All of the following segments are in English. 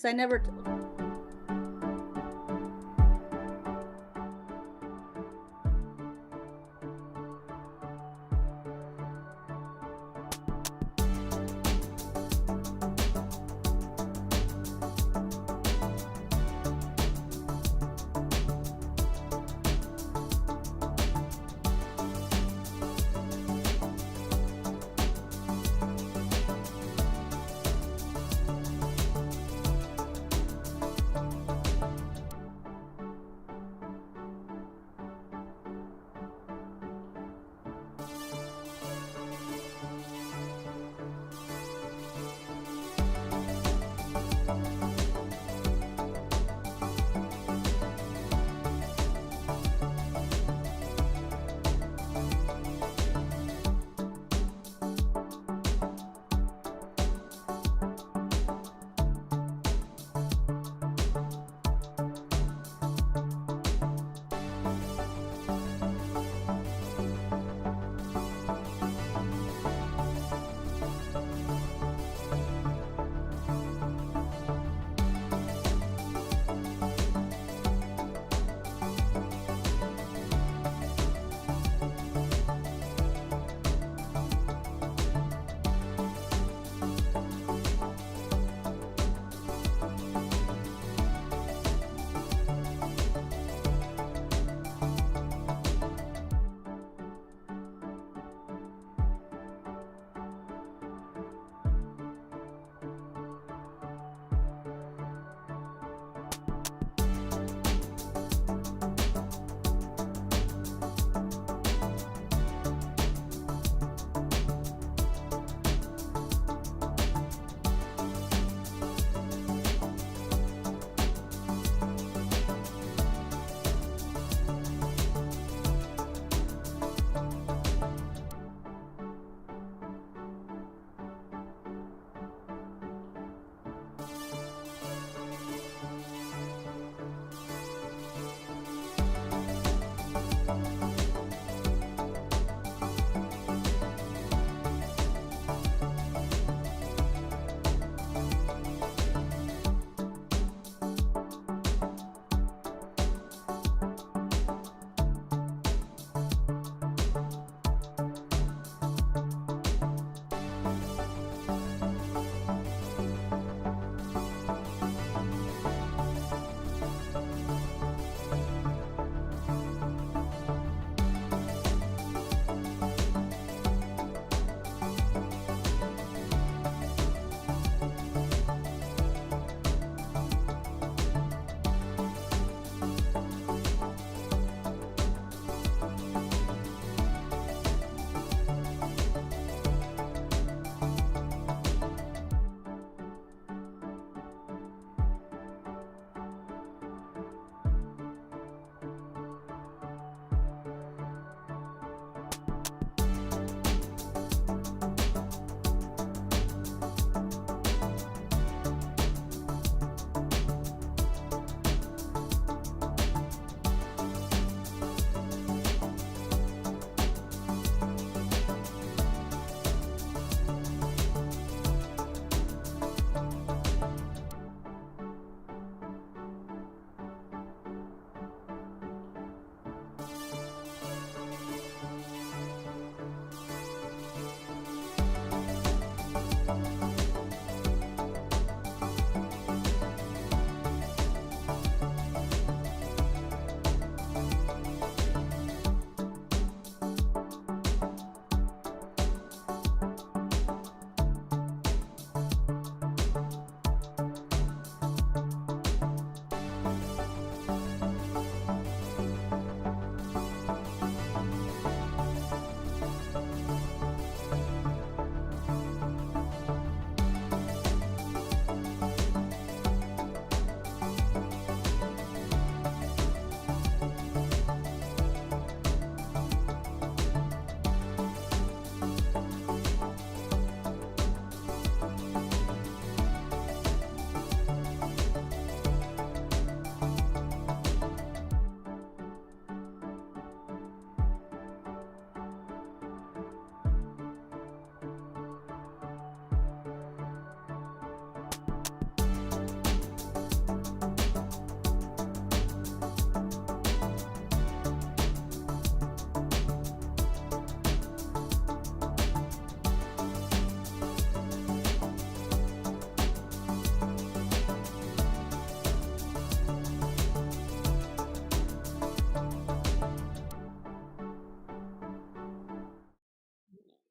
I never.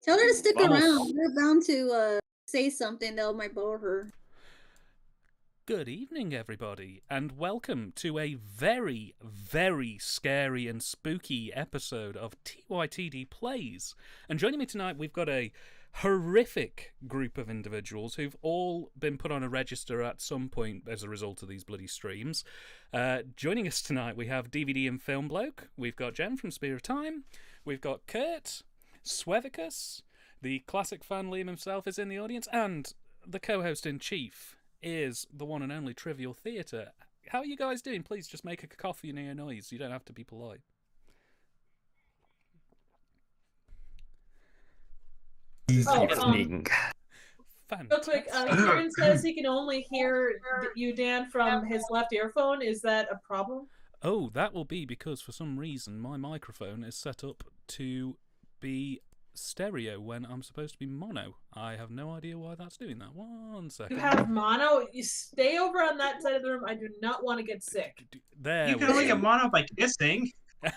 Tell her to stick Vamos. around. We're bound to say something that might bore her. Good evening, everybody, and welcome to a very, very scary and spooky episode of TYTD Plays. And joining me tonight, we've got a horrific group of individuals who've all been put on a register at some point as a result of these bloody streams. Joining us tonight, we have DVD and Film Bloke, we've got Jen from Spear of Time, we've got Kurt, Swevicus, the classic fan Liam himself is in the audience, and the co-host-in-chief is the one and only Trivial Theatre. How are you guys doing? Please just make a cacophony in your noise. You don't have to be polite. Fantastic. Real quick, Kieran says he can only hear you, Dan, from his left earphone. Is that a problem? Oh, that will be because for some reason my microphone is set up to be stereo when I'm supposed to be mono. I have no idea why that's doing that. 1 second. You have mono? You stay over on that side of the room. I do not want to get sick. There. You can only get mono by kissing. I'm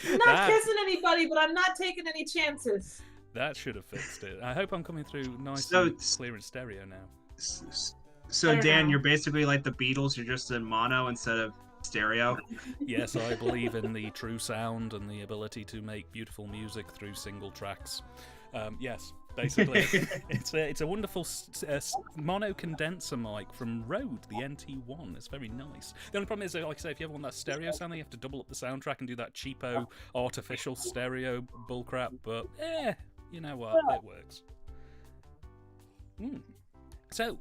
not kissing anybody, but I'm not taking any chances. That should have fixed it. I hope I'm coming through nice So- and clear and stereo now. So, I don't Dan, know. you're basically like the Beatles. You're just in mono instead of stereo. Yes, I believe in the true sound and the ability to make beautiful music through single tracks. Yes, basically, it's a wonderful mono condenser mic from Rode, the NT1. It's very nice. The only problem is, like I say, if you ever want that stereo sound, then you have to double up the soundtrack and do that cheapo artificial stereo bullcrap. But you know what? It works. So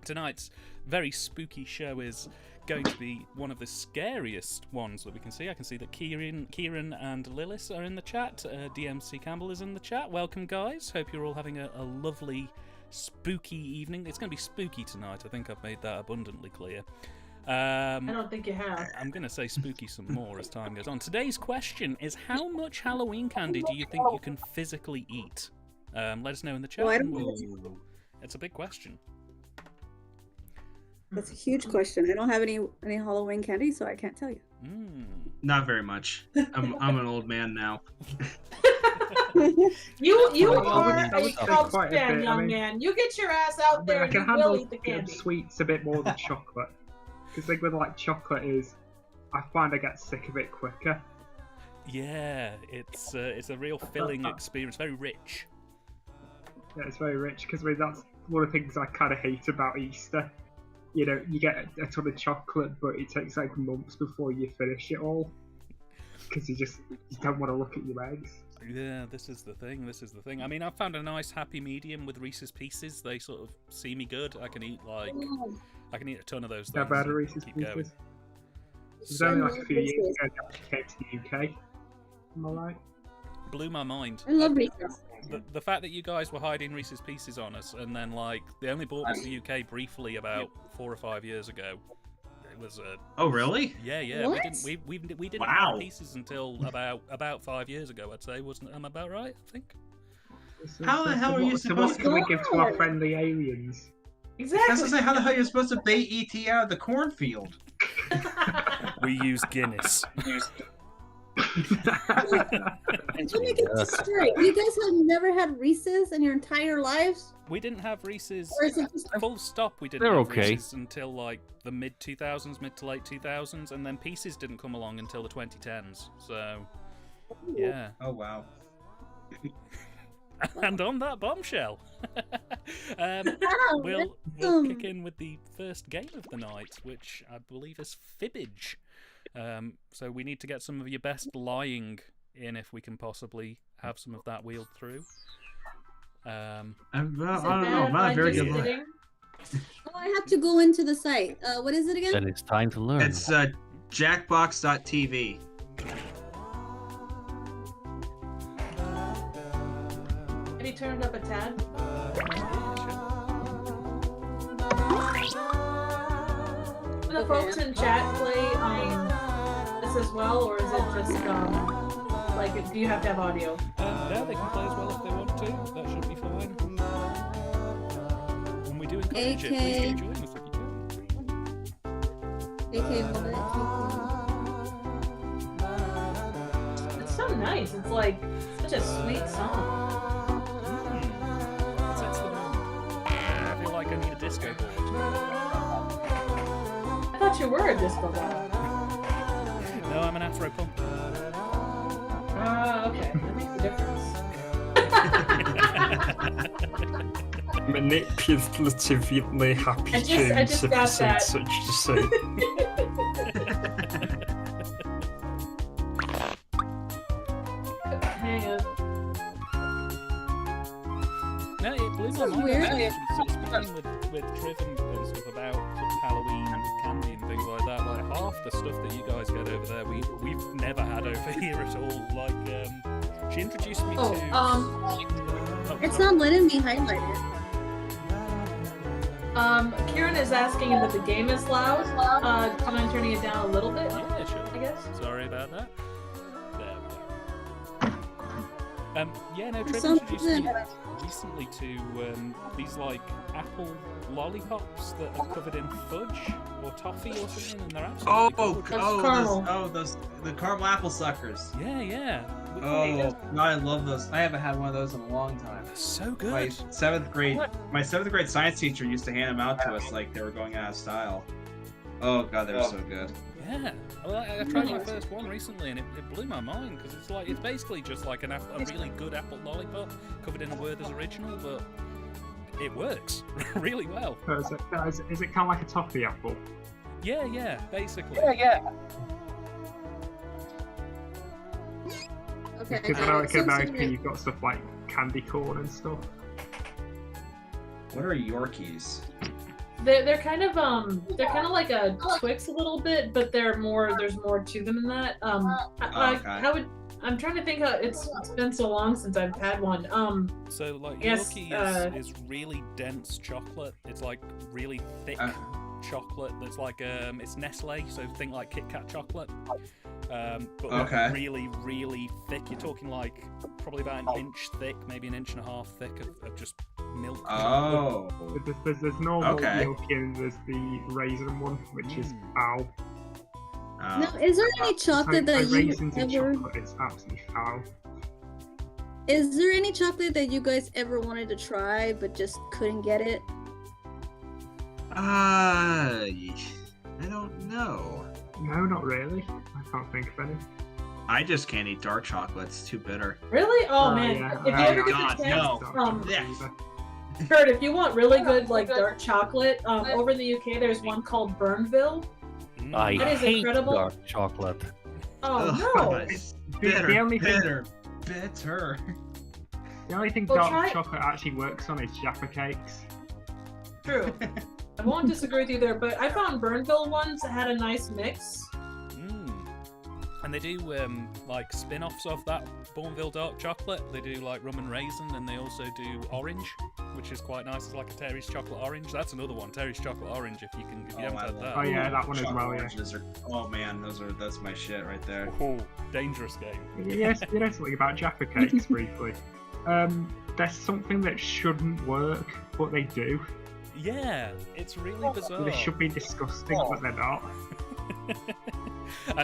tonight's very spooky show is going to be one of the scariest ones that we can see. I can see that Kieran and Lilith are in the chat. DMC Campbell is in the chat. Welcome, guys. Hope you're all having a lovely, spooky evening. It's going to be spooky tonight. I think I've made that abundantly clear. I don't think you have. I'm going to say spooky some more as time goes on. Today's question is, how much Halloween candy do you think you can physically eat? Let us know in the chat. Oh, I don't Ooh, it's a big question. That's a huge question. I don't have any Halloween candy, so I can't tell you. Not very much. I'm an old man now. You Well, are I would a say Cubs quite a fan, bit. young I mean, man. You get your ass out there I and can you will handle eat the candy. sweets a bit more than chocolate. Because the thing with like chocolate is, I find I get sick of it quicker. Yeah, it's a real filling experience, very rich. Yeah, it's very rich. Because I mean, that's one of the things I kind of hate about Easter. You know, you get a ton of chocolate, but it takes like months before you finish it all. Because you don't want to look at your eggs. Yeah, this is the thing. I mean, I've found a nice happy medium with Reese's Pieces. They sort of see me good. I can eat a ton of those things. Never had a and Reese's keep going. Pieces. It was only like a few years ago that I came to the UK. Am I right? Blew my mind. I love Reese's. The fact that you guys were hiding Reese's Pieces on us, and then like they only brought us to the UK briefly about 4 or 5 years ago. It was Oh, really? yeah. What? We didn't Wow. have Pieces until about 5 years ago. I'd say, wasn't? Am I about right? I think. How the hell are you So what supposed can we to- give to our friendly aliens? That's Exactly. to say, how the hell are you supposed to bait ET out of the cornfield? We use Guinness. To make it straight, you guys have never had Reese's in your entire lives? We didn't have Reese's. Or is it just Full stop. We didn't They're have okay. Reese's until like the mid 2000s, mid to late 2000s, and then Pieces didn't come along until the 2010s. So, yeah. Oh, wow. And on that bombshell, Wow, we'll awesome. kick in with the first game of the night, which I believe is Fibbage. So we need to get some of your best lying in if we can possibly have some of that wheeled through. I don't know. I'm not a very good liar. Oh, I have to go into the site. What is it again? Then it's time to learn. It's Jackbox.tv. Have you turned up a tad? Do the folks in chat play this as well, or is it just like do you have to have audio? No, they can play as well if they want to. That should be fine. And we do encourage it. Please do join us if you can. AK, what? It's so nice. nice. It's like such a sweet song. Sets the mood. I feel like I need a disco ball. I thought you were a disco ball. No, I'm an Afro punk. Okay, that makes a difference. Manipulatively happy I just got that. such to say. Hang on. No, it blew my mind. weird. Speaking with Triv and stuff about sort of Halloween and candy and things like that, like half the stuff that you guys get over there, we've never had over here at all. Like, she introduced me to. It's not letting me highlight it. Kieran is asking if the game is loud. Do you mind turning it down a little bit? Yeah, sure. I guess. Sorry about that. There we go. Yeah, no, Triv Something- introduced me recently to these like apple lollipops that are covered in fudge or toffee or something, and they're absolutely gorgeous. Those the caramel apple suckers. Yeah. Oh, no, I love those. I haven't had one of those in a long time. So good. My seventh grade science teacher used to hand them out to us like they were going out of style. Oh god, they were so good. Yeah, well, I tried my first one recently, and it blew my mind because it's basically just like a really good apple lollipop covered in a Werther's original, but it works really well. Is it kind of like a toffee apple? Yeah, basically. Okay. Because I know like in America you've got stuff like candy corn and stuff. What are Yorkies? They're kind of like a Twix a little bit, but there's more to them than that. Okay. I'm trying to think how it's been so long since I've had one. So like yes, Yorkie is really dense chocolate. It's like really thick chocolate that's like it's Nestle, so think like Kit Kat chocolate. But like really, really thick. You're talking like probably about an inch thick, maybe an inch and a half thick of just milk. Oh. There's normal Yorkie and there's the raisin one, which is foul. Now, is there any chocolate that you ever? Chocolate is absolutely foul. Is there any chocolate that you guys ever wanted to try but just couldn't get it? I don't know. No, not really. I can't think of any. I just can't eat dark chocolate. It's too bitter. Really? Oh man! Yeah. If you ever get the chance, Kurt, if you want really good like dark chocolate, over in the UK there's one called Burnville. I That is hate incredible. dark chocolate. Oh no! It's The only thing- bitter. The only thing Well, dark try- chocolate actually works on is Jaffa cakes. True. I won't disagree with you there, but I found Burnville ones that had a nice mix. And they do like spin-offs of that Bournville dark chocolate. They do like rum and raisin, and they also do orange, which is quite nice. It's like a Terry's chocolate orange. That's another one, Terry's chocolate orange. If you haven't had that. Oh yeah, that one as Chocolate well. Yeah. oranges are, oh man, that's my shit right there. Oh, dangerous game. Yes, you know something about Jaffa cakes briefly. There's something that shouldn't work, but they do. Yeah, it's really bizarre. They should be disgusting, but they're not.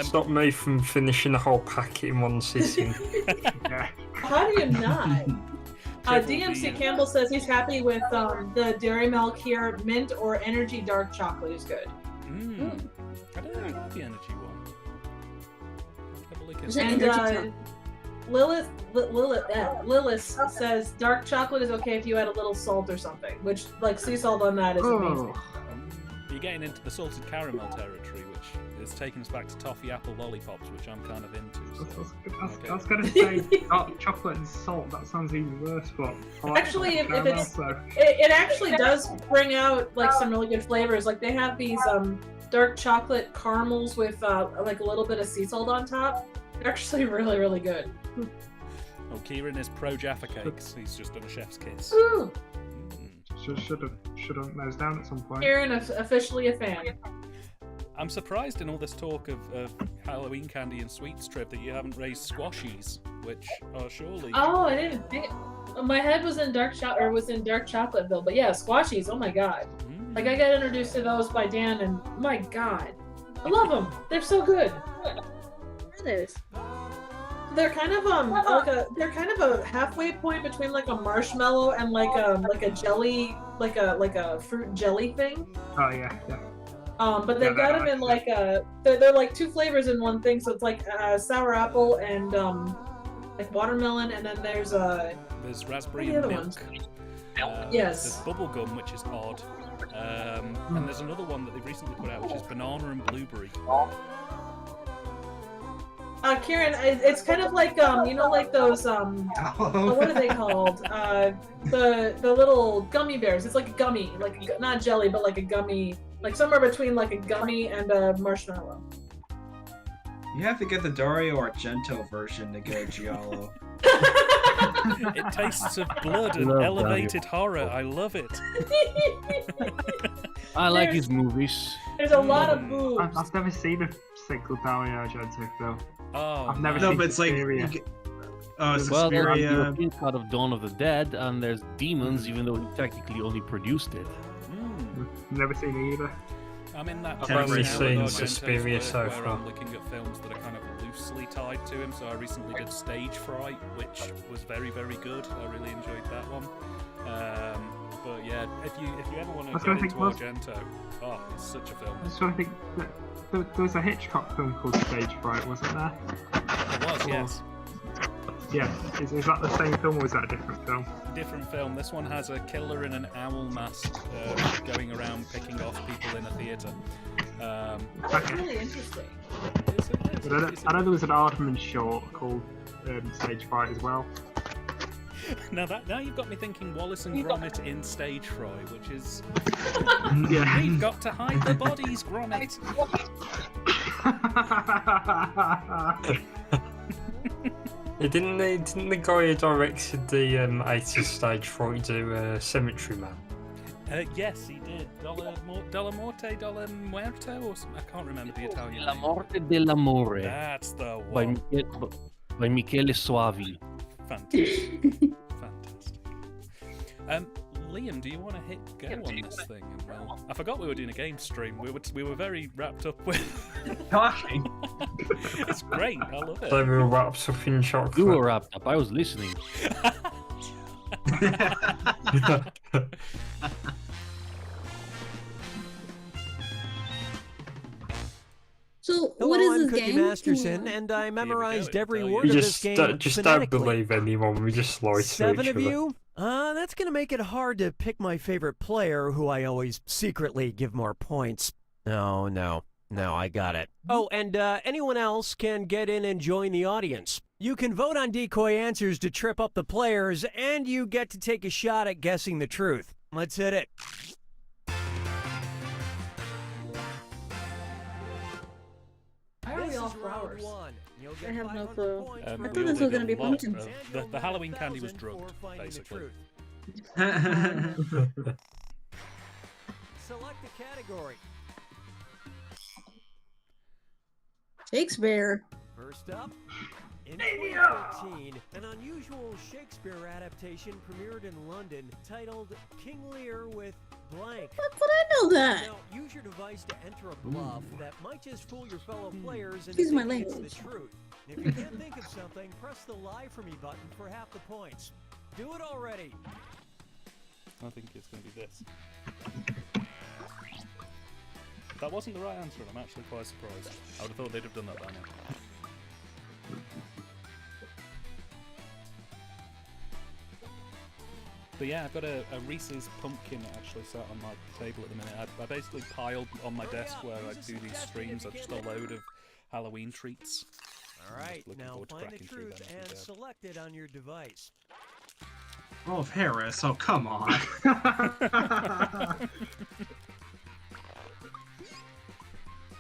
Stop me from finishing the whole packet in one sitting. Yeah. How do you not? DMC Campbell says he's happy with the Dairy Milk here. Mint or energy dark chocolate is good. I don't know about the energy one. Is it And energy Lilith says dark chocolate is okay if you add a little salt or something, which like sea salt on that is amazing. You're getting into the salted caramel territory, which is taking us back to toffee apple lollipops, which I'm kind of into. So. I was going to say dark chocolate and salt. That sounds even worse, but I like Actually, if caramel, it's so. it actually does bring out like some really good flavors. Like they have these dark chocolate caramels with like a little bit of sea salt on top. They're actually really, really good. Oh, Kieran is pro Jaffa cakes. He's just done a chef's kiss. Ooh. Should have those down at some point. Kieran officially a fan. I'm surprised in all this talk of Halloween candy and sweets trip that you haven't raised squashies, which are surely. Oh, I didn't think. My head was in dark Chocolateville, but yeah, squashies. Oh my god! Like I got introduced to those by Dan, and my god, I love them. They're so good. Others. They're kind of they're kind of a halfway point between like a marshmallow and like a jelly, like a fruit jelly thing. Oh yeah, yeah. But they've got them in like they're like two flavors in one thing, so it's like sour apple and like watermelon, and then there's raspberry the and other milk. ones? There's Yes. bubble gum, which is odd. And there's another one that they've recently put out, which is banana and blueberry. Kieran, it's kind of like you know, like those what are they called? The little gummy bears. It's like a gummy, like not jelly, but like a gummy, like somewhere between like a gummy and a marshmallow. You have to get the Dario Argento version to get a Giallo. It tastes of blood and Love elevated horror. I love it. I like his movies. There's a lot of boobs. I've never seen a single Dario Argento film. Oh, I've never No, seen but it's like. Suspiria. Oh, Well, there's the Suspiria. European cut of Dawn of the Dead, and there's Demons, even though he technically only produced it. Never seen it either. I'm in that I've phase only now seen with Argento's Suspiria work so where far. I'm looking at films that are kind of loosely tied to him. So I recently did Stage Fright, which was very, very good. I really enjoyed that one. But yeah, if you ever want to That's get what I into think was- Argento, oh, it's such a film. I just want to think that there was a Hitchcock film called Stage Fright, wasn't there? It was, yes. Yeah. Is that the same film or is that a different film? Different film. This one has a killer in an owl mask going around picking off people in a theatre. That's Okay. really interesting. But I know there was an Aardman short called Stage Fright as well. Now you've got me thinking Wallace and Gromit in Stage Fright, which is Yeah. we've got to hide the bodies, Gromit. Didn't the guy who directed the 80s Stage Fright do Cemetery Man? Yes, he did. Dollar Morte, Dollar Muerto, or something. I can't remember the Italian La name. Morte dell'Amore That's the by, one. by Michele Soavi. Fantastic. Fantastic. Liam, do you want to hit go on this thing? And well, I forgot we were doing a game stream. We were very wrapped up with Talking. It's great. I love They it. were wrapped up in chocolate. You were wrapped up. I was listening. So Hello, what is I'm this Cookie game? Masterson, and I memorized every Tell you. word We of this just, game just don't phonetically. believe anyone. We just lie to Seven each of other. you? That's gonna make it hard to pick my favorite player, who I always secretly give more points. No, I got it. Oh, and anyone else can get in and join the audience. You can vote on decoy answers to trip up the players, and you get to take a shot at guessing the truth. Let's hit it. Why are we This all is for round hours? one. You'll get I have no 500 clue. points I for We thought your this all was did gonna a be lot pumpkin. of- and the Halloween candy was 1,000 drugged, for finding the basically. truth. Select the category. Shakespeare. First up, in 2013, an unusual Shakespeare adaptation premiered in London titled King Lear with blank. How could I know that? Now, use your device to enter a bluff that might just fool your fellow players into Excuse my thinking it's language. the truth. If you can't think of something, press the lie for me button for half the points. Do it already. I think it's going to be this. That wasn't the right answer, and I'm actually quite surprised. I would have thought they'd have done that by now. But yeah, I've got a Reese's pumpkin actually sat on my table at the minute. I basically piled on my desk where I do these streams. I've just a load of Halloween treats. All right, looking now forward to find the cracking through truth them if we and can. select it on your device. Oh, Harris. Oh, come on.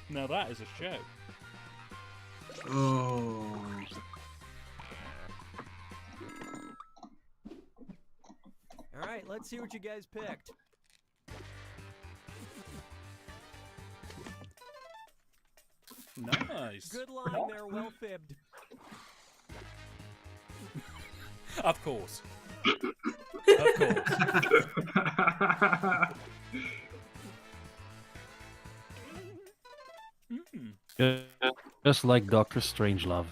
Now that is a show. Oh. All right, let's see what you guys picked. Nice. Good line there, well fibbed. Of course. Of course. Mm. Just like Doctor Strangelove.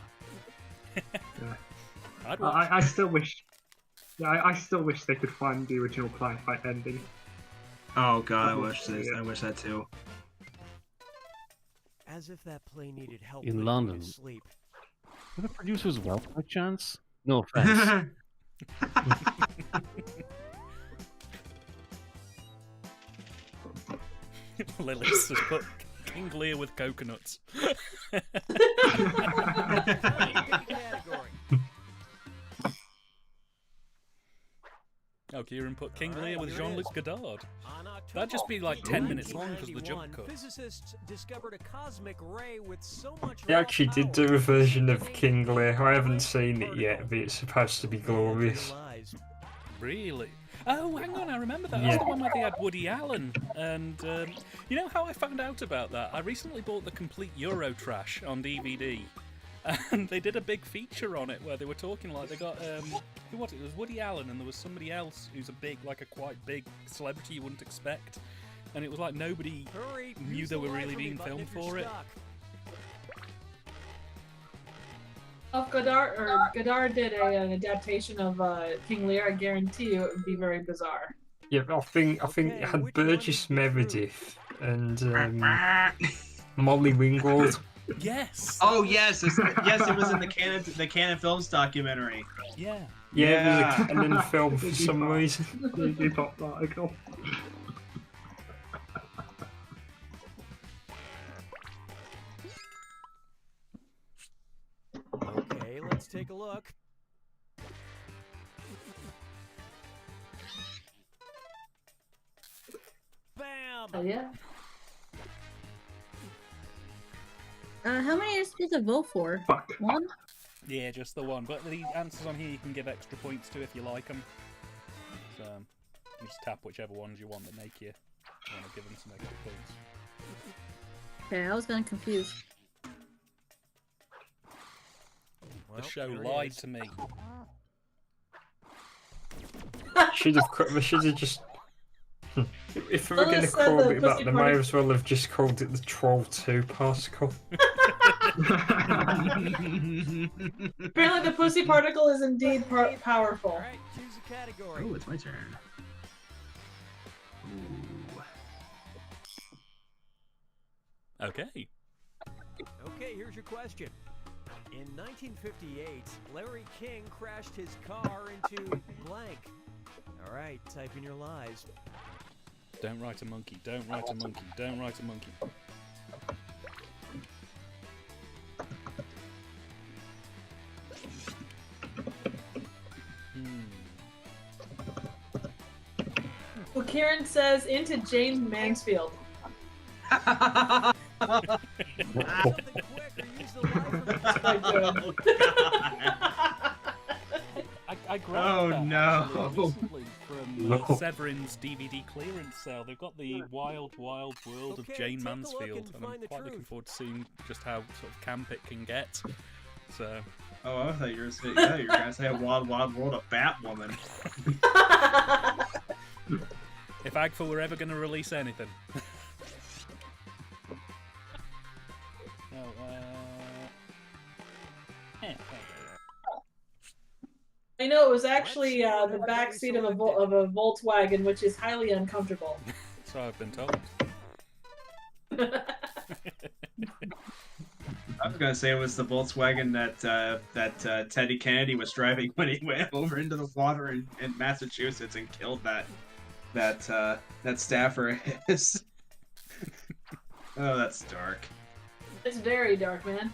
I'd watch. I still wish. Yeah, I still wish they could find the original firefight ending. Oh god, I wish that too. As if that play needed help In putting London. you to sleep. Are the producers well by chance? No offense. Lilith has put King Lear with coconuts. Oh, Kieran put King Lear with Jean-Luc Godard. That'd just be like 10 minutes long because of the jump cut. Physicists discovered a cosmic ray with so much They actually did do a version of King Lear. I haven't seen it yet, but it's supposed to be glorious. Really? Oh, hang on, I remember that. Yeah. That's the one where they had Woody Allen. And you know how I found out about that? I recently bought the complete Eurotrash on DVD. And they did a big feature on it where they were talking like they got who was it? It was Woody Allen and there was somebody else who's a quite big celebrity you wouldn't expect, and it was like nobody knew they were really being filmed for it. If Godard did an adaptation of King Lear, I guarantee you it would be very bizarre. Yeah, I think it had Burgess Meredith and Molly Ringwald. Yes. Oh yes, yes, it was in the Canon Films documentary. Yeah. Yeah, it was a Canon film for some reason. You popped that article. Okay, let's take a look. Bam! Oh yeah. How many are you supposed to vote for? Fuck. One? Yeah, just the one. But the answers on here you can give extra points to if you like them. So you just tap whichever ones you want that make you want to give them some extra points. Okay, I was getting confused. The show lied to me. Should have just. If we were going to Unless said call the it that, Pussy they might Party- as well have just called it the Troll 2 particle. Apparently, the pussy particle is indeed powerful. Alright, choose a category. Oh, it's my turn. Ooh. Okay. Okay, here's your question. In 1958, Larry King crashed his car into blank. Alright, type in your lies. Don't write a monkey. Don't write a monkey. Don't write a monkey. Well, Kieran says into James Mansfield. Something quick or use the lie for I grabbed Oh, that no. actually recently from No. Severin's DVD clearance sale. They've got the Wild Wild World of Okay, Jane take a look Mansfield, and and I'm find the quite looking truth. forward to seeing just how sort of camp it can get. So, Oh, I thought you were saying, yeah, you were gonna say a Wild Wild World of Batwoman. if Agfa were ever going to release anything. No, I know it was actually the back seat of a Volkswagen, which is highly uncomfortable. so I've been told. I was gonna say it was the Volkswagen that Teddy Kennedy was driving when he went over into the water in Massachusetts and killed that staffer of his. Oh, that's dark. It's very dark, man.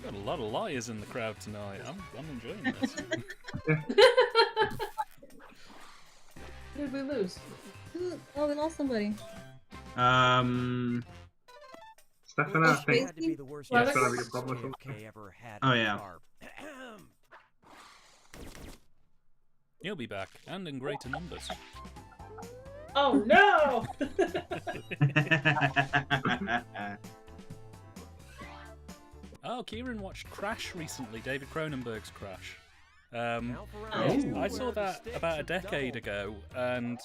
Got a lot of liars in the crowd tonight. I'm enjoying this. Who did we lose? Oh, we lost somebody. Stefano, I think. Had to be the worst Yeah, that's accident gotta be a problem. JFK ever had Oh, in a yeah. car. He'll be back, and in greater numbers. Oh no! Oh, Kieran watched Crash recently, David Cronenberg's Crash. Now for round two, I saw where the that stakes about a are decade double. ago, and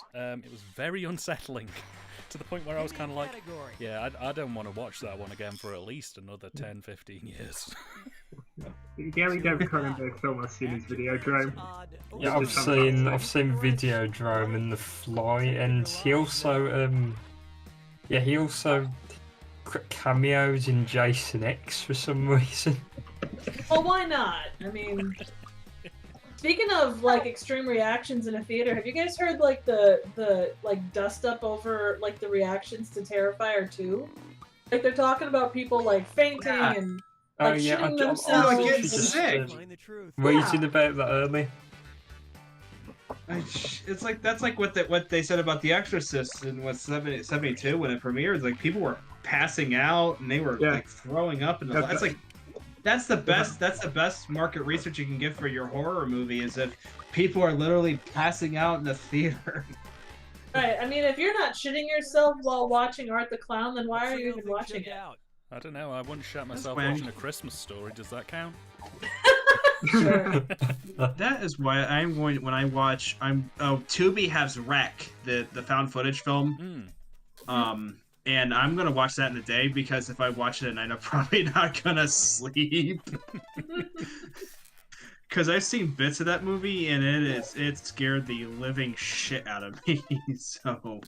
it was very unsettling to the point where I was kind of like, yeah, I don't want to watch that one again for at least another 10, 15 years. The only David Cronenberg film I've seen is Videodrome. Yeah, I've seen Videodrome and The Fly, and he also cameos in Jason X for some reason. Well, why not? I mean, speaking of like extreme reactions in a theater, have you guys heard like the like dust up over like the reactions to Terrifier 2? Like they're talking about people like fainting and like shitting themselves. getting sick. Reading about that early. It's like that's like what they said about The Exorcist in 72 when it premiered. Like people were passing out and they were like throwing up, and that's like that's the best market research you can get for your horror movie is if people are literally passing out in the theater. Right. I mean, if you're not shitting yourself while watching Art the Clown, then why are you even watching it? I don't know. I wouldn't shut myself watching A Christmas Story. Does that count? Sure. That is why I'm going when I watch. Tubi has Wreck, the found footage film. And I'm gonna watch that in the day because if I watch it at night, I'm probably not gonna sleep. Because I've seen bits of that movie and it scared the living shit out of me. So.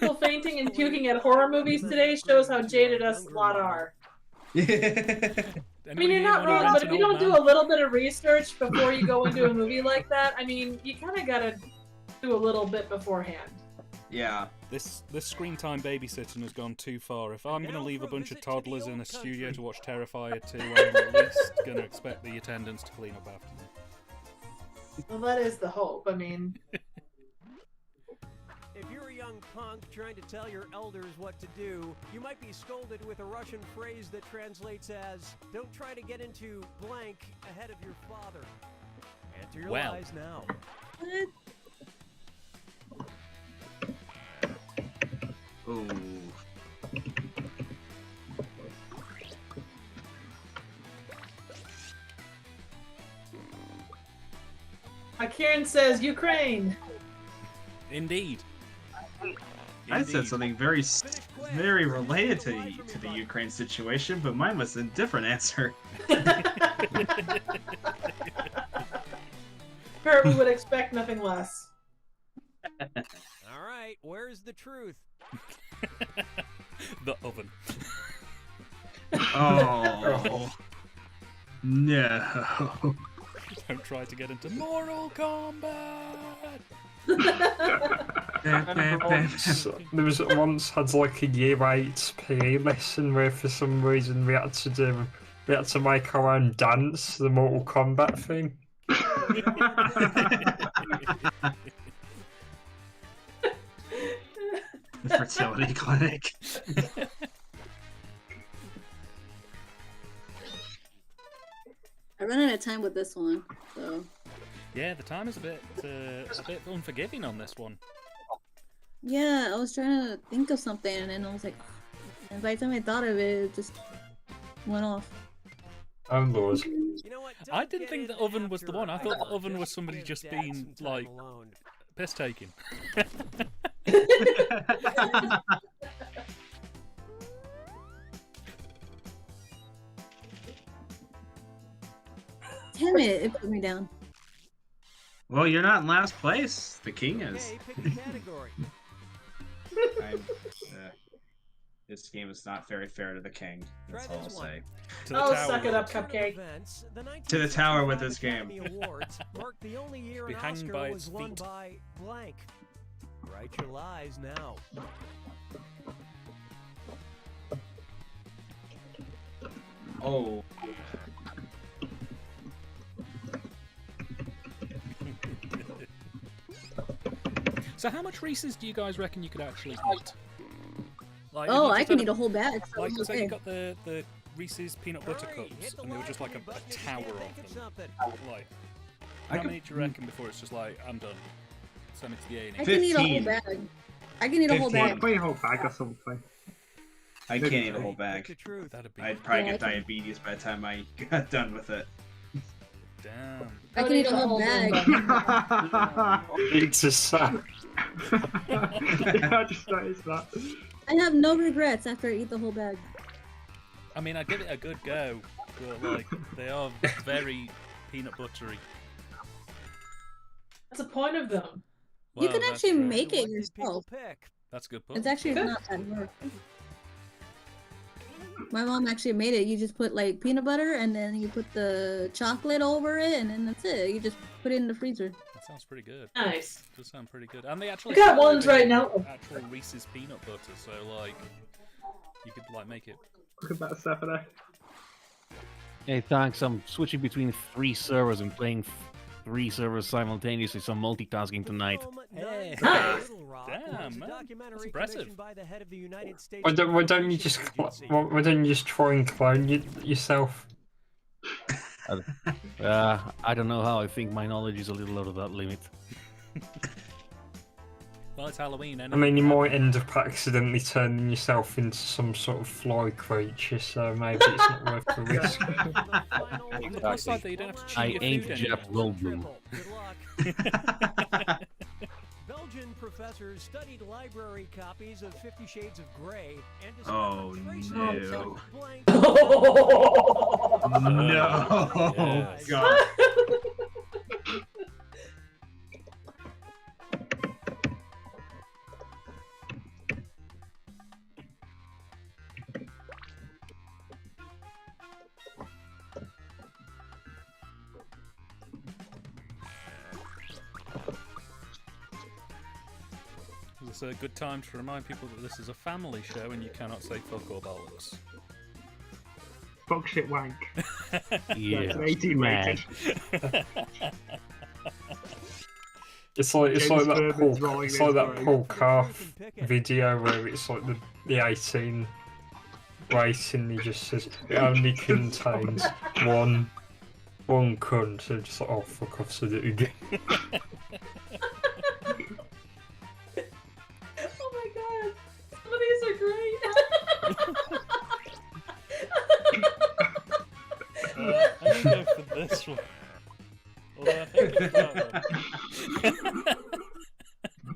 People fainting and puking at horror movies today shows how jaded us lot are. I mean, you're not wrong, but if you don't do a little bit of research before you go into a movie like that, I mean, you kind of gotta do a little bit beforehand. Yeah. This screen time babysitting has gone too far. If I'm going to leave a bunch of toddlers in a studio to watch Terrifier 2, I'm at least going to expect the attendants to clean up after me. Well, that is the hope. I mean... If you're a young punk trying to tell your elders what to do, you might be scolded with a Russian phrase that translates as, "Don't try to get into blank ahead of your father." Answer your lies now. What? Ooh. Kieran says Ukraine. Indeed. I said something very related to the Ukraine situation, but mine was a different answer. Kurt, we would expect nothing less. All right, where's the truth? The oven. Oh. No. Don't try to get into Mortal Kombat! There was once had like a year 8 PE lesson where for some reason we had to make our own dance, the Mortal Kombat theme. The fertility clinic. I run out of time with this one, so. Yeah, the time is a bit unforgiving on this one. Yeah, I was trying to think of something, and then I was like, and by the time I thought of it, it just went off. Oh Lord. You know what? I didn't think the oven was the one. I thought the oven was somebody just being, like, piss-taking. Damn it, it put me down. Well, you're not in last place. The king is. Okay, pick a category. This game is not very fair to the king. That's all I'll say. Oh, suck it up, Cupcake. To the tower with this game. Be hanged by its won feet. by blank. Write your lies now. Oh. So how much Reese's do you guys reckon you could actually eat? Like, Oh, if you I just can had eat a whole bag. So Like, it's say okay. you got the Reese's peanut butter cups, and they were just like a tower of them. Like, how many do you reckon before it's just like, I'm done? Send it to the A&E. I can eat a whole 15. bag. I can eat a whole 15. bag. Play a whole bag or something. I can't eat a whole Pick bag. the truth. That'd be I'd probably Yeah, get I can- diabetes by the time I got done with it. Damn. I can eat a whole bag. It's a sack. I just noticed that. I have no regrets after I eat the whole bag. I mean, I give it a good go, but like they are very peanut buttery. That's the point of them. You Well, can that's actually true. make it What did people yourself. pick? That's a good point. It's actually not that hard. My mom actually made it. You just put like peanut butter and then you put the chocolate over it and then that's it. You just put it in the freezer. That sounds pretty good. Nice. Does sound pretty good. And they actually I got sell ones it in right now. Actual Reese's peanut butter, so like you could like make it. Look at that, Stefano. Hey, thanks. I'm switching between 3 servers and playing 3 servers simultaneously, so I'm multitasking tonight. Hey. Nice. Damn, man. That's impressive. Why don't you just try and clone yourself? I don't know how. I think my knowledge is a little out of that limit. Well, it's Halloween, and I mean, you might end up accidentally turning yourself into some sort of fly creature, so maybe it's not worth the risk. on the plus side, though, you don't have to chew I your ain't food Jeff Goldblum. Belgian professors studied library copies of 50 Shades of Grey and Oh, discovered traces no. of blank- No. Yes. God. It's a good time to remind people that this is a family show and you cannot say fuck or bollocks. Fuck shit wank. Yeah, That's an 18 mad. rated. It's like James that Furman's rolling his Paul grave. Calf video where it's like the 18 rating. He just says it only contains one cunt. So just like, oh fuck off, said it again. Oh my god. Some of these are great. I'm gonna go for this one. Although I think it's that one.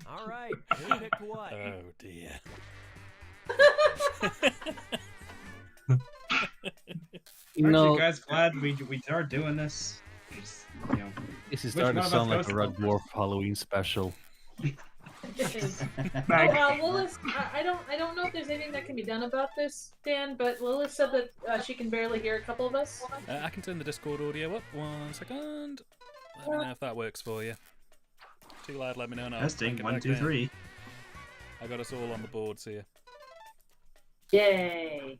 All right, who picked what? Oh dear. Aren't No, you guys glad we are doing this? Just, you know, this is which starting one to of sound us like a goes Red to- Dwarf Halloween special. Lilith, I don't know if there's anything that can be done about this, Dan, but Lilith said that she can barely hear a couple of us. I can turn the Discord audio up. 1 second. Let me know if that works for you. Too loud, let me know. And I'll Testing, crank it 1, back 2, down. 3. I got us all on the boards here. Yay!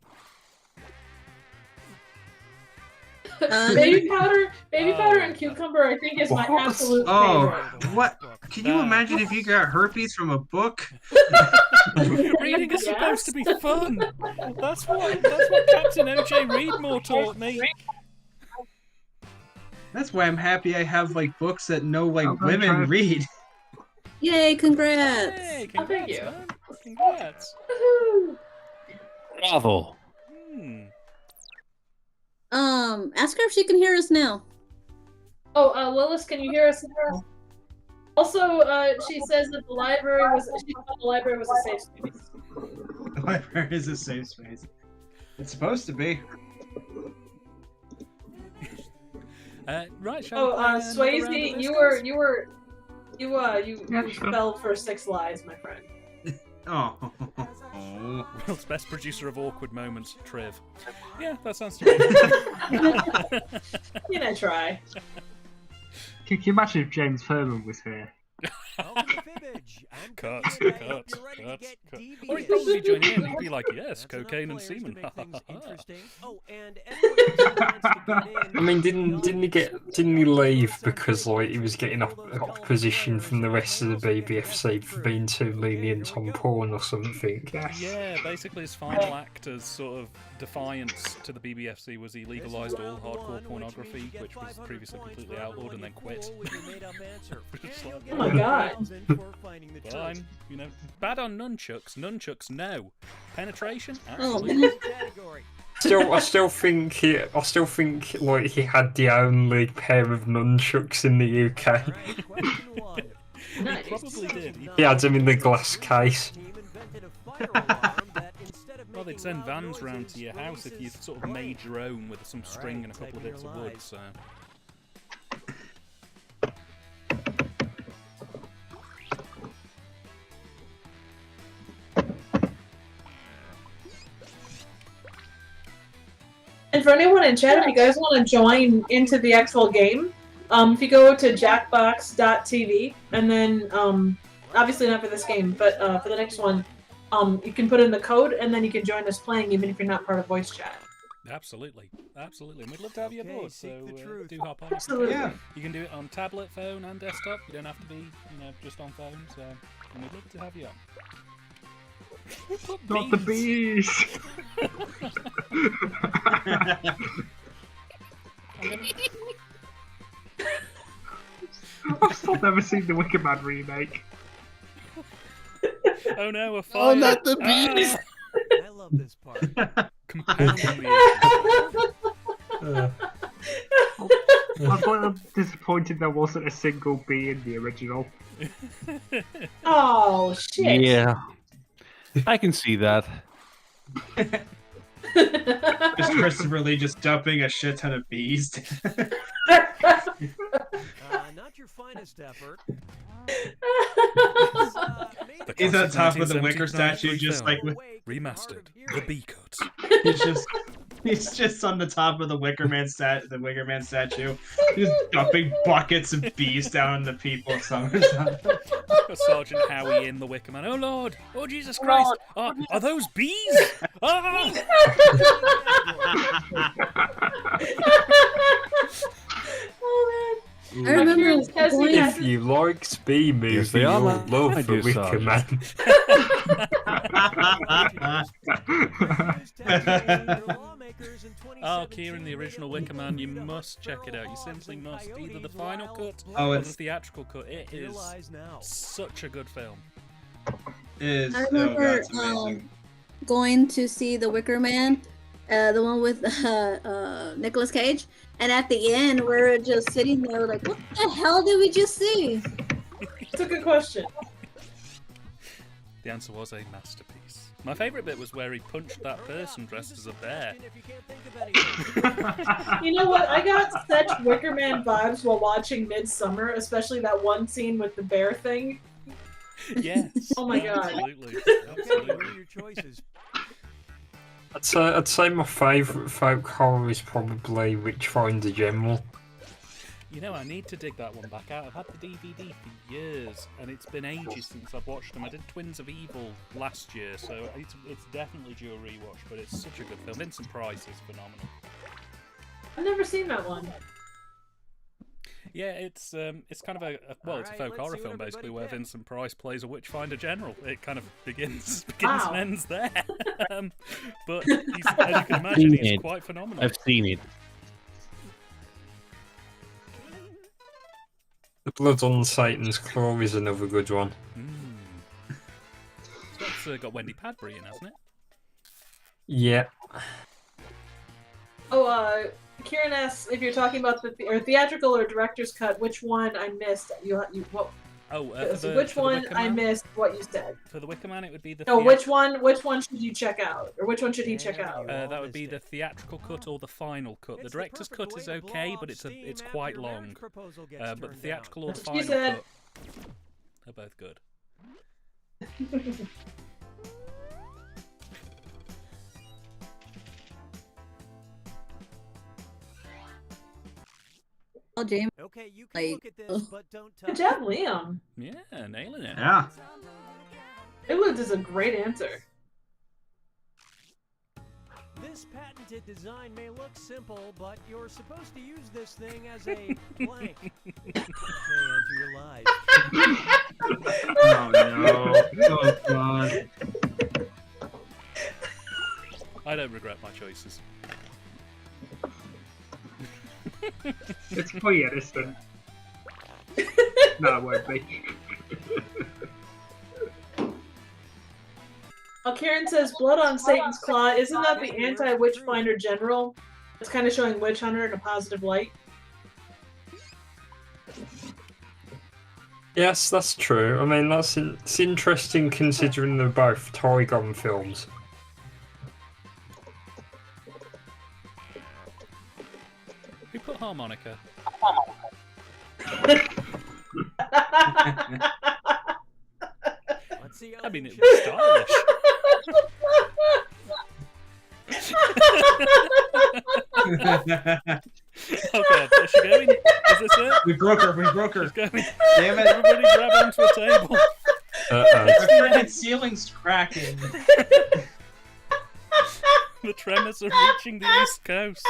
Baby powder, and cucumber, I think is my What? absolute Oh, favorite. what? Can you imagine if you got herpes from a book? Reading is supposed to be fun. That's what Captain O.J. Readmore taught me. That's why I'm happy I have like books that no like I'm women trying- read. Yay, congrats! Hey, Oh, thank congrats, you. man. Congrats. Woohoo! Bravo! Hmm. Ask her if she can hear us now. Oh, Lilith, can you hear us now? Also, she says that the library was a safe space. The library is a safe space. It's supposed to be. Right, shall we Oh, play another round of Swayze, this, you Yeah, sure. fell for 6 lies, my friend. Oh. World's best producer of awkward moments, Triv. Yeah, that sounds to me. Can I try? Can you imagine if James Furman was here? Welcome to Fibbage. I'm Cut, Peter, cut, and if you're ready to cut, get cut. devious- Or he'd probably join in. He'd be like, yes, That's enough cocaine and players to semen. make things Ha, ha, ha. interesting. Oh, and anyone else who wants to get in, I mean, didn't he leave because like he was getting opposition from the rest of the BBFC for being too lenient on porn or something? Yes. Yeah, basically his final act as sort of defiance to the BBFC was he legalised all hardcore pornography, which was previously completely outlawed, and then quit. Just like, Oh my god. fine, you know, bad on nunchucks. Nunchucks, no. Penetration, Oh, absolutely. I still think like he had the only pair of nunchucks in the UK. Nice. Probably did. He had them in the glass case. Well, they'd send vans round to your house if you sort of made your own with some string and a couple of bits of wood, so... And for anyone in chat, if you guys want to join into the actual game, if you go to jackbox.tv, and then, obviously not for this game, but for the next one, you can put in the code, and then you can join us playing, even if you're not part of voice chat. Absolutely. Absolutely. And we'd love to have you aboard, so do hop on. Absolutely. Yeah. You can do it on tablet, phone, and desktop. You don't have to be, just on phone, so and we'd love to have you on. Not the bees! I've still never seen the Wicker Man remake. Oh no, a fire! Oh, not the bees! I love this part. Compounding I'm disappointed there wasn't a single bee in the original. Oh, shit. Yeah. I can see that. Just Christopher Lee just dumping a shit ton of bees. Not your finest effort. He's on top of the Wicker statue, just like remastered. The bee cut. he's just on the top of the Wicker Man statue, just dumping buckets of bees down the people. Sergeant Howie in the Wicker Man. Oh Lord! Oh Jesus Christ! Oh, are those bees? Ah! Oh, man. I remember going... If you like Spee movie, Yes, they you'll are, love I the do, Wicker Sergeant. Man. Oh, Kieran, the original Wicker Man, you must check it out. You simply must. Either the final cut Oh, or it's- the theatrical cut. It is such a good film. Is I remember going to see The Wicker Man, the one with Nicolas Cage, and at the end we're just sitting there like, what the hell did we just see? It's a good question. The answer was a masterpiece. My favourite bit was where he punched that person dressed as a bear. You know what? I got such Wicker Man vibes while watching Midsummer, especially that one scene with the bear thing. Yes. Oh my god. Absolutely. Absolutely. I'd say my favourite folk horror is probably Witchfinder General. You know, I need to dig that one back out. I've had the DVD for years, and it's been ages since I've watched them. I did Twins of Evil last year, so it's definitely due a rewatch, but it's such a good film. Vincent Price is phenomenal. I've never seen that one. Yeah, it's kind of it's a folk horror film basically, where Vincent Price plays a Witchfinder General. It kind of begins Wow. and ends there. But as you can imagine, he's quite phenomenal. I've seen it. The Blood on Satan's Claw is another good one. It's got Wendy Padbury in, hasn't it? Yeah. Oh, Kieran asks if you're talking about the theatrical or director's cut. Which one I missed? What? Oh, Which one I missed? What you said? For the Wicker Man, it would be the. No, which one? Which one should you check out, or which one should he check out? That would be the theatrical cut or the final cut. The director's cut is okay, but it's quite long. But the theatrical or the final cut are both good. Oh, James. Okay, you can look at this, but don't touch Good job, Liam. Yeah, nailing it. Yeah. It is a great answer. This patented design may look simple, but you're supposed to use this thing as a blank. Enter your lives. Oh no. Oh god. I don't regret my choices. It's pretty innocent. No, it won't be. Oh, Karen says, blood on Satan's claw. Isn't that the anti-Witchfinder general? It's kind of showing Witch Hunter in a positive light. Yes, that's true. I mean, it's interesting considering they're both Trigon films. Who put harmonica? I mean, it was stylish. Oh god, is she going? Is this it? We broke her. She's going. Damn it! Everybody grab onto a table. The freaking ceiling's cracking. The tremors are reaching the East Coast.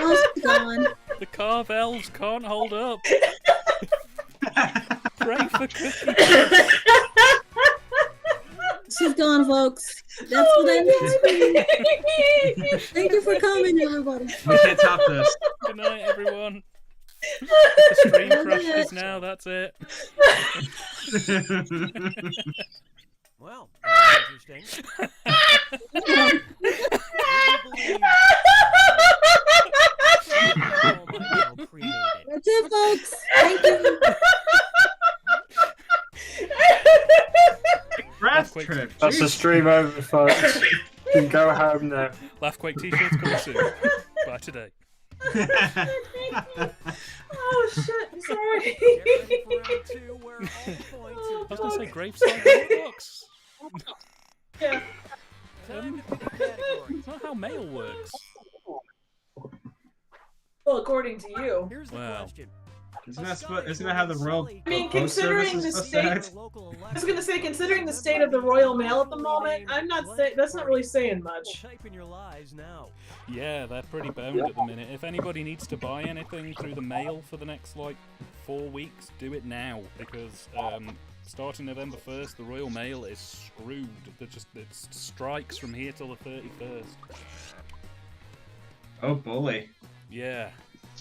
Oh, she's gone. The carve elves can't hold up. Pray for Cookie. She's gone, folks. That's what I need. Thank you for coming, everybody. We can't top this. Good night, everyone. The stream crashes now, that's it. Well, that's interesting. That's it, folks. Thank you. Trip. That's a stream over, folks. You can go home now. Laughquake t-shirts coming soon. By today. Oh shit, sorry. I was going to say graveside box. Yeah. It's not how mail works. Well, according to you. Here's the Wow. question. Isn't that how the Royal I mean, Post considering Service the is supposed to state, act? I was gonna say, considering the state of the Royal Mail at the moment, I'm not saying that's not really saying much. Type in your lies now. Yeah, they're pretty boned at the minute. If anybody needs to buy anything through the mail for the next, 4 weeks, do it now. Because, starting November 1st, the Royal Mail is screwed. It's strikes from here till the 31st. Oh, bully. Yeah,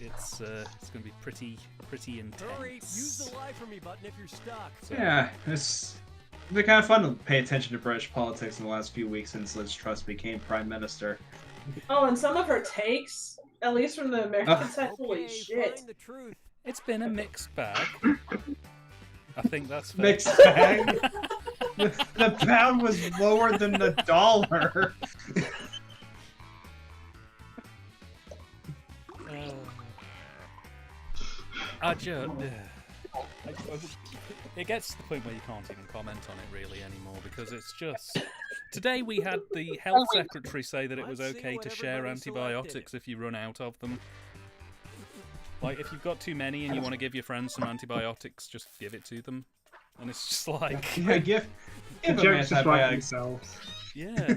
it's going to be pretty intense. Hurry, use the lie for me button if you're stuck. So, Yeah, it's been kind of fun to pay attention to British politics in the last few weeks since Liz Truss became Prime Minister. Oh, and some of her takes, at least from the American side, holy Okay, shit. find the truth. it's been a mixed bag. I think that's fair. Mixed bag. The pound was lower than the dollar. It gets to the point where you can't even comment on it really anymore because it's just. Today we had the health secretary say that it was okay to share antibiotics if you run out of them. Like, if you've got too many and you want to give your friends some antibiotics, just give it to them. And it's just like... Yeah, give The them jokes just write antibiotics. themselves. Yeah.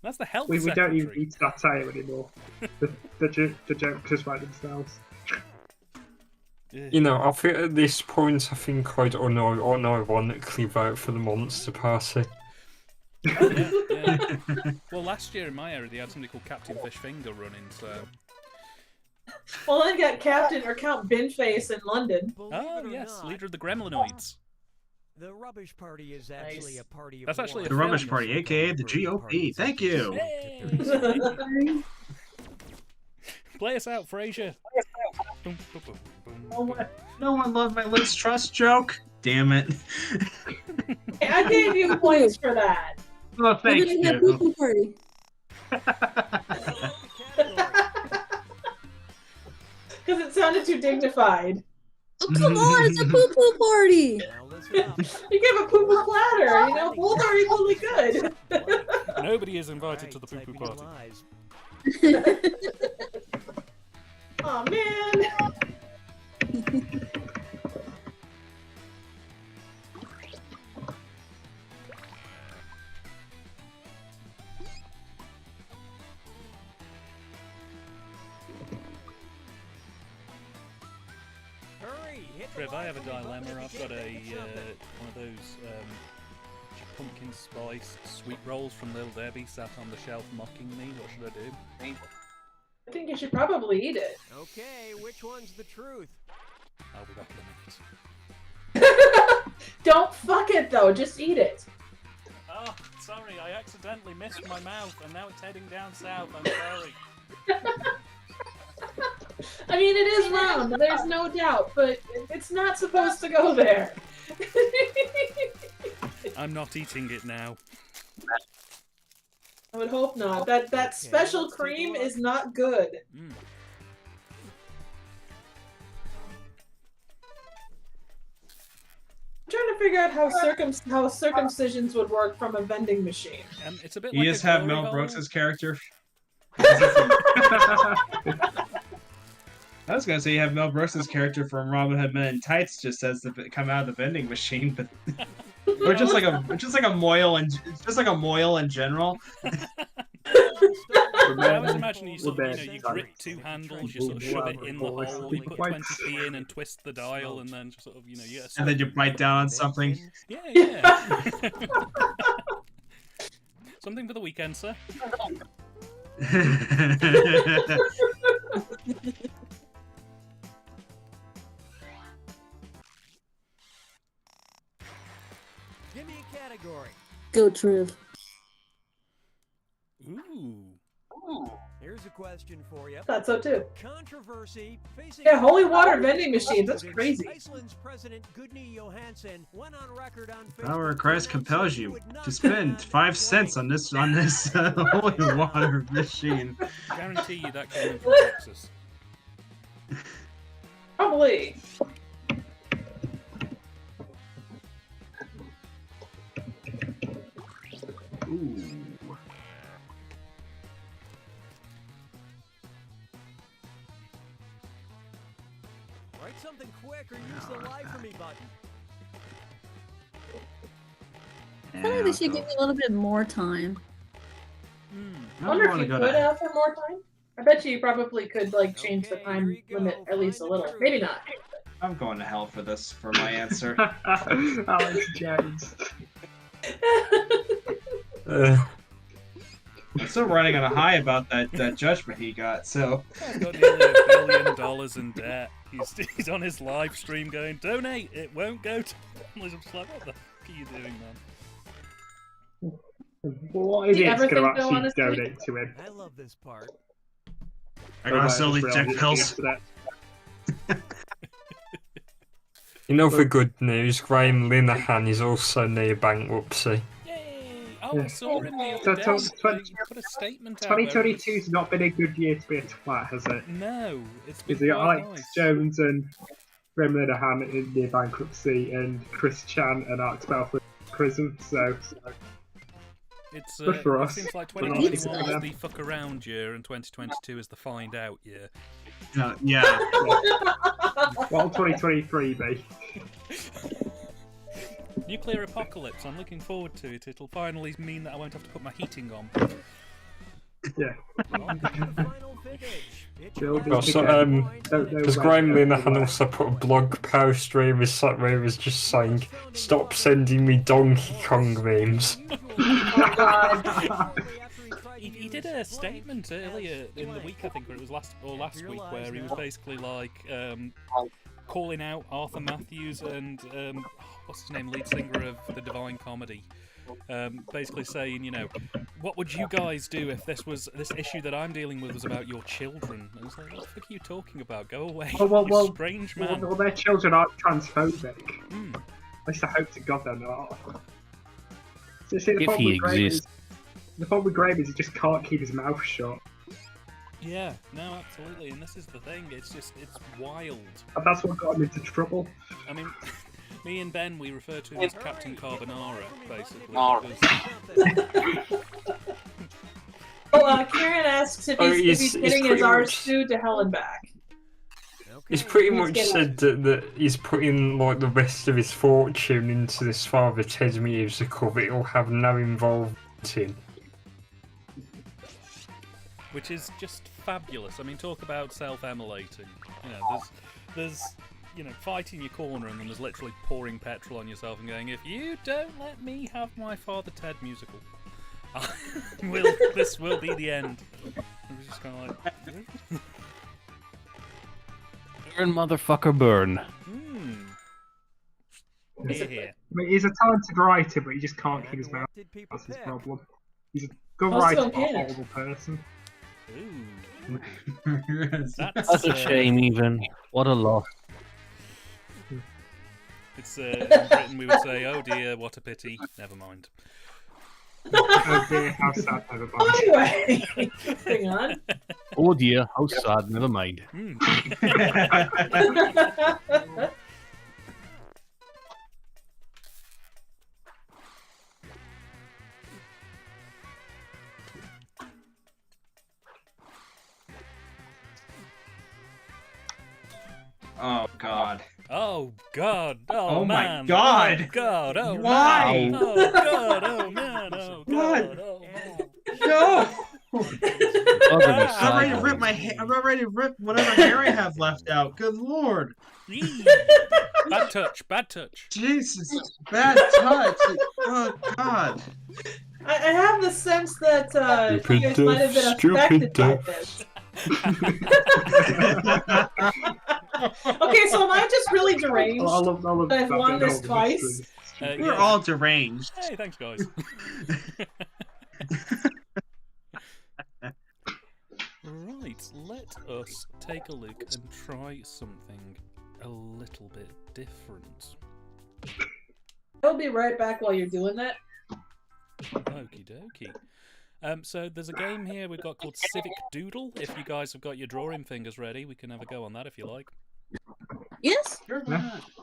That's the health We secretary. don't even need satire anymore. The jokes just write themselves. Yeah. You know, I think at this point, I think I'd unironically vote for the Monster Party. Yeah. Well, last year in my area, they had somebody called Captain Fishfinger running, so... Well, then got Captain or Count Binface in London. Oh, yes, leader of the Gremlinoids. The rubbish party is actually a party of That's actually The a Rubbish film. Party, aka the GOP. Thank you. Hey! Play us out, Frasier. Boom, boom, boom, boom, boom. No one loved my Liz Truss joke. Damn it. I gave you points for that. Well, thank We're gonna have you. poo-poo party. Because it sounded too dignified. Oh, come on, it's a poo-poo party. Now listen up. You gave a poo-poo platter, you know, both are equally good. Nobody is invited to the Right, poo-poo type in your party. lies. Oh man. Hurry, hit the Trev, I lie have a for me button dilemma. if you I've got can't a make something. one of those pumpkin spiced sweet rolls from Little Debbie sat on the shelf mocking me. What should I do? I think you should probably eat it. Okay, which one's the truth? I'll be back in a minute. Don't fuck it though, just eat it. Sorry, I accidentally missed my mouth, and now it's heading down south. I'm sorry. I mean, it is round, there's no doubt, but it's not supposed to go there. I'm not eating it now. I would hope not. That special cream is not good. Mm. I'm trying to figure out how circumcisions would work from a vending machine. It's a bit. You like just a have glory Mel hole. Brooks' character. I was gonna say you have Mel Brooks' character from Robin Hood Men in Tights just says to come out of the vending machine, but or just like a moil and just like a moil in general. I always imagine you sort of, you grip two handles, you sort of shove it in the hole, you put 20p in and twist the dial, and then just sort of, you get a And then you bite down on something. Yeah. Something for the weekend, sir. Give me a category. Go Triv. Ooh. Here's a question for you. Thought so too. Controversy facing Yeah, holy water vending machines. That's crazy. Iceland's President Gudni Johansson went on record on Power of Facebook Christ saying compels he you would not to spend ban 5 cents on this holy water machine. Guarantee you that came in from Texas. Probably. Ooh. Write something quick or use the lie for me button. I feel like they should give me a little bit more time. I wonder if you could have for more time. I bet you probably could change the time limit at least a little. Maybe not. I'm going to hell for this for my answer. Alex Jones. I'm still running on a high about that judgment he got, so. He's got nearly $1 billion in debt. He's on his live stream going, donate, it won't go to. I'm just like, what the fuck are you doing, man? What is Do you it ever going to think they'll actually honestly- donate to him? I love this part. I gotta sell these Just dick pills. realised yesterday. For good news, Graham Linehan is also near bankruptcy. Yay! Oh, I saw him the So other day. He put a statement out. 2022's not been a good year to be a twat, has it? No, it's been Because you got quite Alex nice. Jones and Graham Linehan in near bankruptcy, and Chris Chan and Alex Belford in prison. So It's good for it us. seems like But not 2021 good is for the fuck around year, and 2022 is the find out year. Yeah. What'll 2023 be? Nuclear apocalypse. I'm looking forward to it. It'll finally mean that I won't have to put my heating on. Yeah. Final Fibbage. It's Bill, your Also, turn. don't know Because where Graham to go. Linehan also put a blog post where he was just saying, "Stop sending me Donkey Kong memes." He did a statement earlier in the week, I think, or it was last week, where he was basically like calling out Arthur Matthews and what's his name, lead singer of the Divine Comedy. Basically saying, what would you guys do if this issue that I'm dealing with was about your children? And I was like, what the fuck are you talking about? Go away, you strange man. Well, their children aren't transphobic. Mm. At least I hope to God they're not. So, see, the If problem he with Graham exists. the problem with Graham is he just can't keep his mouth shut. Yeah, no, absolutely, and this is the thing. It's wild. And that's what got him into trouble. I mean, me and Ben, we refer to him as Captain Carbonara, basically. Well, Kieran asks if he's getting his R2 to hell and back. He's pretty He's much getting- said that he's putting the rest of his fortune into this Father Ted musical, but it'll have no involvement in. Which is just fabulous. I mean, talk about self-emulating. There's fight in your corner, and then there's literally pouring petrol on yourself and going, if you don't let me have my Father Ted musical, this will be the end. It was just kind of like... Burn, motherfucker, burn. Here. mean, he's a talented writer, but he just can't keep his mouth. What did people That's his pick? problem. He's a good Most writer, of but them a can't. horrible person. Ooh. That's a shame, even. What a loss. It's in Britain we would say, "Oh dear, what a pity." Never mind. Oh dear, how sad, never mind. Anyway, hang on. Oh dear, how sad, never mind. Hmm. Oh God. Oh God! Oh, Oh my man! God. Oh God! Oh Why? man. Oh God! Oh man! Oh What? God! Oh man! No! You're gonna be I'm ready to sad. rip my hair. I'm not ready to rip whatever hair I have left out. Good Lord. Eee. Bad touch! Bad touch! Jesus. Bad touch. Oh God. I have the sense that you guys Stupid might have been death, stupid affected by death. this. Okay, so am I just really deranged? I love I've that won bit this of twice. mystery. We're all deranged. Hey, thanks, guys. Right, let us take a look and try something a little bit different. I'll be right back while you're doing that. Okie dokie. So there's a game here we've got called Civic Doodle. If you guys have got your drawing fingers ready, we can have a go on that if you like. Yes.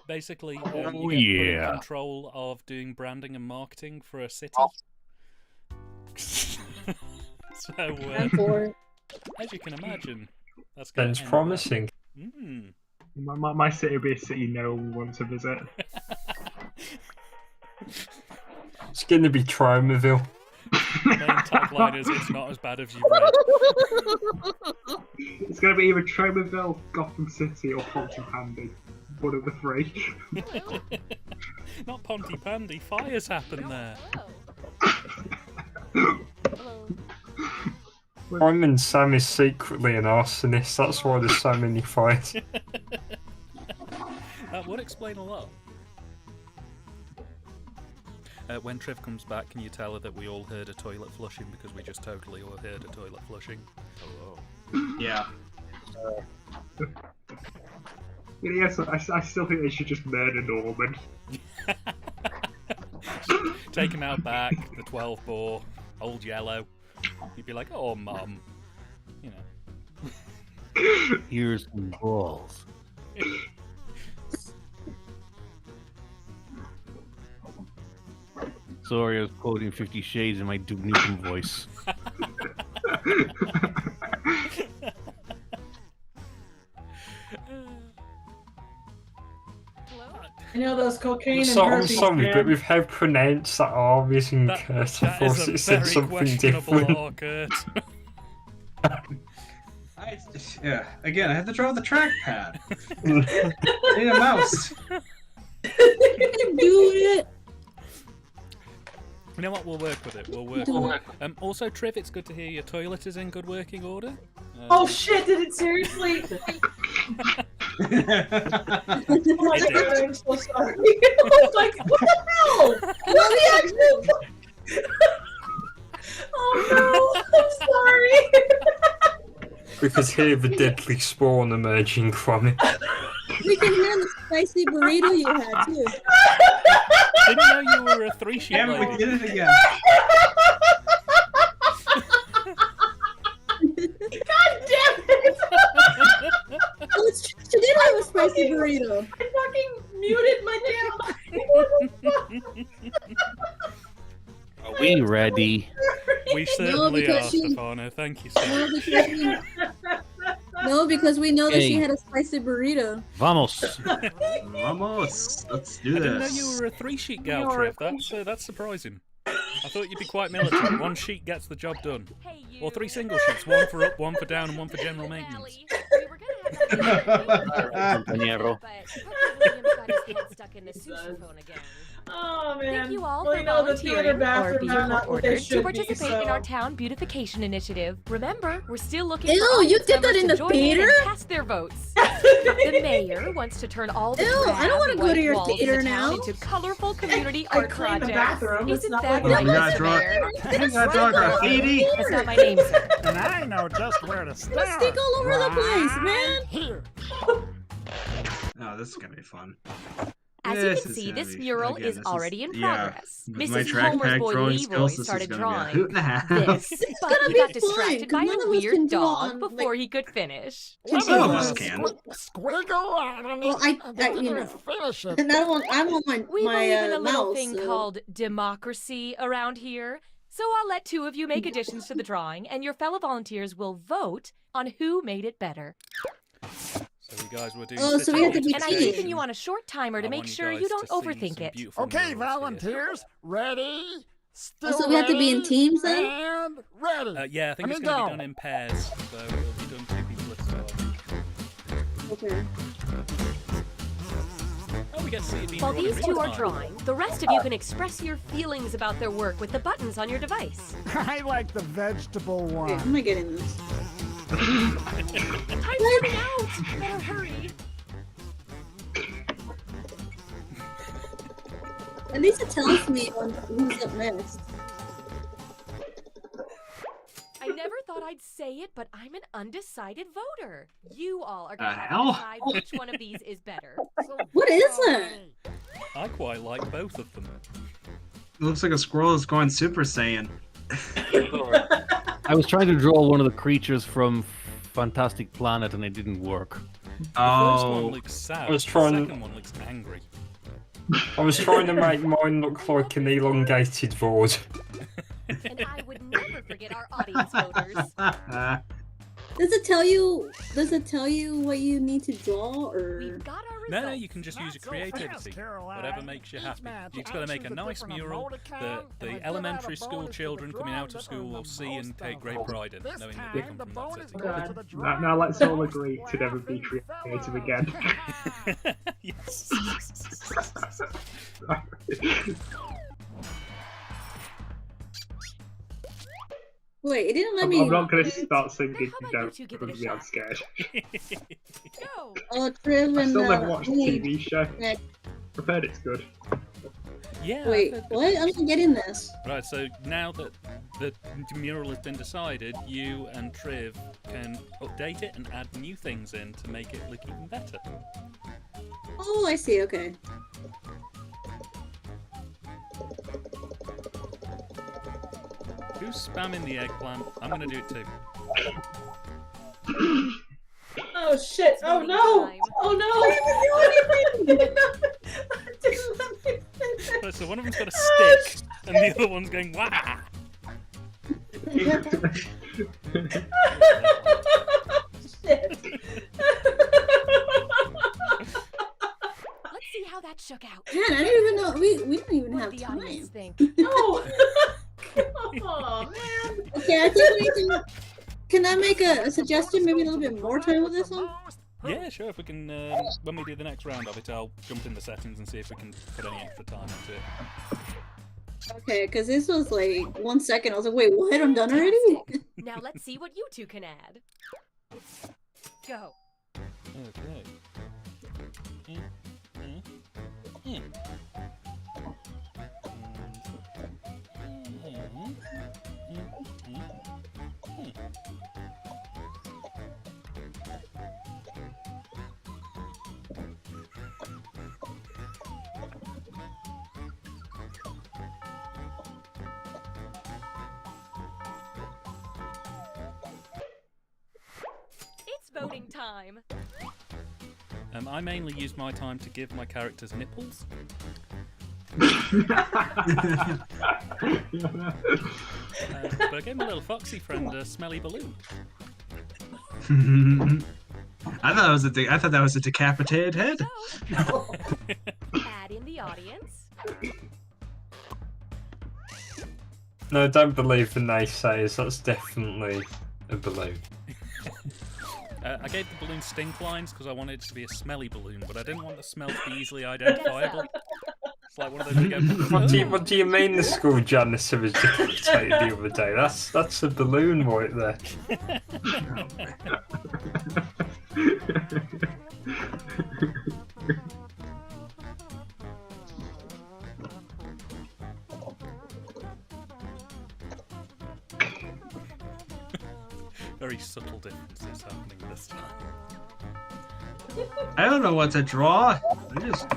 Basically, Oh, you get put yeah. in control of doing branding and marketing for a city. So, I'm for it. as you can imagine, that's going Sounds promising. Mm. My city will be a city no one wants to visit. It's going to be Tromaville. The main tagline is "It's not as bad as you've read." It's going to be either Tromaville, Gotham City, or Pontypandy. One of the three. Not Pontypandy. Fires happen there. Simon Sam is secretly an arsonist, that's why there's so many fires. That would explain a lot. When Triv comes back, can you tell her that we all heard a toilet flushing because we just totally all heard a toilet flushing? Hello. Yeah. Yes, I still think they should just murder Norman. Take him out back, the 12 bore, old yellow. You'd be like, "Oh, mum," you know. Here's some balls. Sorry, I was quoting 50 Shades in my Duke Nukem voice. I know those cocaine and So, I'm herpes, sorry, man. but with how pronounced that R is in That, Kurt, I that thought is it a said very something questionable different. R, Kurt. Again, I had to draw the trackpad. I need a mouse. Do it. You know what? We'll work with it. We'll work Do with it. it. Also, Triv, it's good to hear your toilet is in good working order. Oh shit, did it seriously? Oh my It god, did. I'm so sorry. I was like, what the hell? What the actual... Oh no, I'm sorry. We could hear the deadly spawn emerging from it. We can hear the spicy burrito you had too. Didn't know you were a 3-sheet Damn it, we lady. did it again. God damn it! Oh, it's true. She did have a spicy burrito. I fucking muted my damn. Are we ready? We certainly because are, she- Stefano. Thank you so much. Because we know that she Hey. had a spicy burrito. Vamos! Vamos. Let's do I didn't know this. you were a 3-sheet gal, Triv. That's surprising. I thought you'd be quite militant. 1 sheet gets the job done. Or 3 single sheets. 1 for up, 1 for down, and 1 for general maintenance. Compañero. Oh man. Thank you all well, for you know, the theater volunteering or bathroom being are not what they ordered to should be, participate so... in our town beautification initiative. Remember, we're still looking Ew, for you audience did that members in to the join theater? in and cast their votes. The mayor wants to turn all the Ew, I don't want to go to your walls in theater the town now. into colorful community I art cleaned the projects. bathroom. It's Isn't not that like nice, We gotta draw. Mayor? We gotta draw graffiti. That's not my name, sir. And I know just where to start. Gonna stick all over the place, man. Right here. Oh, this is gonna be fun. As you This can is see, gonna this be- mural again, is this already in yeah. progress. With my Mrs. track Homer's pack boy drawing Leroy skills, this is started gonna be a drawing hoot and a half. this, but gonna he be got fun, distracted 'cause by none a of us can weird draw dog on, before he could finish. Some of us can. Squiggle on Well, you know, finish it. and I'm on We my believe in a little mouse. thing so- called democracy around here. So I'll let two of you make additions to the drawing, and your fellow volunteers will vote on who made it better. So you guys were doing. Oh, so we have to be And I'm teams. keeping you on a short timer to I make want you sure guys you don't to see overthink some it. beautiful Okay, murals here. volunteers, ready? Still so we have to be in ready? teams then? And ready. Yeah, I think it's And going to go. be done in pairs, so it'll be done 2 people at a time. Okay. Oh, we get to see it being While drawn in these two real are time. drawing, the rest of you can express your feelings about their work with the buttons on your device. I like the vegetable Wait, one. how am I getting this? Time's running out! Better hurry! At least it tells me on who's up next. I never thought I'd say it, but I'm an undecided voter. You all are going to have hell? to decide which one of these is better. What is that? I quite like both of them. It looks like a squirrel is going Super Saiyan. I was trying to draw one of the creatures from Fantastic Planet and it didn't work. The first one Oh, looks sad. I was trying- The second one looks angry. I was trying to make mine look like an elongated board. And I would never forget our audience voters. Does it tell you what you need to draw, or? We've got our results. No, you can just use your Not so fast, creativity. Caroline. Whatever makes you Each happy. match You've got to make a answers nice different mural that emoticon, and I the give elementary out a school bonus for children the coming out of drawings that school earn will the see and most take great votes. pride in, This knowing that time, they come the from bonus that goes city. to the Now let's all drawings. agree to never be creative again. Yes. Wait, it didn't let I'm me. not going to start singing. How about Don't you two give it a because me, I'm shot? scared. Go! Oh, Triv I and still never watched the Lee. TV show. Yeah. I've heard it's good. Yeah. Wait, what? I'm not getting this. Right, so now that the mural has been decided, you and Triv can update it and add new things in to make it look even better. Oh, I see. Okay. Who's spamming the eggplant? I'm gonna do it too. Oh shit! Oh no! Oh no! I didn't do anything! Didn't let me finish. Right, so one of them's got a stick, and the other one's going wah. Shit. Let's see how that shook out. Man, I don't even know. We don't even What have do the audience time. think? No! Oh man! Okay, I think we can. Can I make a suggestion? Maybe a little bit more time with this one. Yeah, sure. If we can, when we do the next round of it, I'll jump in the settings and see if we can put any extra time into it. Okay, because this was like 1 second. I was like, wait, what? I'm done already? Fantastic. Now let's see what you two can add. Go. Okay. It's voting time. I mainly use my time to give my characters nipples. But I gave my little foxy friend a smelly balloon. I thought that was a decapitated head. So, add in the audience. No, don't believe the naysayers. That's definitely a balloon. I gave the balloon stink lines because I wanted it to be a smelly balloon, but I didn't want the smell to be easily identifiable. It's like one of those big open... What do you mean the school janitor was decapitated the other day? That's a balloon right there. I don't know what to draw. I just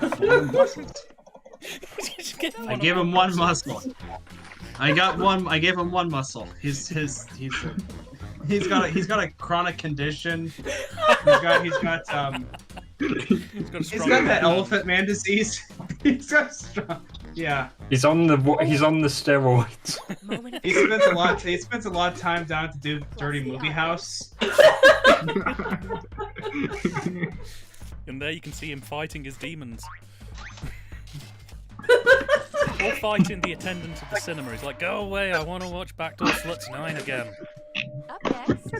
I gave him one muscle. I gave him one muscle. He's got a chronic condition. He's got that elephant man disease. He's got strong. Yeah. He's on the steroids. He spends a lot of time down at the dirty movie house. And there you can see him fighting his demons. Or fighting the attendant at the cinema. He's like, go away, I want to watch Backdoor Sluts 9 again. Up next.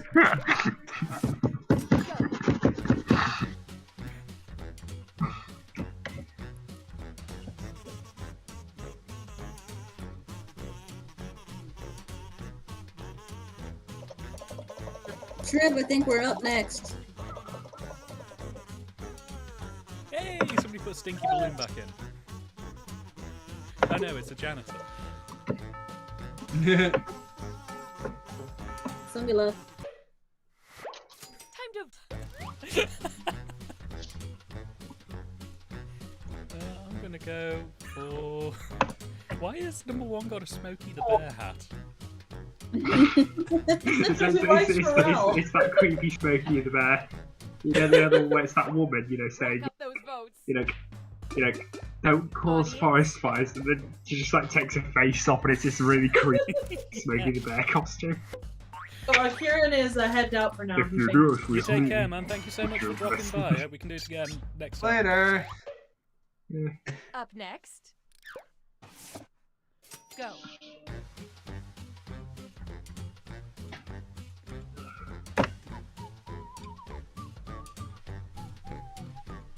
Trev, I think we're up next. Hey, somebody put a stinky balloon back in. Oh no, it's a janitor. Somebody left. Time to. I'm gonna go for. Why has number 1 got a Smokey the Bear hat? It's that creepy Smokey the Bear. You know the other one where it's that woman, saying, don't cause forest fires, and then she just takes her face off, and it's this really creepy Smokey the Bear costume. So Kieran is headed out for now. You take care, man. Thank you so much for dropping by. I hope we can do it again next time. Later. Up next. Go.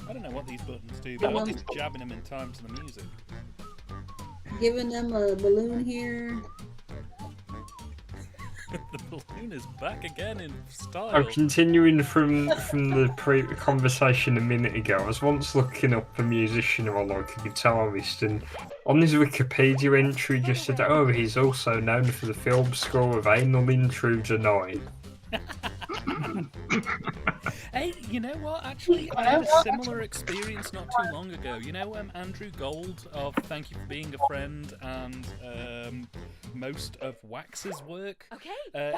I don't know what these buttons do, but I'm just jabbing them in time to the music. Giving them a balloon here. The balloon is back again in style. I'm continuing from the conversation a minute ago. I was once looking up a musician or like a guitarist, and on his Wikipedia entry just said, "Oh, he's also known for the film score of Anal Intruder 9." Hey, you know what? Actually, I had a similar experience not too long ago. You know, Andrew Gold of Thank You for Being a Friend and most of Wax's work. Okay.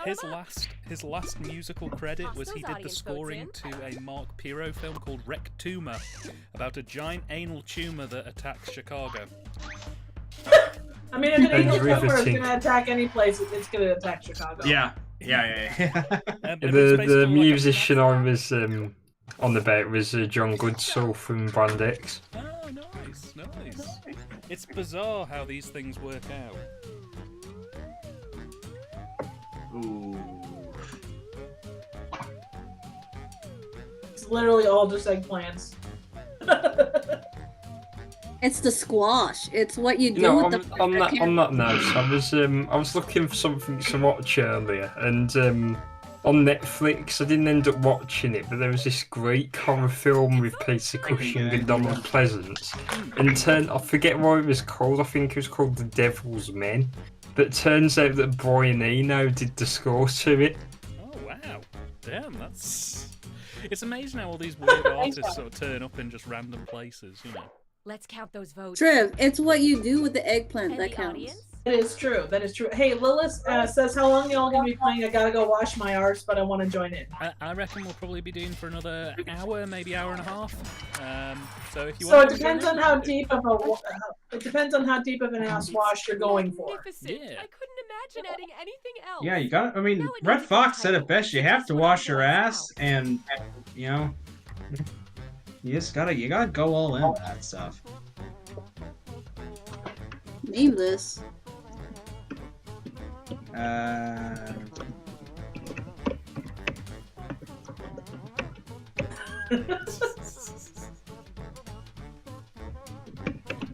His last musical credit was he did the scoring to a Mark Pirro film called Rectuma, about a giant anal tumor that attacks Chicago. I mean, if an anal tumor is going to attack any place, it's going to attack Chicago. Yeah. The musician I was on about was John Goodsall from Brand X. Oh, nice. It's bizarre how these things work out. Ooh. It's literally all just eggplants. It's the squash. It's what you do with the. On that note, I was looking for something to watch earlier, and on Netflix I didn't end up watching it, but there was this great horror film with Peter Cushing and Donald Pleasance, and I forget what it was called. I think it was called The Devil's Men. But it turns out that Brian Eno did the score to it. Oh wow! Damn, it's amazing how all these weird artists sort of turn up in just random places, you know. Let's count those votes. Trev, it's what you do with the eggplant that counts. Audience? That is true. Hey, Lilith says, how long y'all gonna be playing? I gotta go wash my arse, but I want to join in. I reckon we'll probably be doing for another hour, maybe hour and a half. So if you So want it depends on how deep of an ass wash you're going for. Magnificent. Yeah. I couldn't imagine adding anything else. Yeah, you got. I mean, Red Fox said it best. You have to wash your ass, and you know, you gotta go all in that stuff. Name this.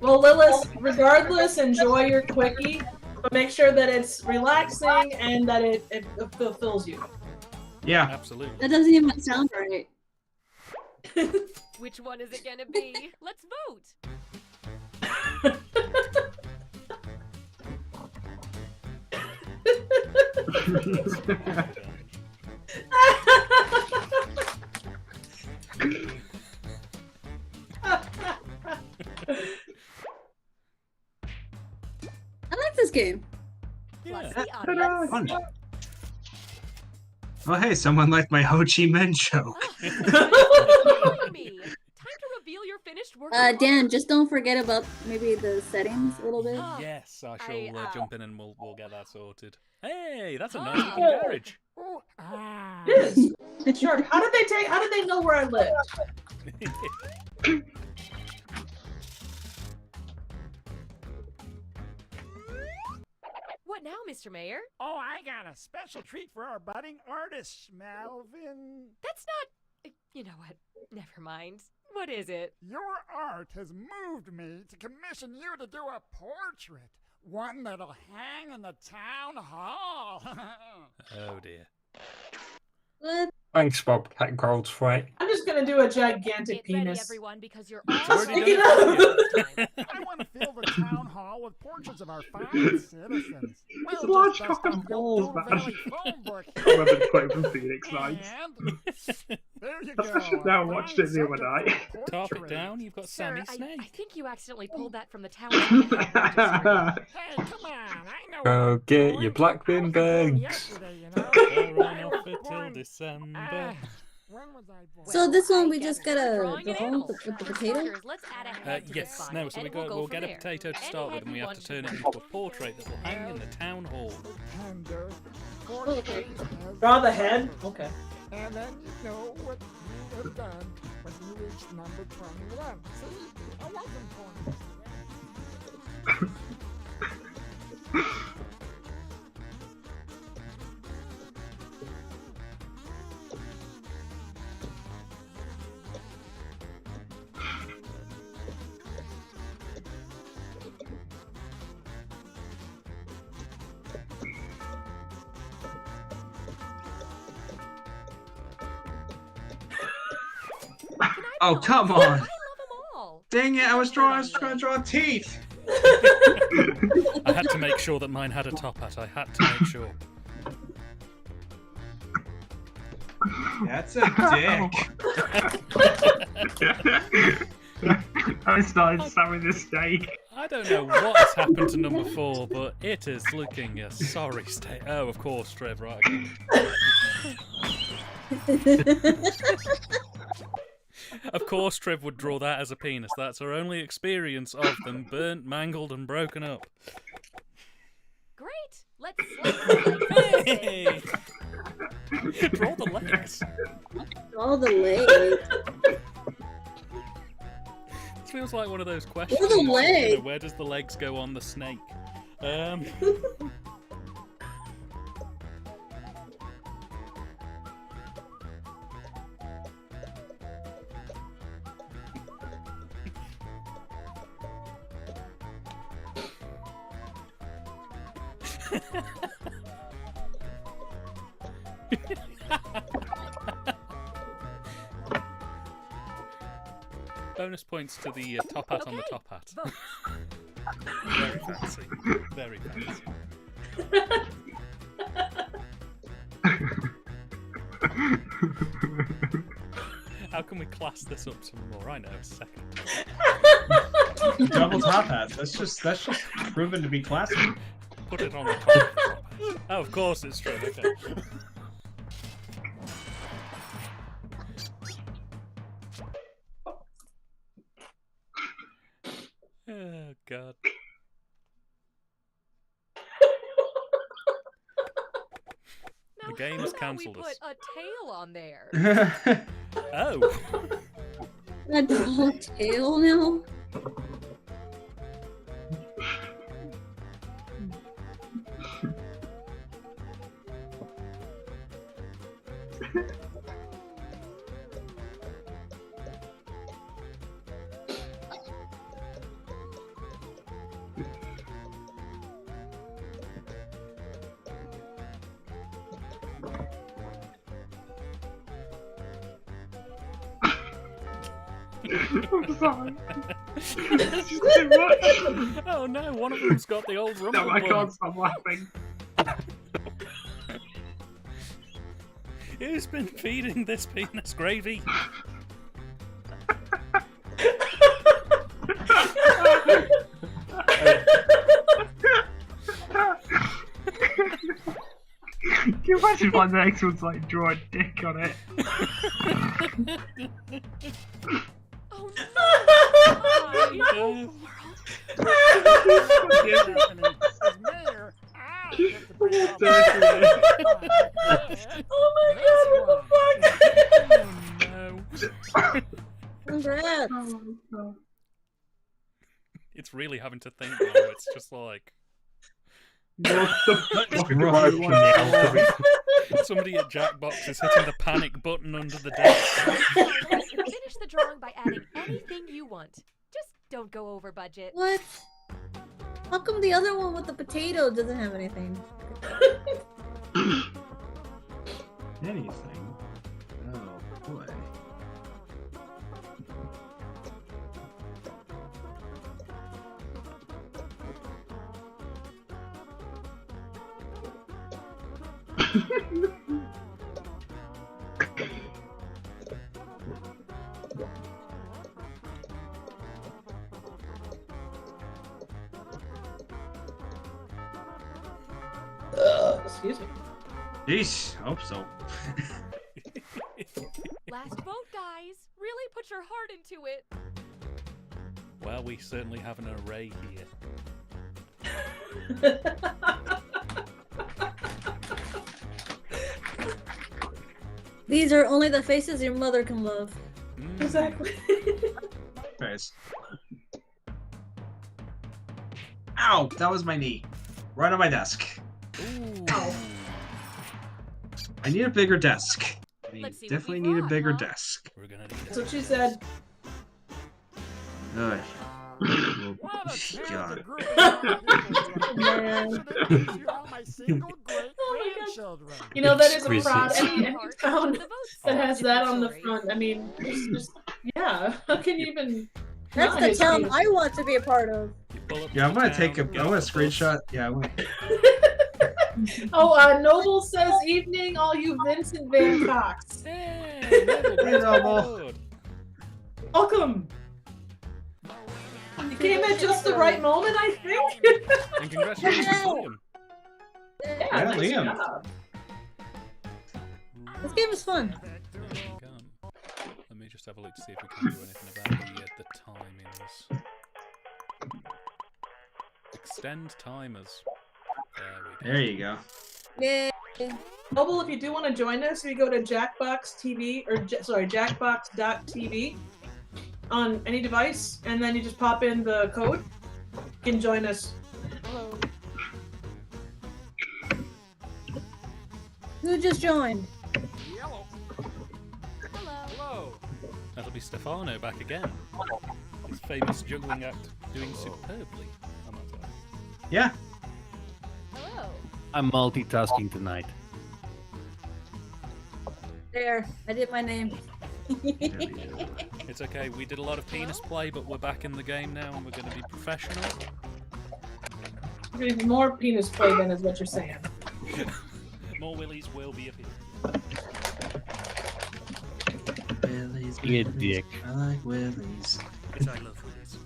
Well, Lilith, regardless, enjoy your quickie, but make sure that it's relaxing and that it fulfills you. Yeah, absolutely. That doesn't even sound right. Which one is it gonna be? Let's vote. this game. Plus Yeah. the audience. Fun. Oh, hey, someone liked my Ho Chi Minh joke. Join me. Time to reveal your finished work. of Dan, art. just don't forget about maybe the settings a little bit. Yes, I shall jump in and we'll get that sorted. Hey, that's a Ah. nice looking garage. Ooh, ah. It is. Sure. How did they know where I lived? What now, Mr. Mayor? Oh, I got a special treat for our budding artist, Melvin. That's not. You know what? Never mind. What is it? Your art has moved me to commission you to do a portrait. One that'll hang in the town hall. Oh dear. What? Thanks, Bobcat Goldthwait. I'm just gonna do a gigantic Get ready, penis. everyone, because you're It's all already Speaking done. I want to fill the town hall with portraits of our fine citizens. It's a We'll large just cock dust and off balls, Doodle man. Valley phone book I've been playing from Phoenix Nights. And there you I go. should now watched it the other Fine night. subject for Top it portrait. down, you've got Sir, Sammy I Snake. think you accidentally pulled that from the town. Hey, come on, I know Go where I'm get going. your black bin I was born bags. yesterday, you know. They'll run I off was it till born- December. when was I born? So this one I we guess just we're gotta drawing an draw animal. with the For potato. starters, let's add a head to this Yes, fun, no, so and we'll from get a there. potato to Any start with, head and we you have to want turn it to into a portrait that will hang in the town hall. Tender, Okay. Draw the head? Okay. And then you know what you have done when you reach number 21. See, I wasn't born yesterday. Oh, come I on. love them all. Dang it, I was trying to draw teeth. I had to make sure that mine had a top hat. I had to make sure. That's a dick. I started slamming the steak. I don't know what has happened to number 4, but it is looking a sorry state. Oh, of course, Trev, right. Of course, Trev would draw that as a penis. That's her only experience of them burnt, mangled, and broken up. Great. Let's slice the legs. Hey! Draw the legs. All the legs. This feels like one of those questions. Where are the you know, legs? where does the legs go on the snake? Bonus points to the top hat on the Okay, top hat. vote. Very fancy. Very fancy. How can we class this up some more? I know, a second. Double top hats. That's just proven to be classic. Put it on the top. Of the top hat. Oh, of course it's true. Okay. Oh God. Now, The game how has about cancelled we us. put a tail on there? Oh. A draw tail now? I'm sorry. It's just too much. Oh no, one of them's got the old rumble No, I bum. can't stop laughing. Who's been feeding this penis gravy? Imagine like the next one's like draw a dick on it. Oh Oh, As mayor, I get to bring up Oh my god, what the fuck? no. Congrats. Oh, It's really having to think now. It's just like what the fuck? Broken the algorithm. somebody at Jackbox is hitting the panic button under the desk. Finish the drawing by adding anything you want. Just don't go over budget. What? How come the other one with the potato doesn't have anything? Anything? Oh boy. Excuse me. Jeez, hope so. Last vote, guys. Really put your heart into it. Well, we certainly have an array here. These are only the faces your mother can love. Exactly. Nice. Ow! That was my knee. Right on my desk. Ooh. I need a bigger desk. Let's see what Definitely we need a brought, bigger huh? desk. We're gonna need That's what she said. Ugh. Oh, What a chance God. to grow up Man. you are my single great Oh my God. grandchildren. You know, that is a Exquisite. proud any town The votes that are has that on the story. front. I mean, it's just yeah. How can you even? That's not the history? town I want to be a part of. You pull up Yeah, to I'm gonna the take a. town, I'm get gonna off the bus. screenshot. Yeah, I'm gonna. Oh, Noble says evening, all you Vincent Van Cox. Hey, Noble, Hey, praise Noble. the Lord. Welcome. You came at just the right moment, I think. And congratulations, Liam. Yeah, Yeah, nice Liam. job. This game is fun. Let me just have a look to see if we can do anything about the timings. Extend timers. There we go. There you go. Yay. Noble, if you do want to join us, you go to Jackbox TV or Jackbox.tv on any device, and then you just pop in the code. You can join us. Hello. Who just joined? Yellow. Hello. That'll be Stefano back again. His famous juggling act doing superbly. I might add. Yeah. Hello. I'm multitasking tonight. There, I did my name. It's okay, we did a lot of penis play, but we're back in the game now and we're going to be professional. There's more penis play then, is what you're saying. More willies will be appearing. Willies, You Willies, dick. I like Willies. It's I love willies.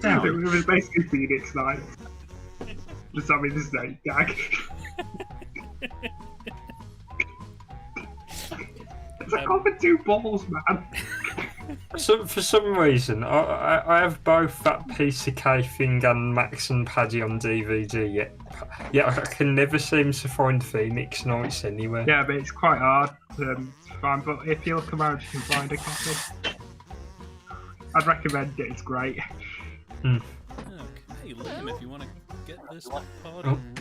Down. It was basically Phoenix Night. Just having this name gag. It's like over 2 balls, man. So, for some reason, I have both that piece of cake thing and Max and Paddy on DVD, yet I can never seem to find Phoenix Nights anywhere. Yeah, but it's quite hard to find. But if you look around, you can find a copy. I'd recommend it. It's great. Okay, Liam, if you want to get this party rolling.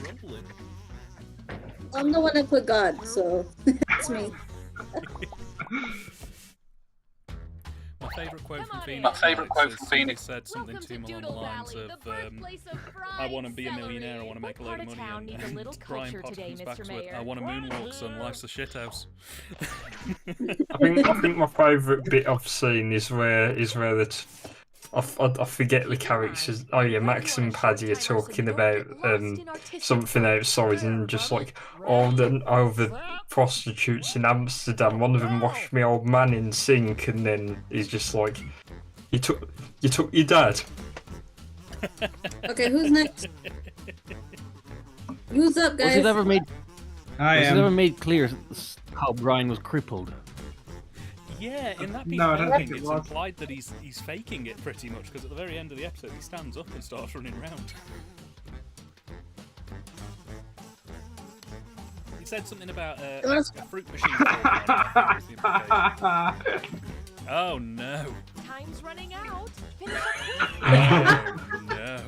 I'm the one that put God, so it's me. My favourite quote Come from on in. Phoenix. My favourite quote from Phoenix said something Welcome to me along the Doodle lines Valley, of, the birthplace of fried I want to be a celery. millionaire, I want to make a What load of part money, town and, needs a little Brian culture Potter today, comes back Mr. to it, Mayor? I want a moonwalk, son, life's a shithouse. I think my favourite bit I've seen is where I forget the characters. Oh yeah, Max and Paddy are talking about something outside and just like all the prostitutes in Amsterdam. One of them washed my old man in sink, and then he's just like, you took your dad. Okay, who's next? Who's up, guys? Was it ever made? I Was it am. ever made clear how Brian was crippled? Yeah, in that piece No, I of don't editing, think it it's was. implied that he's faking it pretty much, because at the very end of the episode he stands up and starts running around. He said something about a fruit machine. Oh no! Time's running out. Finish up quick. Oh no!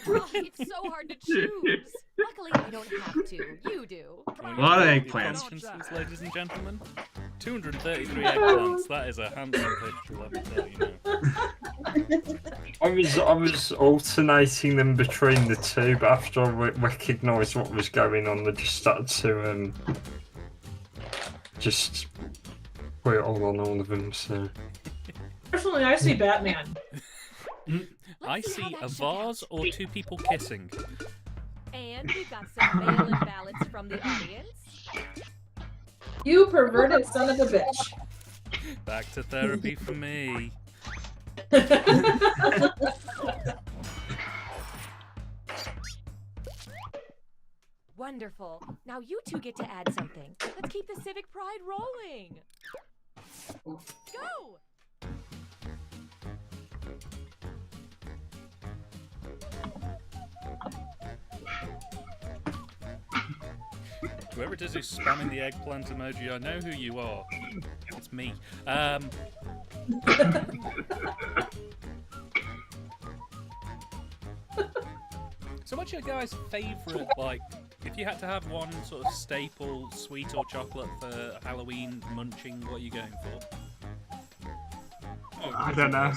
Oh, it's so hard to choose. Luckily, I don't have to. You do. A lot of eggplants. Consciences, ladies and gentlemen. 233 eggplants. That is a handsome picture, let me tell you now. I was alternating them between the two, but after I recognised what was going on, I just started to just put it all on all of them. So Personally, I see Batman. I see a vase or two people kissing. And we've got some mail-in ballots from the audience. You perverted son of a bitch. Back to therapy for me. Wonderful. Now you two get to add something. Let's keep the civic pride rolling. Go! Whoever it is who's spamming the eggplant emoji, I know who you are. It's me. So what's your guys' favourite, like, if you had to have one sort of staple sweet or chocolate for Halloween munching, what are you going for? I don't know.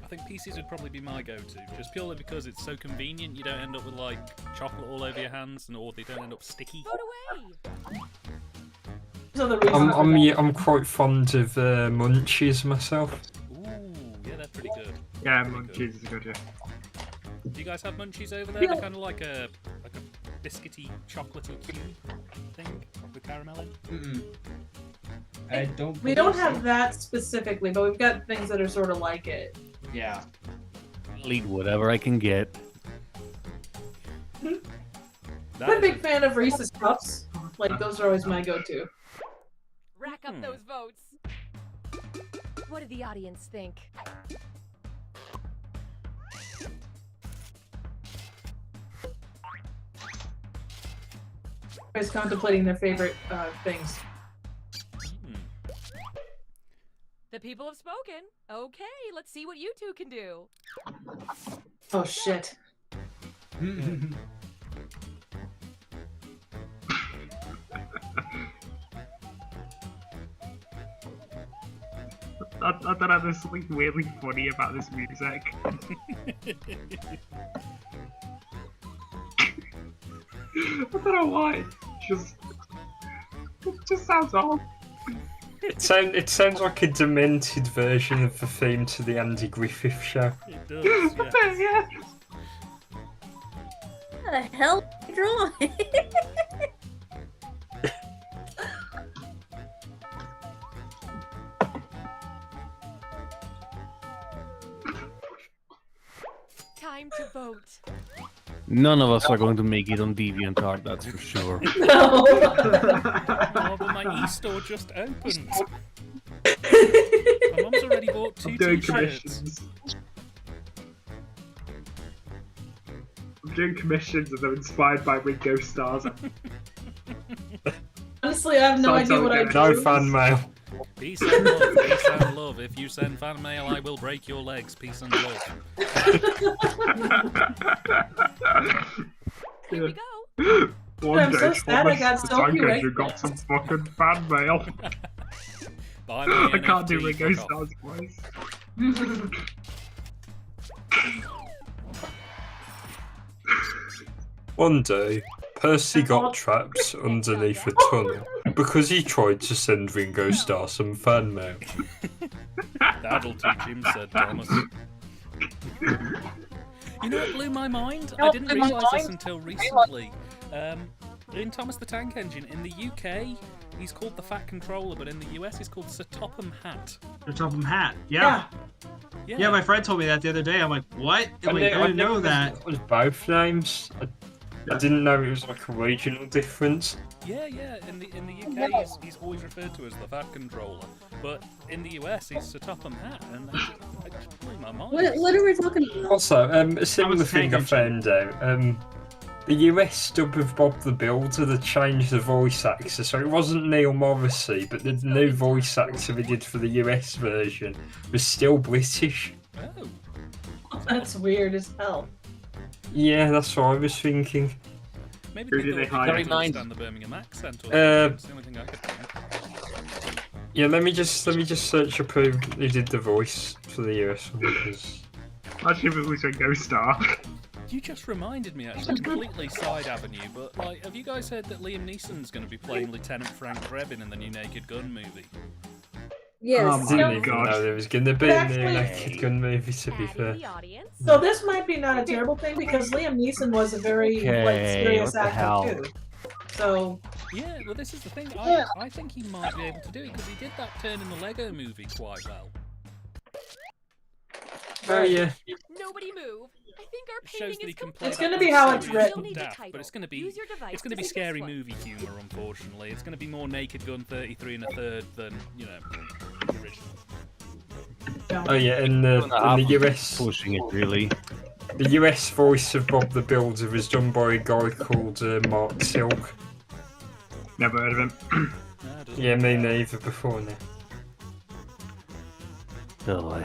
I think pieces would probably be my go-to, just purely because it's so convenient. You don't end up with like chocolate all over your hands, or they don't end up sticky. Vote away! I'm quite fond of munchies myself. Ooh, yeah, they're pretty good. Yeah, Pretty munchies is good. Yeah. Do you guys have munchies over there? They're kind of like a biscuity, chocolatey cube thing with caramel in. I don't. We don't have that specifically, but we've got things that are sort of like it. Yeah. I'll eat whatever I can get. I'm a big fan of Reese's Puffs. Like, those are always my go-to. Rack up those votes. What did the audience think? Everybody's contemplating their favorite things. The people have spoken. Okay, let's see what you two can do. Oh, shit. I don't know, there's something weirdly funny about this music. I don't know why. It just sounds odd. It sounds like a demented version of the theme to the Andy Griffith Show. It does, yeah. Yeah. What the hell are you drawing? Time to vote. None of us are going to make it on DeviantArt, that's for sure. No. Oh, but my e-store just opened. My mum's already bought 2 doing t-shirts. commissions. I'm doing commissions and they're inspired by Ringo Stars. Honestly, I have no idea what I do. No fan mail. Peace and love, peace and love. If you send fan mail, I will break your legs. Peace and love. Here we go. One I'm day, so sad I got Thomas so the Tank few Engine got some fucking fan mail. Buy me I can't do NFT, Ringo fuck off. Stars voice. One day, Percy got trapped underneath a tunnel because he tried to send Ringo Starr some fan mail. That'll teach him, said Thomas. You know what blew my mind? I didn't realise this until recently. In Thomas the Tank Engine, in the UK, he's called the Fat Controller, but in the US he's called Sir Topham Hatt. Sir Topham Hatt. Yeah. Yeah, my friend told me that the other day. I'm like, what? I didn't know that. It was both names. I didn't know it was like a regional difference. Yeah. In the UK, he's always referred to as the Fat Controller, but in the US, he's Sir Topham Hatt, and that just blew my mind. What are we talking about? Also, a similar thing I found out. The US dub of Bob the Builder, they changed the voice actor, so it wasn't Neil Morrissey, but the new voice actor they did for the US version was still British. Oh. That's weird as hell. Yeah, that's what I was thinking. Maybe Who did they hire? understand the Birmingham accent, or that's the only thing I could think. Yeah, let me just search up who did the voice for the US one, because... Actually, it was a Ghost Star. You just reminded me, actually, completely side avenue, but like, have you guys heard that Liam Neeson's going to be playing Lieutenant Frank Drebin in the new Naked Gun movie? Yes. Oh my didn't even God. know there was going to be a new Actually- Naked Gun movie, to be fair. So this might be not a terrible thing because Liam Neeson was a very serious what the hell? actor too. So Yeah, well, this is the thing. I think he might be able to do it because he did that turn in the Lego movie quite well. Oh yeah. Nobody move. I think our Shows painting that he is can complete. play It's that gonna be how it's serious written. and daft, but it's gonna be Use your device it's gonna to be pick scary this one. movie humor. Unfortunately, it's gonna be more Naked Gun 33 1/3 than the original. Oh yeah, and the US pushing it really. the US voice of Bob the Builder was done by a guy called Mark Silk. Never heard of him. Yeah, me neither before now. Oh,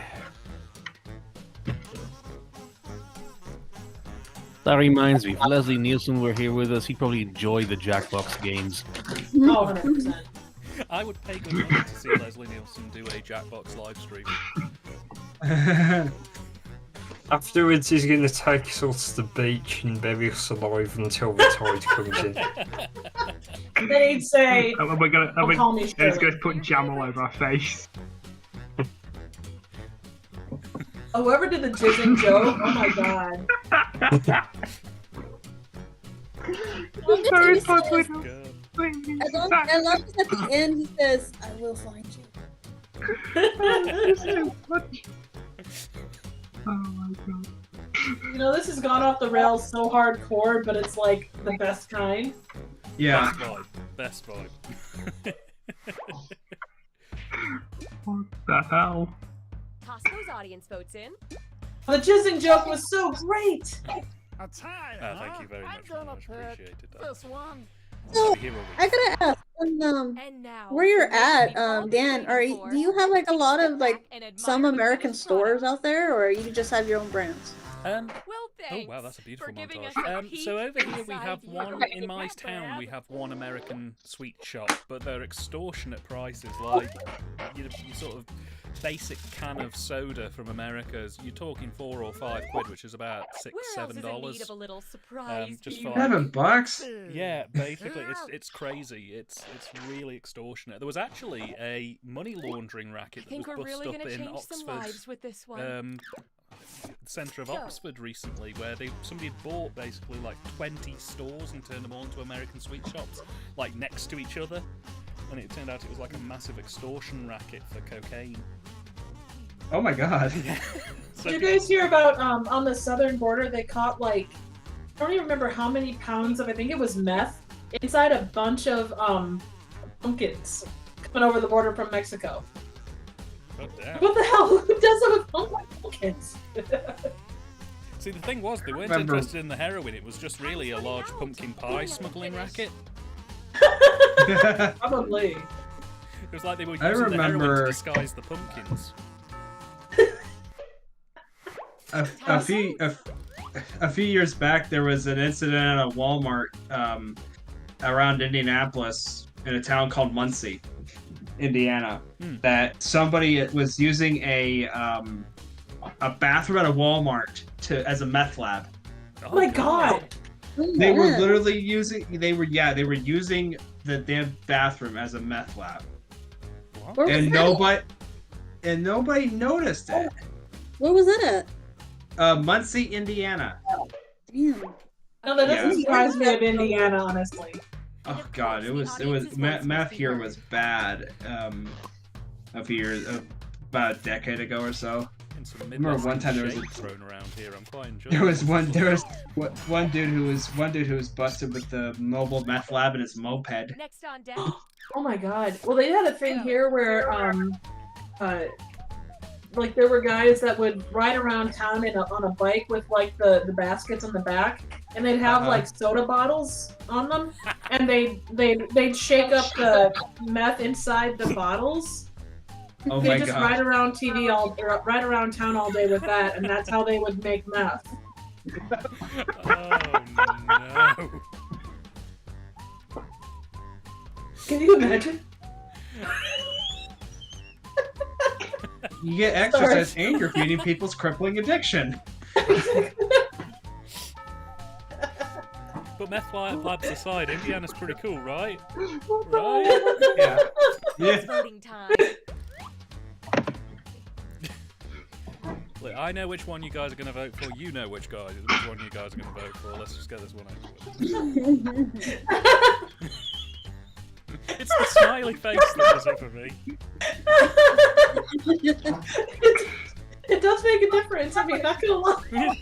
that reminds me, if Leslie Nielsen were here with us, he'd probably enjoy the Jackbox games. oh, 100%. I would pay good money to see Leslie Nielsen do a Jackbox live stream. Afterwards, he's going to take us all to the beach and bury us alive until the tide comes in. Then he'd say, And we're gonna, "Oh, call me and it's Shirley." going to put jam all over our face. Whoever did the jizzing joke, oh my god. Very God. I love this at the end. He says, "I will find you." So much. Oh my god. You know, this has gone off the rails so hardcore, but it's like the best kind. Yeah. Best vibe. What the hell? Toss those audience votes in. The jizzing joke was so great. A tie, Thank you very much. I'm gonna Much pick appreciated that. this one. So Here I gotta ask, And now, where you're the man at, we've all been Dan, waiting for. do you have like a lot of like Sit back and admire some the American finished stores product. out there, or you just have your own brands? Well, Oh thanks wow, that's a beautiful for giving montage. us a peek So over here we inside have your one in my web town. We lab. have one American sweet shop, but they're extortionate prices. Like you sort of basic can of soda from America's. You're talking £4 or £5, which is about $6, Where else is in $7. need of a little surprise just beauty? for like- $7? Yeah, basically, it's crazy. It's really extortionate. There was actually a money laundering I racket that think was we're bust really up gonna in change some Oxford. lives with this one. Centre of So- Oxford recently, where somebody had bought basically like 20 stores and turned them all into American sweet shops, like next to each other, and it turned out it was like a massive extortion racket for cocaine. Oh my god. So Did you guys hear about on the southern border they caught like I don't even remember how many pounds of I think it was meth inside a bunch of pumpkins coming over the border from Mexico. God damn. What the hell? Who does that with pumpkins? See, the thing was, they weren't Remember- interested in the heroin. It was just really a large pumpkin pie smuggling racket. Probably. It was like they were I using the heroin to remember- disguise the pumpkins. A few years back, there was an incident at a Walmart around Indianapolis in a town called Muncie, Indiana, that somebody was using a bathroom at a Walmart as a meth lab. Oh my god! They were literally using using the damn bathroom as a meth lab, Where was and that? nobody noticed it. Where was that Muncie, Indiana. at? Damn. No, that doesn't Yeah. surprise me of Indiana, honestly. Oh god, it was math here was bad. A few years, about a decade ago or so. I remember one time there was thrown around here. I'm quite enjoying. There was one dude who was busted with the mobile meth lab in his moped. Next on deck. Oh my god. Well, they had a thing here where like there were guys that would ride around town on a bike with like the baskets on the back, and they'd have like soda bottles on them, and they'd shake up the meth inside the bottles. Oh They my just god. ride around ride around town all day with that, and that's how they would make meth. Oh no! Can you imagine? You get exercise and you're feeding people's crippling addiction. But meth labs aside, Indiana's pretty cool, right? Right? Yeah. It's voting time. Look, I know which one you guys are going to vote for. You know which one you guys are going to vote for. Let's just get this one over with. It's the smiley face that does it for me. It does make a difference. I mean, not gonna lie.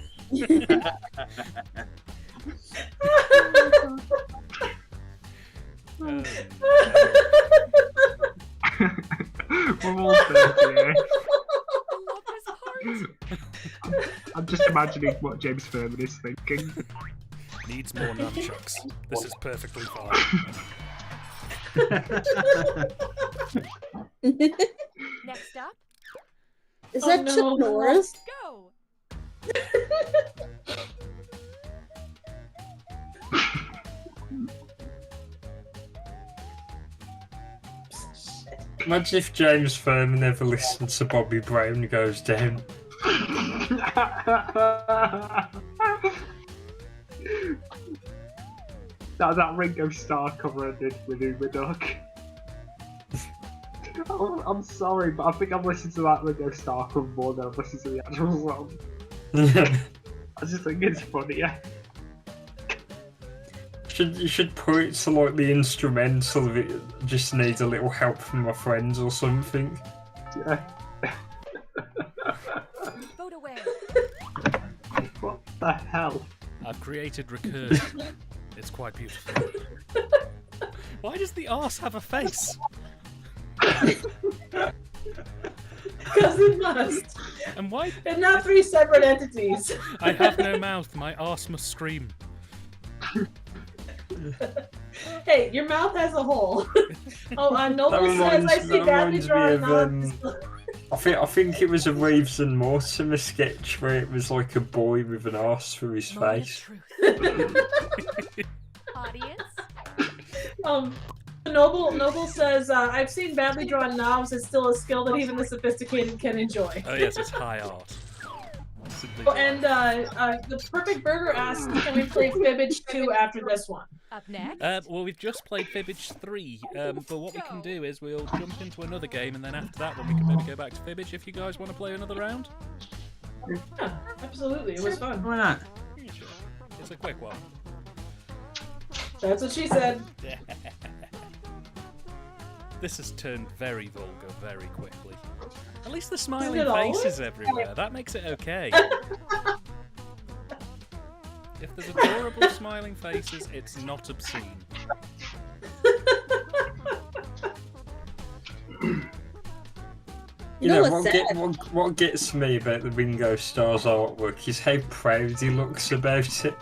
We're all dirty, eh? I love this part. I'm just imagining what James Furman is thinking. Needs more nunchucks. This is perfectly fine. Next up. Is that Chip Norris? Go. Imagine if James Furman ever listened to Bobby Brown Goes Down. that Ringo Starr cover I did with Uber Dog. I'm sorry, but I think I've listened to that Ringo Starr cover more than I've listened to the actual song. I just think it's funnier. You should put it to like the instrumental of it just needs a little help from my friends or something. Yeah. Vote away. What the hell? I've created recursion. It's quite beautiful. Why does the arse have a face? Because it must. And why? And not three separate entities. I have no mouth. My arse must scream. Hey, your mouth has a hole. Oh, Noble That says I see badly reminds me drawn of, I think it was a Reeves and Mortimer sketch where it was like a boy with an arse for his Moment of face. truth. Audience. Noble says I've seen badly drawn knobs. It's still a skill that even the sophisticated can enjoy. Oh yes, it's high art. Oh, and the Perfect Burger asks, can we play Fibbage 2 after this one? Up next. Well, we've just played Fibbage 3, but what we can do is we'll jump into another game, and then after that one we can maybe go back to Fibbage if you guys want to play another round. Yeah, absolutely. It was fun. Why not? Sure. It's a quick one. That's what she said. This has turned very vulgar very quickly. At least the smiling it faces always? everywhere. That makes it okay. If there's adorable smiling faces, it's not obscene. You know know, what's sad? what gets me about the Ringo Starr's artwork is how proud he looks about it.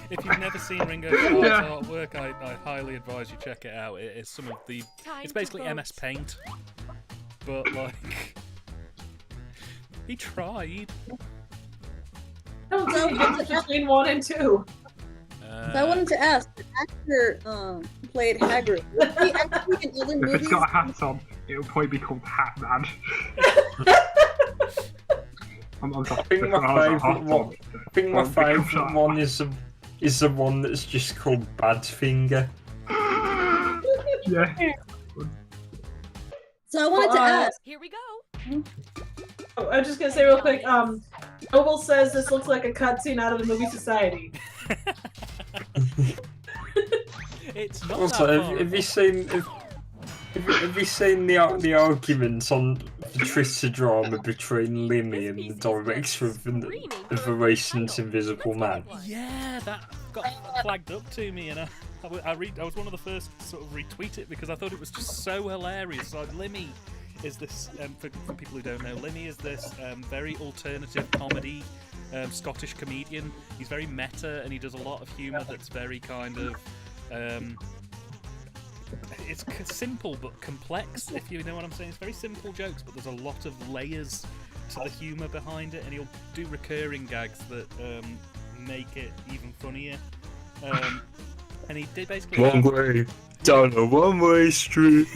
If you've never seen Ringo Starr's artwork, I highly advise you check it out. It is some of the... It's basically MS Paint, but like... He tried. Don't tell me it's between 1 and 2. So I wanted to ask, the actor played Hagrid. Was he actually in other If movies? it's got a hat on, it'll probably be called Hat Man. I'm I think my favourite one is the one that's just called Badfinger. Yeah. So I wanted to ask. Here we go. Oh, I'm just gonna say real quick. Noble says this looks like a cutscene out of the movie Society. It's not Also, that far. have you seen the argument on the Twitter drama between Limmy and the director of the recent Invisible Man? Yeah, that got flagged up to me, and I was one of the first to sort of retweet it because I thought it was just so hilarious. Like, Limmy is this, for people who don't know, Limmy is this very alternative comedy Scottish comedian. He's very meta, and he does a lot of humour that's very kind of it's simple but complex, if you know what I'm saying. It's very simple jokes, but there's a lot of layers to the humour behind it, and he'll do recurring gags that make it even funnier. And he did basically One way down a one-way street.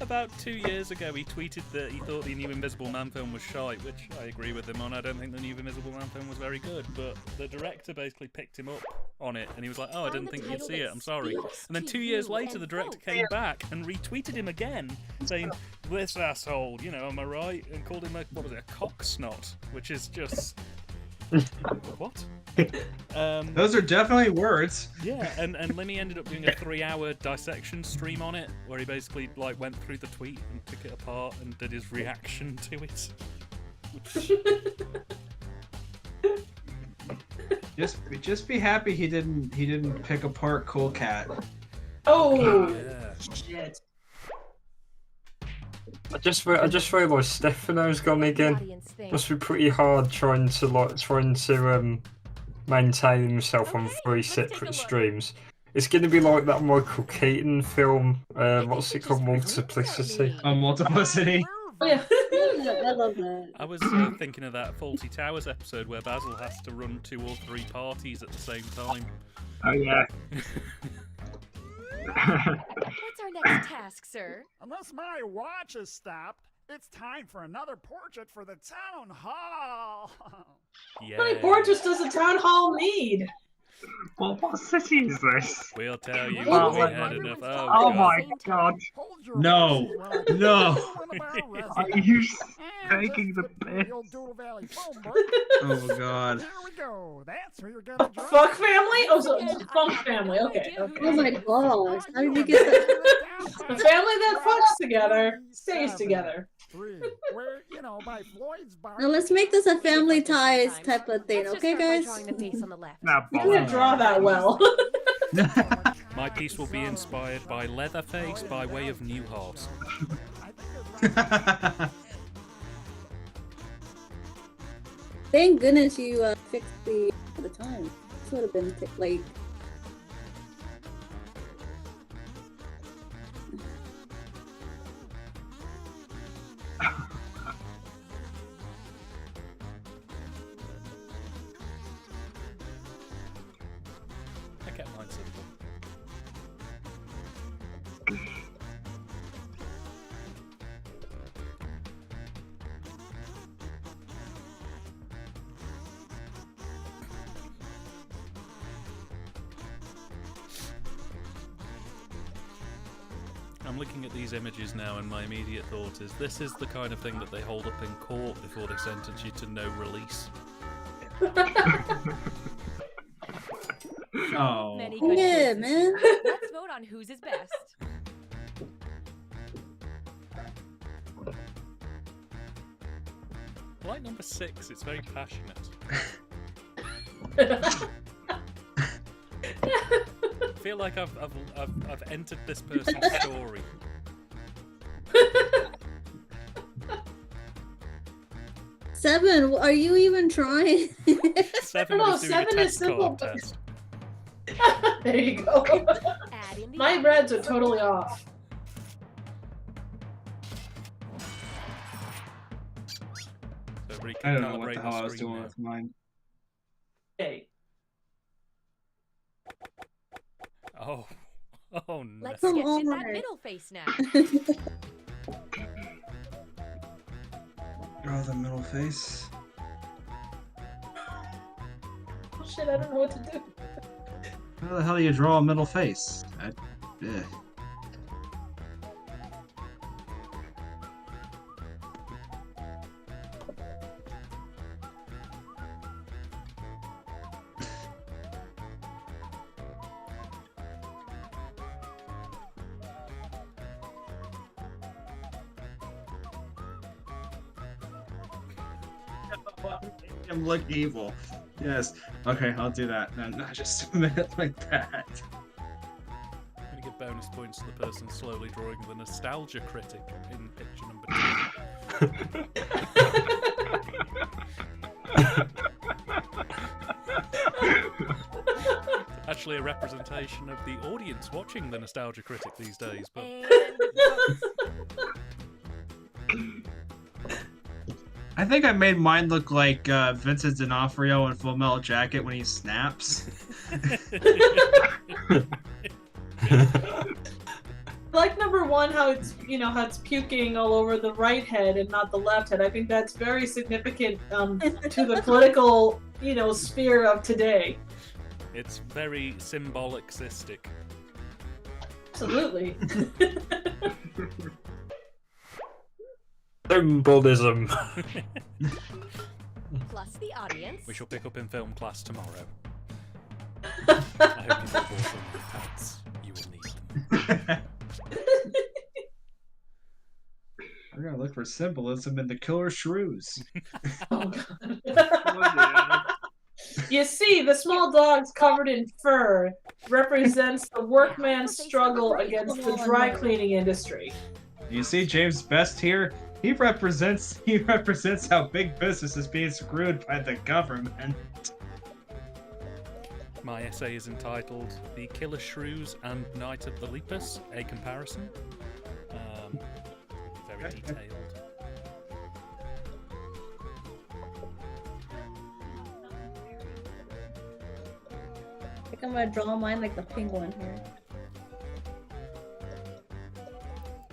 About 2 years ago, he tweeted that he thought the new Invisible Man film was shite, which I agree with him on. I don't think the new Invisible Man film was very good, but the director basically picked him up on it, and he was like, "Oh, I didn't think you'd see it. I'm sorry." And then 2 years later, the director came back and retweeted him again, saying, "This asshole, you know, am I right?" And called him a cock snot, which is just what? Those are definitely words. Yeah, and Limmy ended up doing a 3-hour dissection stream on it, where he basically like went through the tweet and took it apart and did his reaction to it. Just be happy he didn't pick apart Cool Cat. Oh Yeah. shit! I just realised Stefano's gone again. Must be pretty hard trying to maintain himself on 3 separate streams. It's going to be like that Michael Keaton film. What's it called? Multiplicity. Oh, Multiplicity. Oh, yeah. I love that. I was thinking of that Faulty Towers episode where Basil has to run 2 or 3 parties at the same time. Oh yeah. What's our next task, sir? Unless my watch is stopped, it's time for another portrait for the town hall. Yeah. How many portraits does a town hall need? Well, what city is this? We'll tell you Oh when we my had enough. Oh God. my god. Hold your No. horses No. while I do one of our Are residents. you And taking the just piss? the old Doodle Valley phone book. Oh god. Here we go. That's who you're gonna draw. Fuck family? Oh, so it's a funk family. Okay. Oh Okay. my gosh, how did you get that? A family that fucks together stays together. 3, where, you know, by Floyd's bar. Now let's make this a family ties type of thing, Let's just okay, start by guys? drawing the face on the left. Nah, You didn't draw that well. My piece will be inspired by Leatherface by way of Newhart. Thank goodness you fixed the time. This would have been late. I kept mine simple. I'm looking at these images now, and my immediate thought is this is the kind of thing that they hold up in court before they sentence you to no release. Oh. Many good Yeah, choices. man. Let's vote on whose is best. I like number 6, it's very passionate. I feel like I've entered this person's story. Seven, are you even trying? 7 No, was doing 7 a is test simple, card but- test. There you go. Add in the My eyes. breads are totally off. So I don't know what recalibrate the hell I was screen doing now. with mine. Okay. Oh. Oh no. Let's Come sketch in on. that middle face now. Draw the middle face. Oh shit, I don't know what to do. How the hell do you draw a middle face? Make him look evil. Yes. Okay, I'll do that. No, not just submit it like that. I'm going to give bonus points to the person slowly drawing the nostalgia critic in picture number 2. Actually, a representation of the audience watching the nostalgia critic these days, but. I think I made mine look like Vincent D'Onofrio in Full Metal Jacket when he snaps. Like number 1, how it's how it's puking all over the right head and not the left head. I think that's very significant to the political sphere of today. It's very symbolic-cistic. Absolutely. Symbolism. Plus the audience. We shall pick up in film class tomorrow. I hope you bought some pads. You will need them. I'm gonna look for symbolism in the killer shrews. Oh, God. You see, the small dogs covered in fur represents the workman's struggle against the dry cleaning industry. You see James Best here? He represents how big business is being screwed by the government. My essay is entitled "The Killer Shrews and Night of the Lepus: A Comparison." Very detailed. I think I'm gonna draw mine like the penguin here.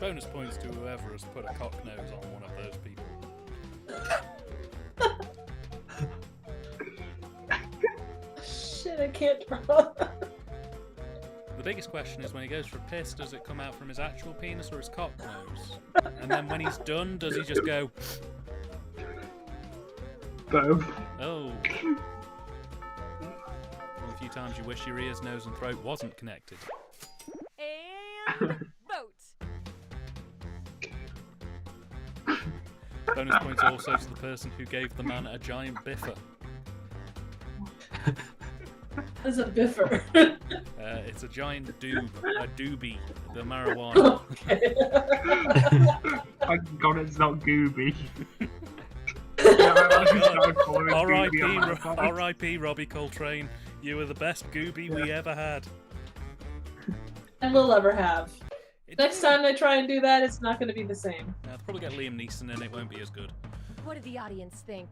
Bonus points to whoever has put a cock nose on one of those people. Shit, I can't draw. The biggest question is when he goes for a piss, does it come out from his actual penis or his cock nose? And then when he's done, does he just go... Both. Oh. Well, a few times you wish your ears, nose and throat wasn't connected. And vote. Bonus points also to the person who gave the man a giant biffer. As a biffer. It's a giant doob, a doobie, the marijuana. Okay. Thank God it's not Gooby. R.I.P. Robbie Coltrane. You were the best gooby we ever had. And we'll ever have. Next time I try and do that, it's not going to be the same. I'll probably get Liam Neeson and it won't be as good. What did the audience think?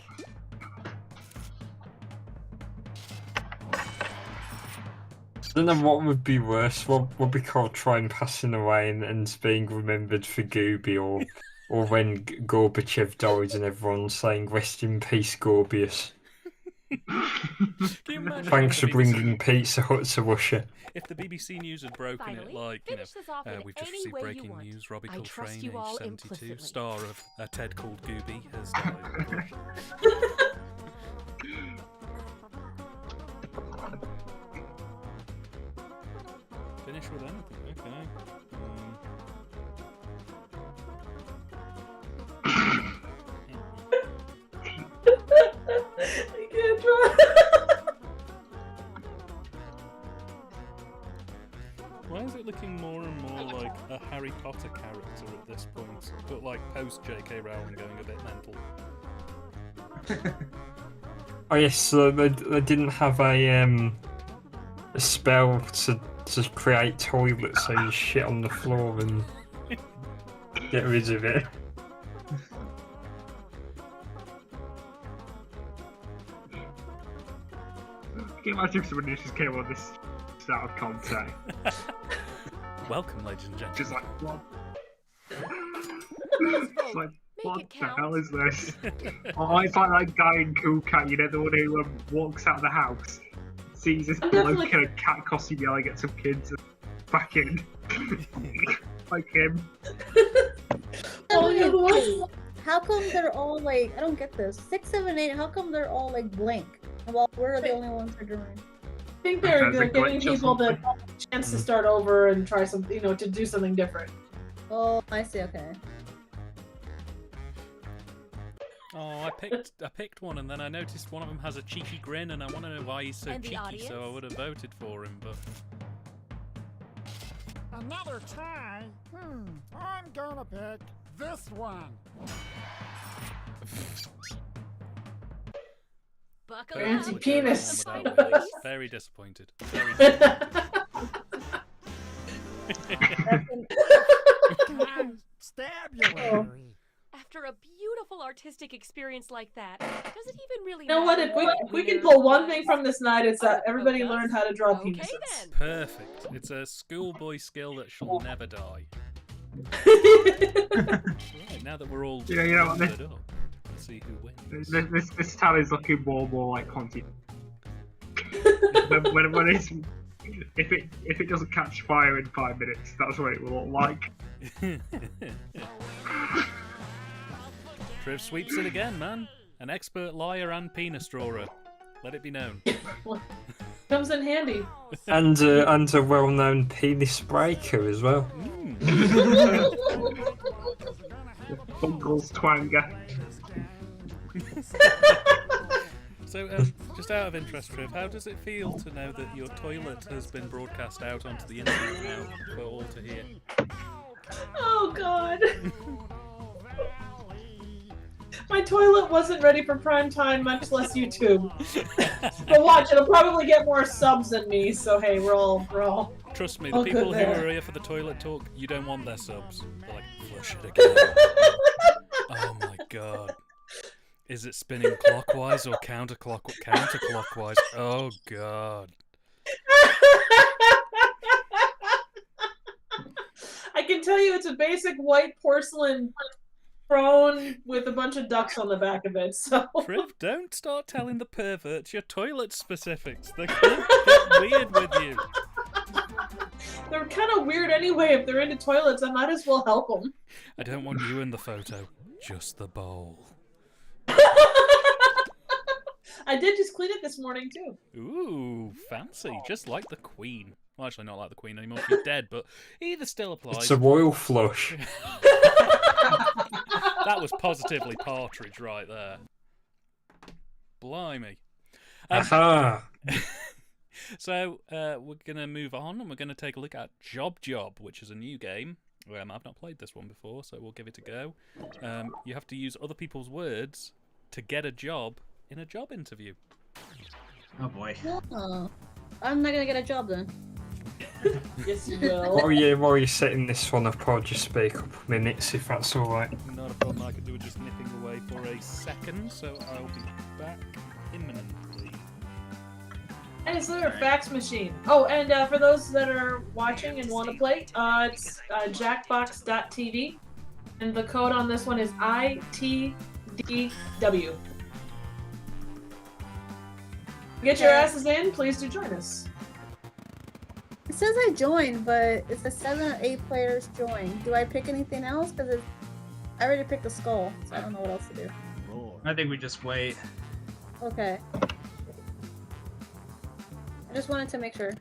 I don't know what would be worse. What would be called trying passing away and being remembered for Gooby, or when Gorbachev died and everyone's saying "Rest in peace, Gorbius." Thanks for bringing Pizza Hut to Russia. If the BBC News had broken Finally, it like, we've just received breaking news, Robbie Coltrane, age 72, star of A Ted Called Gooby, has died. Finish with anything, okay. I can't draw. Why is it looking more and more like a Harry Potter character at this point? But like post J.K. Rowling going a bit mental. Oh yes, so they didn't have a spell to create toilets, so you shit on the floor and get rid of it. Can you imagine if someone just came on this out of context? Welcome, ladies and gentlemen. Just like, what? It's like, what the hell is this? It's like that guy in Cool Cat, you know, the one who walks out of the house, sees this bloke in a cat costume yelling at some kids, and back in. Like him. How come they're all like, I don't get this. 6, 7, 8, how come they're all like blank? Well, we're the only ones who are doing. I think they're giving people the chance to start over and try something, to do something different. Oh, I see, okay. Oh, I picked one, and then I noticed one of them has a cheeky grin, and I want to know why he's so And the cheeky. audience? So I would have voted for him, but Another tie? I'm gonna pick this one. Buckle Fancy up. penis. very disappointed. Very disappointed. Constabulary. After a beautiful artistic experience like that, does it even really You know what? matter If what we can winner pull one was? thing from this night, it's that everybody Focus. learned how to draw Okay penises. then. Perfect. It's a schoolboy skill that shall never die. Right, now that we're all You know what, stood up, let's see who wins. This town is looking more and more like haunted. when it's, if it doesn't catch fire in 5 minutes, that's what it will look like. Triv sweeps it again, man. An expert liar and penis drawer. Let it be known. Comes in handy. And a well-known penis breaker as well. Uncle's twanger. So, just out of interest, Triv, how does it feel to know that your toilet has been broadcast out onto the internet now for all to hear? Oh God. My toilet wasn't ready for prime time, much less YouTube. But watch, it'll probably get more subs than me. So hey, we're all. Trust me, the all people good who there. are here for the toilet talk, you don't want their subs. They're like, flush it again. Oh my god. Is it spinning clockwise or counterclockwise? Oh god. I can tell you, it's a basic white porcelain throne with a bunch of ducks on the back of it. So. Triv, don't start telling the perverts your toilet specifics. They're gonna get weird with you. They're kind of weird anyway. If they're into toilets, I might as well help them. I don't want you in the photo, just the bowl. I did just clean it this morning too. Ooh, fancy. Just like the Queen. Well, actually, not like the Queen anymore. She's dead, but either still applies. It's a royal flush. That was positively partridge right there. Blimey. Aha! So, we're going to move on, and we're going to take a look at Job, which is a new game. I've not played this one before, so we'll give it a go. You have to use other people's words to get a job in a job interview. Oh boy. Oh, I'm not gonna get a job then. Yes, you will. While you're setting this one up, I'll just speak up minutes if that's alright. Not a problem. I can do it just nipping away for a second, so I'll be back imminently. And is there a fax machine? Oh, and for those that are watching and want to play, it's Jackbox.tv, and the code on this one is ITDW. Get your asses in, please do join us. It says I joined, but it says 7 or 8 players joined. Do I pick anything else? Because I already picked a skull, so I don't know what else to do. I think we just wait. Okay. I just wanted to make sure.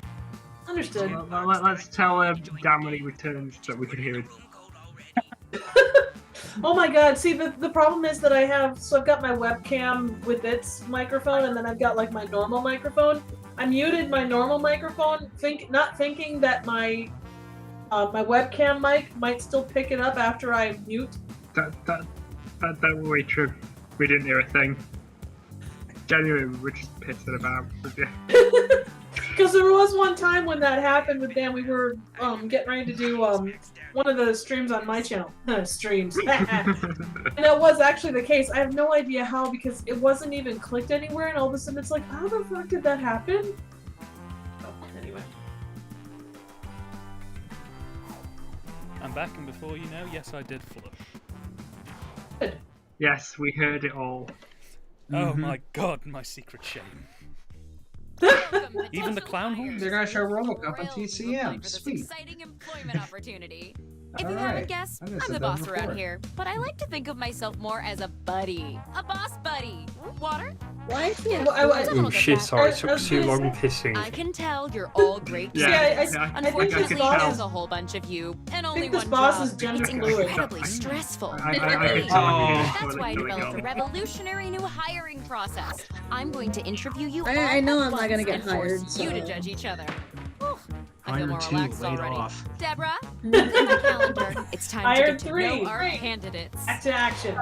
Understood. Let's tell Dan when he returns that we can hear him. Oh my god, see the problem is that I've got my webcam with its microphone, and then I've got like my normal microphone. I muted my normal microphone, not thinking that my my webcam mic might still pick it up after I mute. Don't worry, True. We didn't hear a thing. Genuinely, we're just pissing about with you. Because there was one time when that happened with Dan. We were getting ready to do one of the streams on my channel. Streams. And that was actually the case. I have no idea how, because it wasn't even clicked anywhere, and all of a sudden it's like, how the fuck did that happen? Oh, anyway. I'm back, and before you know, yes, I did flush. Good. Yes, we heard it all. Oh my god, my secret shame. Even the clown horns? They're gonna show RoboCop on Thrilled to TCM. apply for this Sweet. exciting employment opportunity. If you Alright. haven't guessed, I guess I'm the I've done boss it around before. here, but I like to think of myself more as a buddy. A boss buddy. Water? Why is he? Oh shit, sorry, it took too long pissing. I can tell you're all great. Yeah, Unfortunately, I can there's tell. a whole bunch of you, and I only think this one boss job. is gender It's fluid. incredibly stressful. I can tell. That's why I developed a revolutionary new hiring process. I'm going to interview you. I know all I'm at not gonna once get and force hired, You to so- judge each other. Whew, I feel Iron more 2 relaxed laid already. off. Deborah, look at my calendar. It's time Iron to get to 3. know our Great. candidates. Back to action.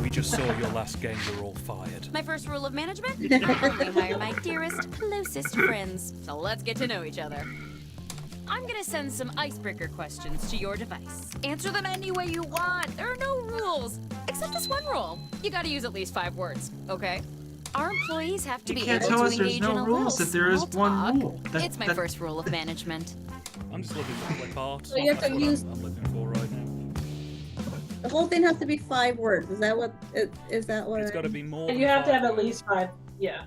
We just saw your last game. You're all fired. My first rule of management? I only hire my dearest, closest friends. So let's get to know each other. I'm gonna send some icebreaker questions to your device. Answer them any way you want. There are no rules. Except this one rule. You gotta use at least 5 words, okay? Our employees have to You be can't able tell to us there's engage no in a rules, little that there is small one talk. rule. It's my first rule of management. I'm just looking for clip art. So you have That's to what use- I'm looking for right now. The whole thing has to be 5 words. Is that what? Is that what? It's got to be more. And than you have to 5 have at words. least 5. Yeah.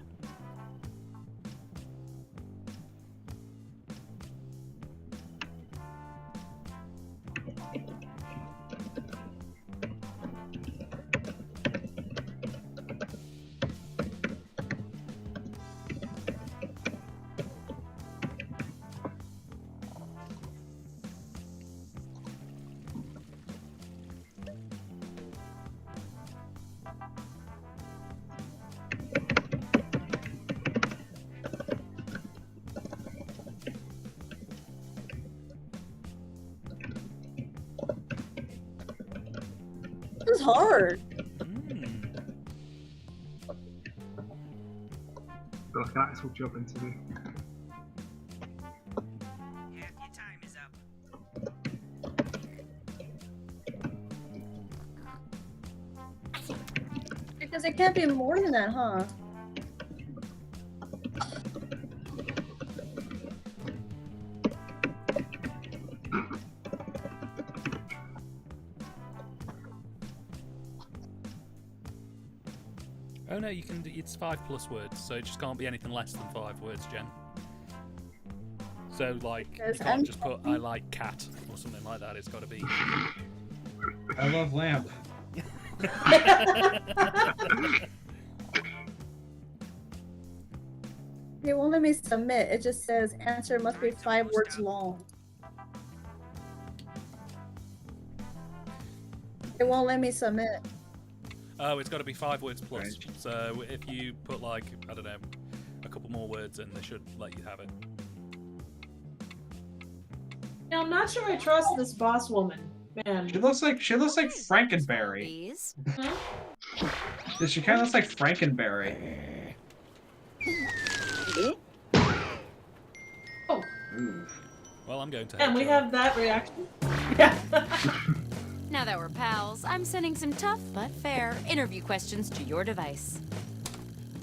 This is hard. Feel like an actual job interview. Because it can't be more than that, huh? Oh no, you can. It's 5 plus words, so it just can't be anything less than 5 words, Jen. So like, you Yes, can't just put "I like cat" or something like that. It's got to be. I love lamp. It won't let me submit. It just says answer must be 5 words long. It won't let me submit. Oh, it's got to be 5 words plus. So if you put like, I don't know, a couple more words in, they should let you have it. Now, I'm not sure I trust this boss woman. Man. She looks like Frankenberry. Please. She kind of looks like Frankenberry. Oh. Ooh. Well, I'm going to. And we have that reaction. Yeah. Now that we're pals, I'm sending some tough but fair interview questions to your device.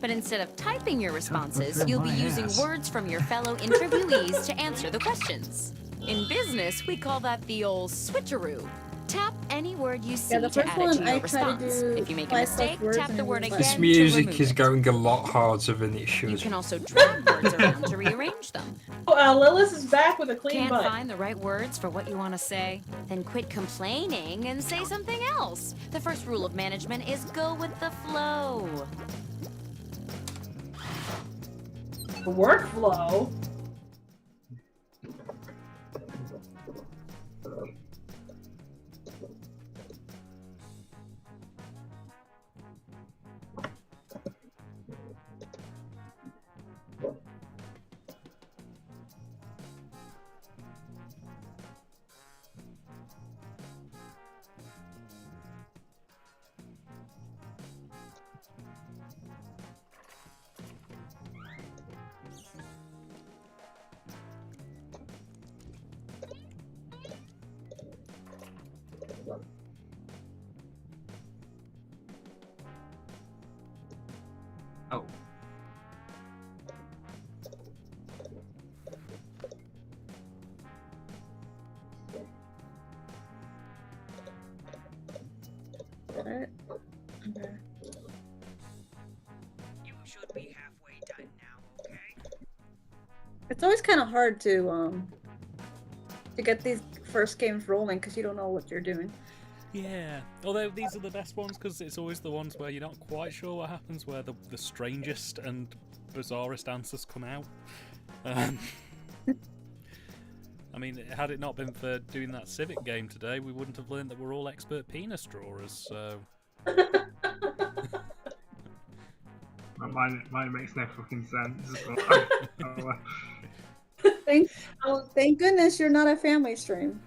But instead of typing your responses, you'll be using words from your fellow interviewees to answer the questions. In business, we call that the old switcheroo. Tap any word you see the to first add it to one your I try to response. do If you make a 5+ mistake, words tap the and word then again This to music remove is it. going a lot harder than it should. You can also drag words around to rearrange them. Oh, Lilith is back with a clean Can't butt. find the right words for what you want to say? Then quit complaining and say something else. The first rule of management is go with the flow. The workflow. Oh. Got it? Okay. You should be halfway done now, okay? It's always kind of hard to get these first games rolling because you don't know what you're doing. Yeah, although these are the best ones because it's always the ones where you're not quite sure what happens, where the strangest and bizarrest answers come out. I mean, had it not been for doing that Civic game today, we wouldn't have learned that we're all expert penis drawers, so... Mine makes no fucking sense. Thank goodness you're not a family stream.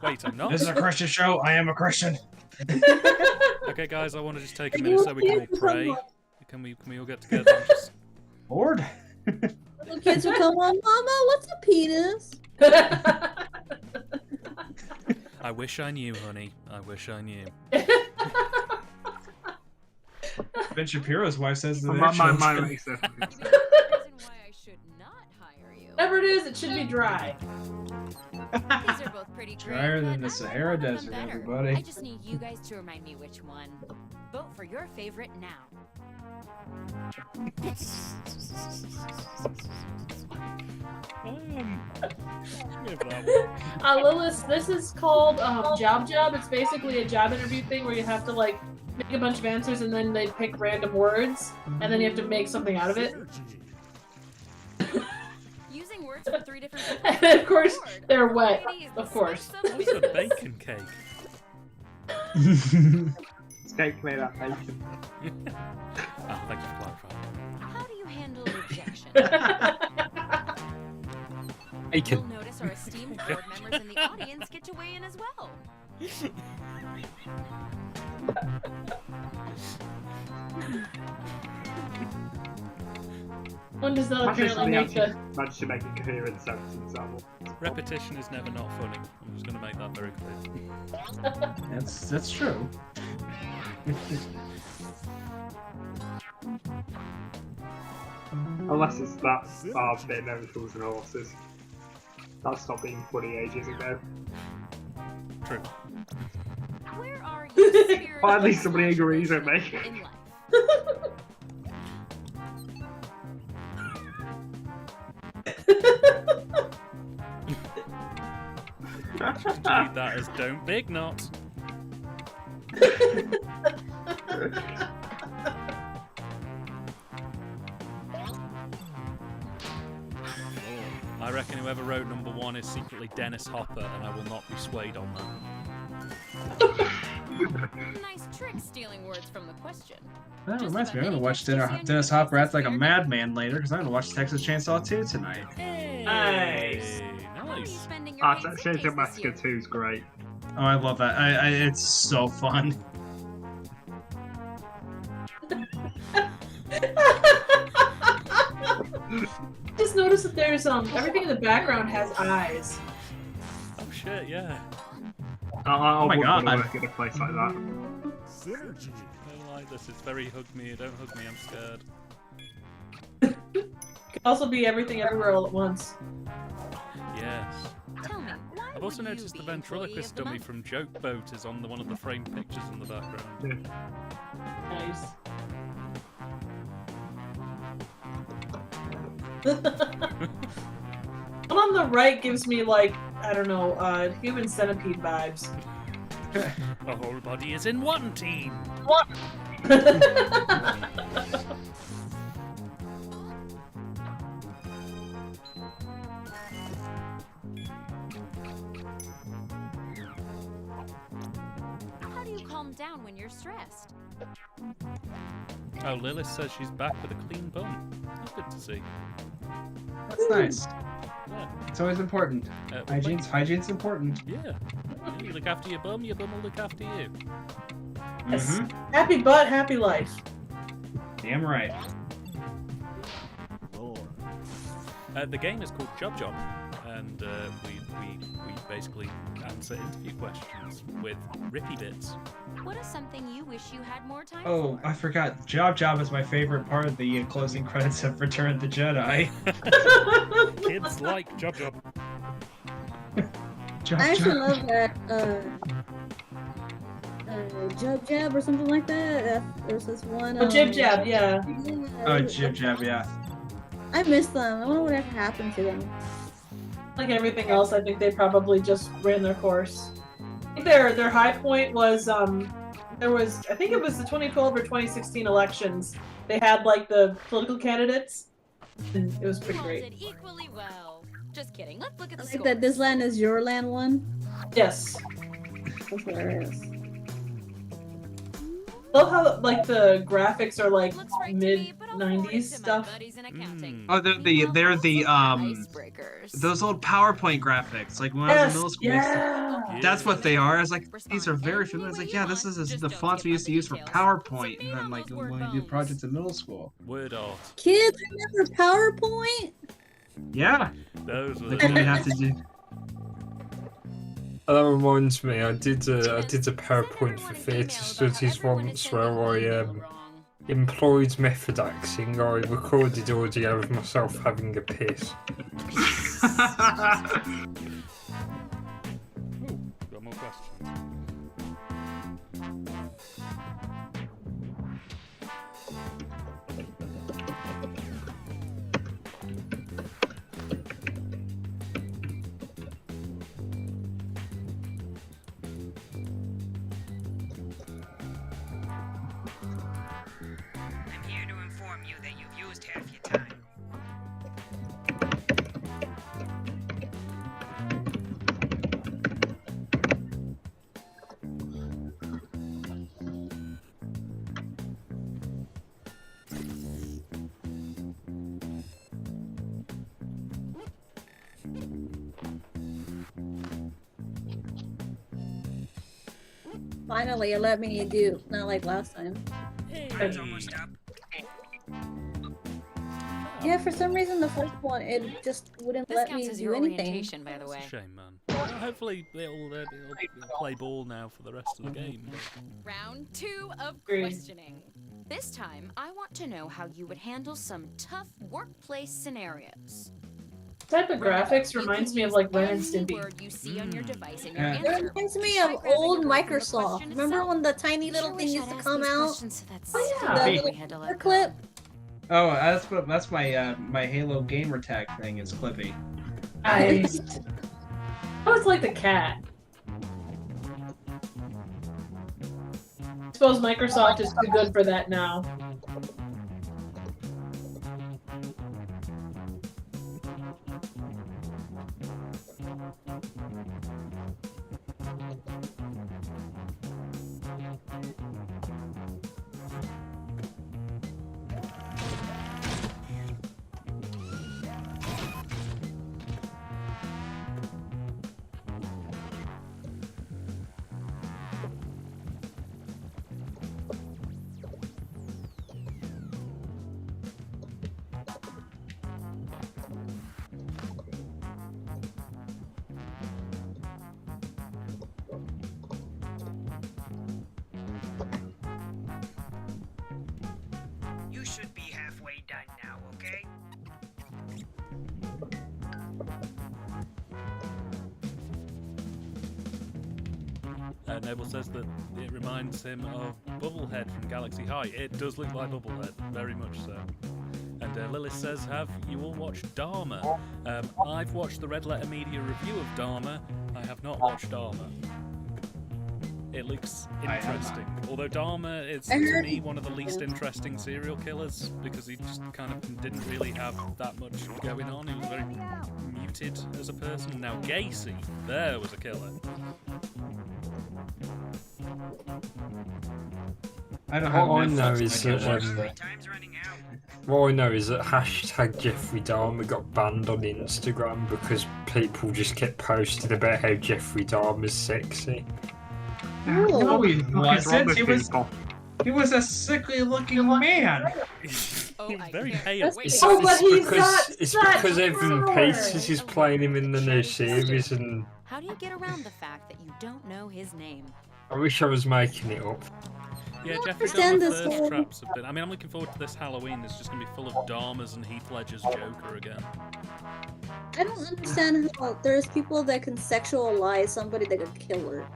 Wait, I'm not? This is a Christian show. I am a Christian. Okay, guys, I want to just take a minute so we can all pray. Can we all get together and just... Lord? The kids will come on, Mama, what's a penis? I wish I knew, honey. I wish I knew. Ben Shapiro's wife says that mine makes no fucking sense. Whatever it is, it should be dry. These are both pretty great. Drier than but the I Sahara like one of them Desert, better. everybody. I just need you guys to remind me which one. Vote for your favorite now. Lilith, this is called Job. It's basically a job interview thing where you have to like make a bunch of answers and then they pick random words and then you have to make something out of it. Using words for 3 different people. And of course, they're wet. Of course. What's a bacon cake? It's cake made out of bacon. Oh, thank you for clarifying. How do you handle rejection? Bacon. You'll notice our esteemed board members in the audience get to weigh in as well. One does not apparently make the... Managed to make a coherent sentence out of it. Repetition is never not funny. I'm just going to make that very clear. That's true. Unless it's that bit known fools and horses. That stopped being funny ages ago. True. Where are you? Well, at least somebody agrees with me. In life? Read that as don't big not. I reckon whoever wrote number 1 is secretly Dennis Hopper, and I will not be swayed on that. Nice trick stealing words from the question. That reminds me, I'm gonna watch Dennis Hopper act like a madman later because I'm gonna watch Texas Chainsaw 2 tonight. Nice. Nice. Chainsaw Massacre 2 is great. Oh, I love that. It's so fun. Just notice that there's everything in the background has eyes. Oh shit, yeah. Oh my god. Work at a place like that. Synergy. I don't like this. It's very hug me. Don't hug me. I'm scared. Could also be everything everywhere all at once. Yes. Tell me, why I've also would you noticed the be employee ventriloquist of the dummy month? from Joke Boat is on one of the framed pictures in the background. Nice. One on the right gives me like, I don't know, human centipede vibes. The whole body is in one team. What? How do you calm down when you're stressed? Oh, Lilith says she's back with a clean bum. That's good to see. That's nice. Yeah. It's always important. Hygiene's important. Yeah. You look after your bum will look after you. Yes. Happy butt, happy life. Damn right. The game is called Job, and we basically answer interview questions with rippy bits. What is something you wish you had more time Oh, for? I forgot. Job is my favorite part of the closing credits of Return of the Jedi. Kids like Job. I actually love that Jab or something like that. There's this one. Oh, Jib Jab, yeah. Oh, Jib Jab, yeah. I miss them. I wonder what happened to them. Like everything else, I think they probably just ran their course. I think their high point was there was, I think it was the 2012 or 2016 elections. They had like the political candidates, and it was pretty You all great. did equally well. Just kidding. Let's look at I the like that this land is your land one. Yes. That's hilarious. Love how like the graphics are like mid 90s stuff. Oh, they're the those old PowerPoint graphics, like when I was in middle school. Yeah. That's what they are. I was like, these are very familiar. I was like, yeah, this is the fonts we used to use for PowerPoint, and then like when we did projects in middle school. Word art. Kids remember PowerPoint? Yeah. Those were Like when we have to do. That reminds me, I did a PowerPoint for theatre studies once where I employed method acting. I recorded audio of myself having a piss. Got more questions. I'm here to inform you that you've used half your time. Finally, it let me do, not like last time. It's almost up. Yeah, for some reason the first one, it just wouldn't This let counts me as do your anything. orientation, by the way. Shame, man. Well, hopefully it'll play ball now for the rest of the game. Round 2 of Great. questioning. This time, I want to know how you would handle some tough workplace scenarios. Type of graphics reminds me of like Ren and Any Stimpy. word you see on your device in your Yeah. It answer. reminds me Try of grabbing old a word from the Microsoft. question Remember itself. when the tiny You little sure thing wish used I'd to asked come these out? questions so that Oh, yeah. stupid The we little had to let paper go. clip? Oh, that's my my Halo gamer tag thing is Clippy. Nice. Oh, it's like the cat. I suppose Microsoft is too good for that now. You should be halfway done now, okay? Noble says that it reminds him of Bubblehead from Galaxy High. It does look like Bubblehead, very much so. And Lilith says, have you all watched Dharma? I've watched the Red Letter Media review of Dharma. I have not watched Dharma. It looks interesting. Although Dharma is, to me, one of the least interesting serial killers because he just kind of didn't really have that much going on. He was very muted as a person. Now Gacy, there was a killer. I don't have All I Netflix, know so is I can't that watch My that. time's running out. what I know is that hashtag Jeffrey Dahmer got banned on Instagram because people just kept posting about how Jeffrey Dahmer's sexy. No, he What is wrong wasn't. with He was a sickly looking man. He was very pale. It's, Oh, but he's it's got because such Evan power. Peters is playing him in the new series, and How do you get around the fact that you don't know his name? I wish I was making it up. Yeah, don't Jeffrey understand Dahmer this thirst whole- traps have been. I mean, I'm looking forward to this Halloween. It's just going to be full of Dahmers and Heath Ledger's Joker again. I don't understand how there's people that can sexualize somebody that could kill her.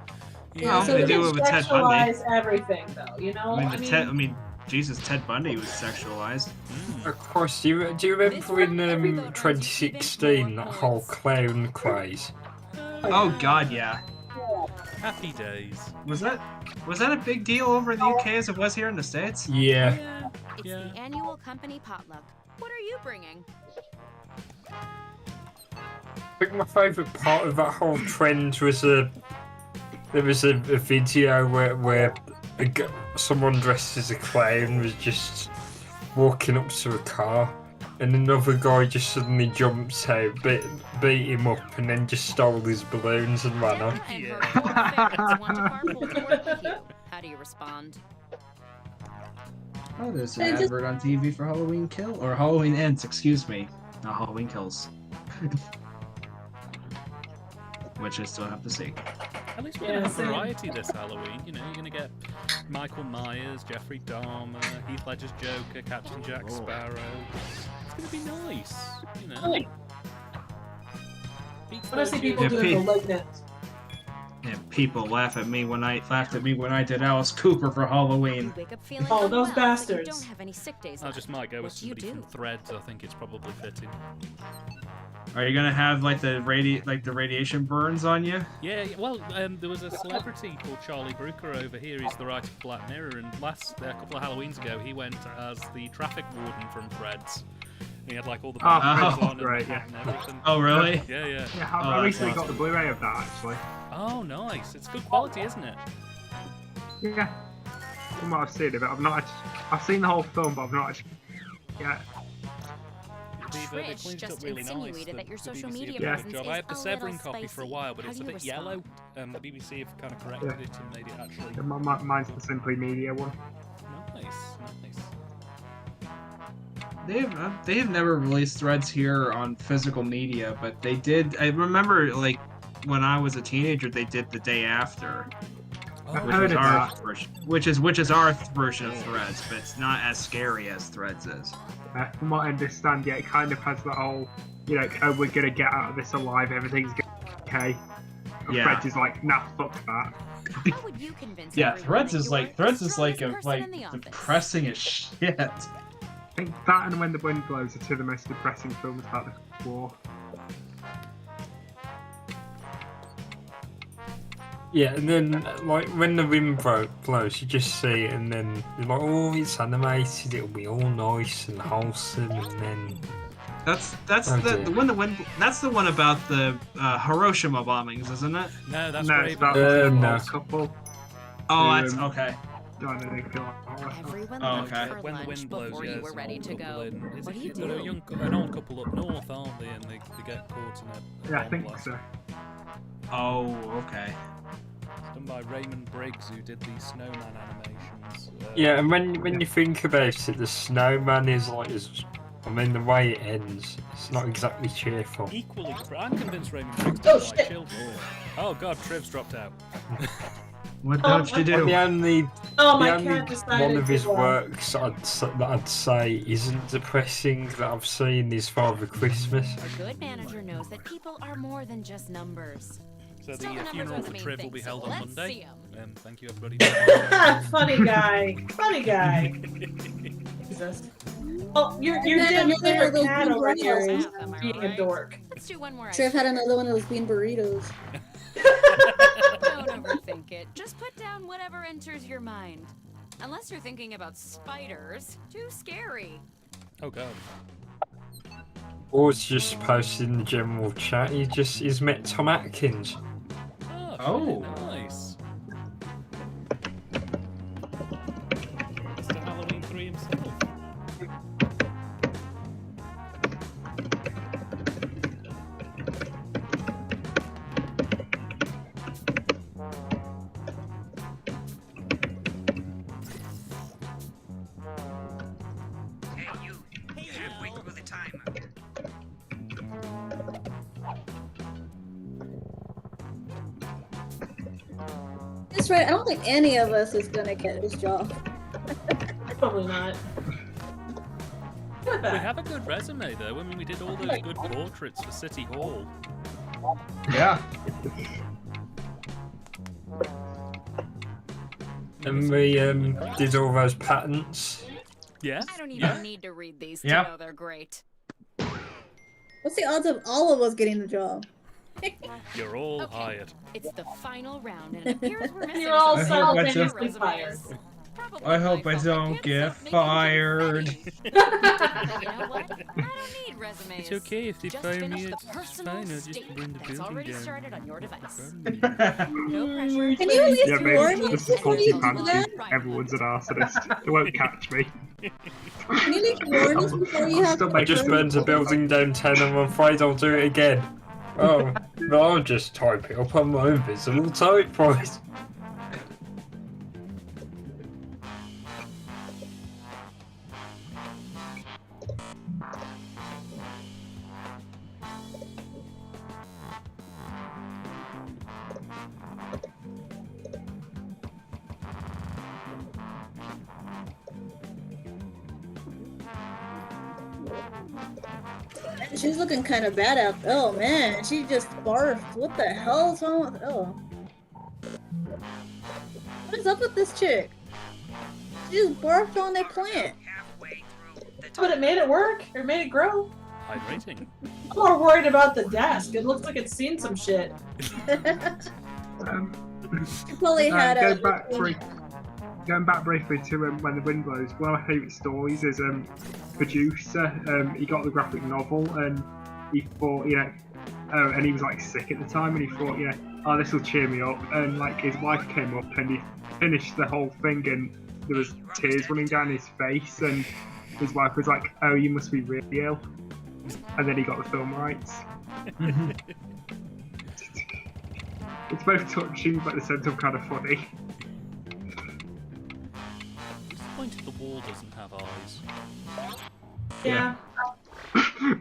Yeah, so they we do can it with Ted Bundy. Sexualize everything, though. You know. I mean, Jesus, Ted Bundy was sexualized. Of course, do you remember in 2016 that whole clown craze? Oh God, yeah. Happy days. Was that a big deal over in the UK as it was here in the States? Yeah. It's the annual company potluck. What are you bringing? I think my favourite part of that whole trend was there was a video where someone dressed as a clown was just walking up to a car, and another guy just suddenly jumps out, beat him up, and then just stole his balloons and ran off. How do you respond? Oh, there's an advert on TV for Halloween Kill or Halloween Ends. Excuse me, not Halloween Kills. Which I still have to see. At least we're gonna have variety this Halloween. You know, you're gonna get Michael Myers, Jeffrey Dahmer, Heath Ledger's Joker, Captain Jack Sparrow. It's gonna be nice, you know. When I see people doing Malignant. Yeah, people laughed at me when I did Alice Cooper for Halloween. Oh, those bastards! Don't have any sick days. I just might go with somebody from Threads. I think it's probably fitting. Are you gonna have like the radiation burns on you? Yeah. Well, there was a celebrity called Charlie Brooker over here. He's the writer for Black Mirror, and a couple of Halloweens ago, he went as the traffic warden from Threads. He had like all the buttons on and everything. Oh, really? Yeah. Yeah, I recently got the Blu-ray of that actually. Oh, nice. It's good quality, isn't it? Yeah. From what I've seen of it, I've seen the whole film, but I've not actually. Yeah. Trish just insinuated that your social media presence presence job. is I had the a Severing little copy for a spicy. while, but How it's do a you bit yellow. respond? The BBC have kind of corrected it and made it actually. Yeah, mine's the Simply Media one. Nice. They have never released Threads here on physical media, but they did. I remember like when I was a teenager, they did The Day After. Which is our version of Threads, but it's not as scary as Threads is. From what I understand, yeah, it kind of has that whole, you know, oh, we're gonna get out of this alive, everything's okay. And Yeah. Threads is like, nah, fuck that. How would you convince Yeah, everyone Threads that is you're like the strongest person in the office? depressing as shit. I think that and When the Wind Blows are two of the most depressing films about the war. Yeah, and then like when the wind blows, you just see it, and then you're like, oh, it's animated, it'll be all nice and wholesome, and then That's the one about the Hiroshima bombings, isn't it? No, that's No, Brave. it's about no. a couple. Oh, that's okay. Everyone Oh, left okay. for When the lunch wind blows, before yeah, you were it's ready an to old go. couple in- is What it- do you they're do? an old couple up north, aren't they? And they get caught in a Yeah, I bomb think blast. so. Oh, okay. It's done by Raymond Briggs, who did the Snowman animations. yeah, and when you think about it, the snowman is like, the way it ends, it's not exactly cheerful. Equally, I'm convinced Raymond Briggs doesn't like children. Oh god, Triv's dropped out. What did you do? The only my only cat decided one of his to, works that I'd say isn't depressing that I've seen is Father Christmas. A good manager knows that people are more than just numbers. So the Still, the funeral numbers for are the Triv main will be thing, held so on let's Monday. see Thank you, everybody. Funny guy. Funny guy. Jesus. Oh, your damn favorite cat over here is being a dork. Let's do one more. Trev had another one of those bean burritos. Don't overthink it. Just put down whatever enters your mind. Unless you're thinking about spiders. Too scary. Oh god. Or it's just posted in the general chat. He's met Tom Atkins. Oh, nice. Mr. Halloween 3 himself. Hey, you. You're halfway through the timer. That's right. I don't think any of us is gonna get this job. Probably not. We have a good resume though. I mean, we did all those good portraits for City Hall. Yeah. And we did all those patents. Yeah. I don't even need to read these to Yeah. know they're great. What's the odds of all of us getting the job? You're all Okay. hired. It's the final round, and it appears we're missing You're all I some hope I simultaneously resumes. fired. Probably I hope my I fault. don't can't get stop making fired. things ready. But you know what? I don't need resumes. It's okay if they Just fire finish me. the It's personal fine. I'll just statement bring the that's building already down. started on your device. No Mm, pressure. Can you at least Yeah, warn maybe me just a before talking you do fancy. that? Everyone's an arsonist. They won't catch me. Can you at least warn us before you I'll have still to I make just it burnt a building down 10 and I'm afraid I'll do it again. Oh, but I'll just type it up on my invisible typewriter. She's looking kind of bad out. Oh man, she just barfed. What the hell is wrong with? Oh, what is up with this chick? She just barfed on that plant. But it made it work. It made it grow. Hydrating. I'm more worried about the desk. It looks like it's seen some shit. She probably had a. Going back briefly to When the Wind Blows, one of my favourite stories is producer. He got the graphic novel and he thought, and he was like sick at the time, and he thought, oh, this will cheer me up. And like his wife came up and he finished the whole thing, and there was tears running down his face, and his wife was like, oh, you must be really ill. And then he got the film rights. It's both touching, but at the same time kind of funny. Disappointed the wall doesn't have eyes. Yeah.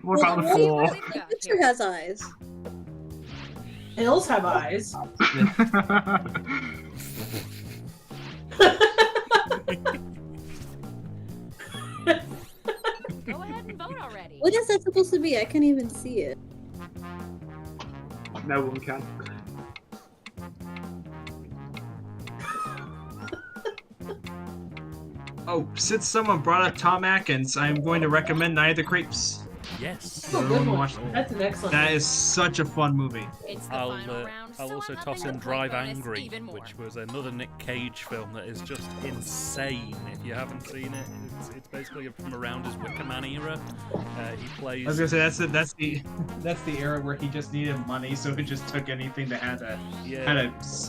What about the floor? The picture has eyes. Hills have eyes. Go ahead and vote already. What is that supposed to be? I can't even see it. No one can. Oh, since someone brought up Tom Atkins, I'm going to recommend Night of the Creeps. Yes. Oh, good one. Watch that. That's an excellent That one. is such a fun movie. It's the I'll final round, so also I'm toss upping in the Drive point bonus Angry, even more. which was another Nick Cage film that is just insane. If you haven't seen it, it's basically from around his Wicker Man era. He plays. I was gonna say that's the era where he just needed money, so he just took anything that had at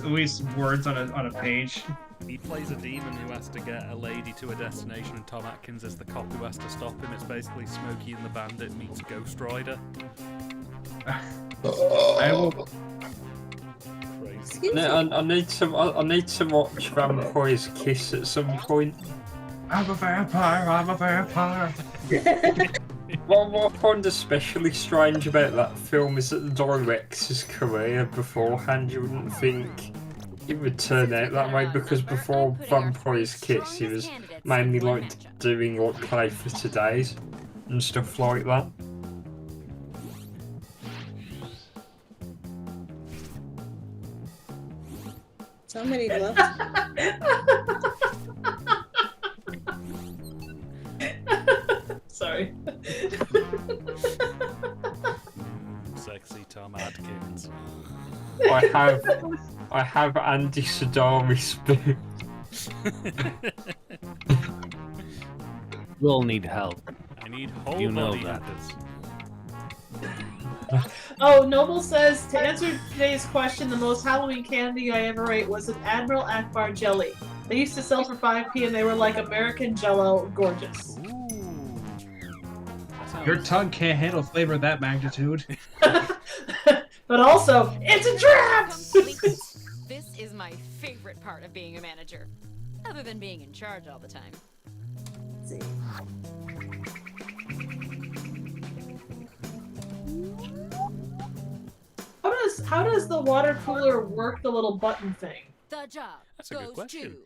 least words on a page. He plays a demon who has to get a lady to a destination, and Tom Atkins is the cop who has to stop him. It's basically Smokey and the Bandit meets Ghost Rider. I will. No, I need to watch Vampire's Kiss at some point. I'm a vampire. I'm a vampire. What I find especially strange about that film is that the director's career beforehand, you wouldn't think it would turn out that way, because before Vampire's Kiss, he was mainly like doing like Play for Today's and stuff like that. Somebody left. Sorry. Sexy Tom Atkins. I have Andy Sadari spoon. We'll need help. I need whole You know body that. actors. Oh, Noble says, to answer today's question, the most Halloween candy I ever ate was an Admiral Akbar jelly. They used to sell for 5p and they were like American Jell-O, gorgeous. Your tongue can't handle flavor of that magnitude. But also, it's a trap! This is my favorite part of being a manager, other than being in charge all the time. Let's see. How does the water cooler work the little button thing? The job That's a good goes question.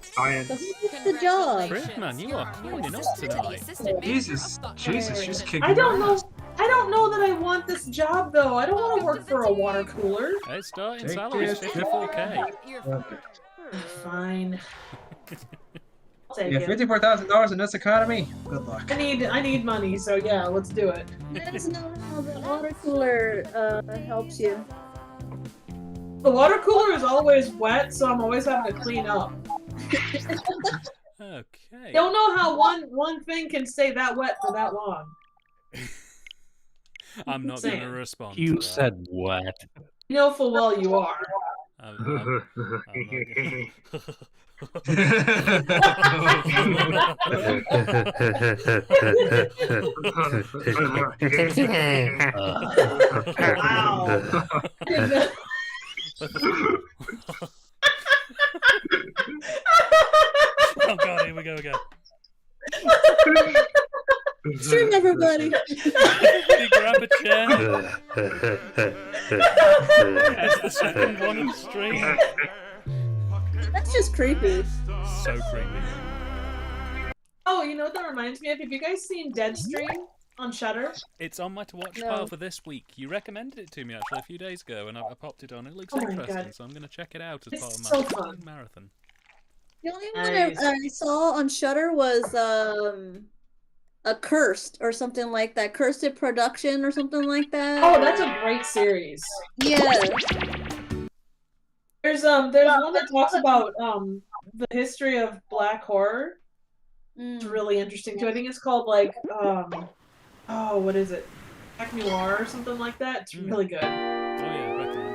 Science. What's the job? Fredman, you are cleaning up tonight. Jesus, she's kicking I don't your know. ass. I don't know that I want this job though. I don't want to work for a water cooler. Hey, starting Take salary is this. 54k. You're Fine. I'll Take Yeah, it. $54,000 in this economy. Good luck. I need money, so yeah, let's do it. Let us know how the water cooler helps you. The water cooler is always wet, so I'm always having to clean up. Okay. Don't know how one thing can stay that wet for that long. I'm not going to respond. You to said what? You know full well you are. I'm not gonna... Oh god, here we go again. Stream, everybody. You grab a chair. It's the second one in the stream. That's just creepy. So creepy. Oh, you know what that reminds me of? Have you guys seen Deadstream on Shudder? It's on my to watch No. pile for this week. You recommended it to me actually a few days ago, and I popped it on. It looks Oh my interesting, God. so I'm going to check it out as It's part of my so fun. marathon. The only Nice. one I saw on Shudder was a Cursed or something like that. Cursed Production or something like that. Oh, that's a great series. Yeah. There's one that talks about the history of black horror. It's really interesting too. I think it's called like oh, what is it? Black Noir or something like that. It's really good. Oh yeah, recommended.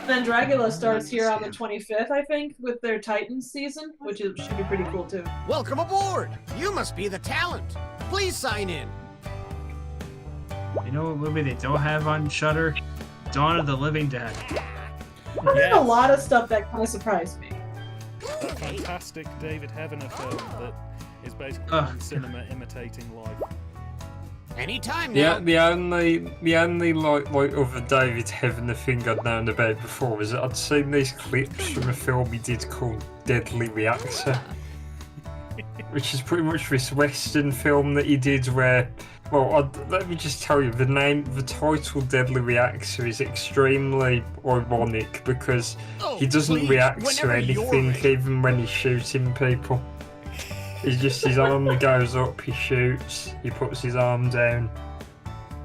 Then Dracula starts here on the 25th, I think, with their Titans season, which should be pretty cool too. Welcome aboard! You must be the talent. Please sign in. You know what movie they don't have on Shudder? Dawn of the Living Dead. There's a lot of stuff that kind of surprised me. That fantastic David Heavener film that is basically cinema imitating life. Anytime Yeah, now. the only like other David Heavener thing I'd known about before was that I'd seen these clips from a film he did called Deadly Reactor, which is pretty much this Western film that he did where, well, let me just tell you, the title Deadly Reactor is extremely ironic because he doesn't please, react to whenever you're anything ready. even when he's shooting people. It's just his arm goes up, he shoots, he puts his arm down.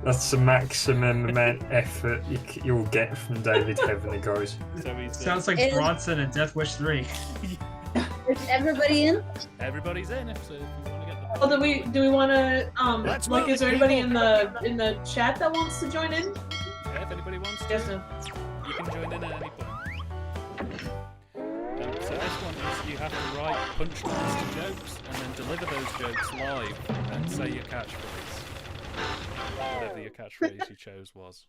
That's the maximum amount of effort you'll get from David Heavener, guys. So he's Sounds like Bronson in Death Wish 3. Is everybody in? Everybody's in, so if you want to get the... Well, do we want to Let's like move is there it, anybody people. in the chat that wants to join in? Yeah, if anybody wants to, Yes, no. you can join in at any point. So this one is you have to write punchlines to jokes and then deliver those jokes live and say your catchphrase. Whatever your catchphrase you chose was.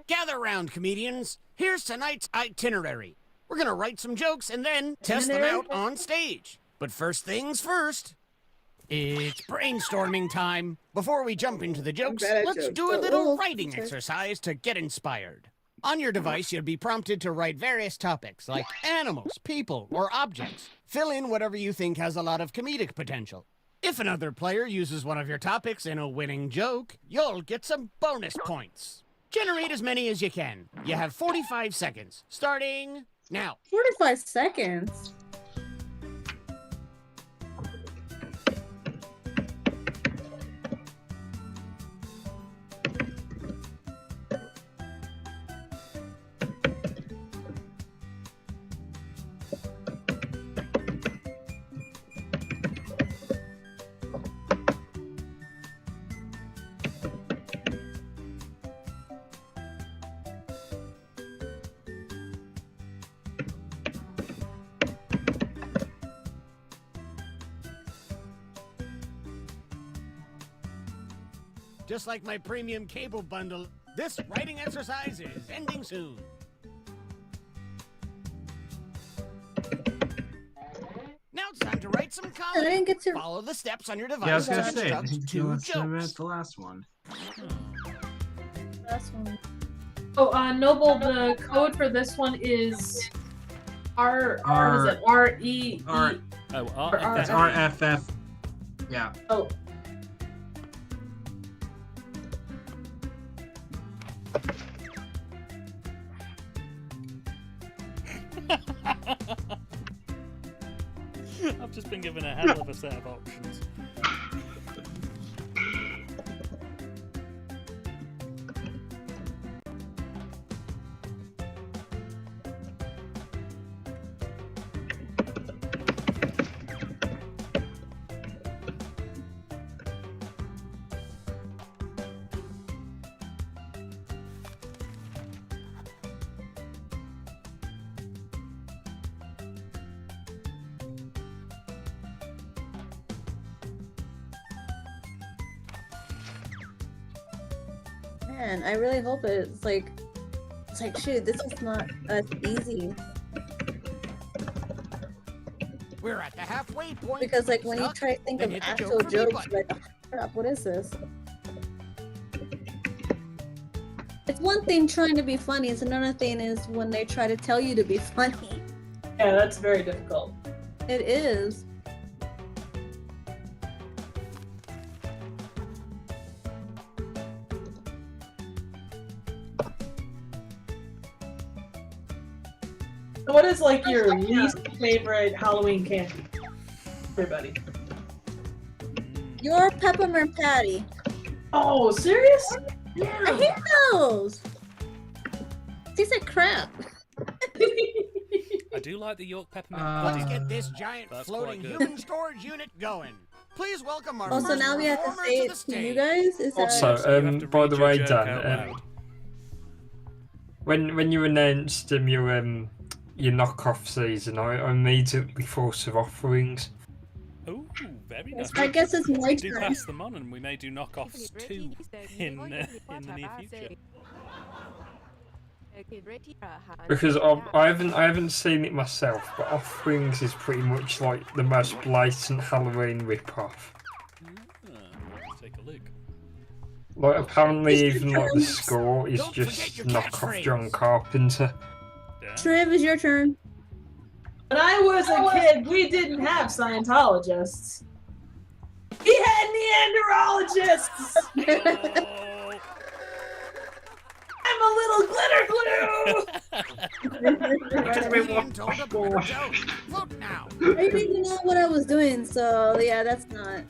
Gather round, comedians. Here's tonight's itinerary. We're gonna write some jokes and then test them Itinerary? out on stage. But first things first. It's brainstorming time. Before we jump into the jokes, bad at let's jokes. do a Oh, little oh, writing okay. exercise to get inspired. On your device, you'll be prompted to write various topics like animals, people, or objects. Fill in whatever you think has a lot of comedic potential. If another player uses one of your topics in a winning joke, you'll get some bonus points. Generate as many as you can. You have 45 seconds, starting now. 45 seconds. Just like my premium cable bundle, this writing exercise is ending soon. Now it's time to write some I comedy. didn't get to. Follow the steps on your Yeah, I device was to gonna say, construct two let's jokes. the last one. Last one. Oh, Noble, the code for this one is what is it? R-E-E. R- Oh, That's RFF. Yeah. Oh. been given a hell of a set of options. Man, I really hope it's like shoot, this is not as easy. We're at the halfway point. Because like when you Stuck? try to think Then of hit the actual joke for me jokes, button. you're like, oh, crap, what is this? It's one thing trying to be funny, it's another thing is when they try to tell you to be funny. Yeah, that's very difficult. It is. So what is like your least favorite Halloween candy? Everybody. Your peppermint patty. Oh, serious? I hate those. Tastes like crap. I do like the York peppermint. Let's get this giant That's floating quite good. human storage unit going. Please welcome our Also, first now we have to performer say to it the to stage. you guys. Is that Also, So you have to by read the your way, joke Dan, out loud. when you announced your knockoff season, I immediately thought of offerings. Oh, very nice. I guess it's my do turn. pass them on, and we may do knockoffs too in the near future. Because I haven't seen it myself, but offerings is pretty much like the most blatant Halloween rip-off. Let's take a look. Like apparently It's even your like the turn. score is Don't just forget your knockoff catchphrase. John Carpenter. Triv, is your turn. When I was a kid, we didn't have Scientologists. We had Neanderthologists! Oh, I'm a little glitter glue! Comedian told a better joke. Look now. I didn't even know what I was doing, so yeah, that's not.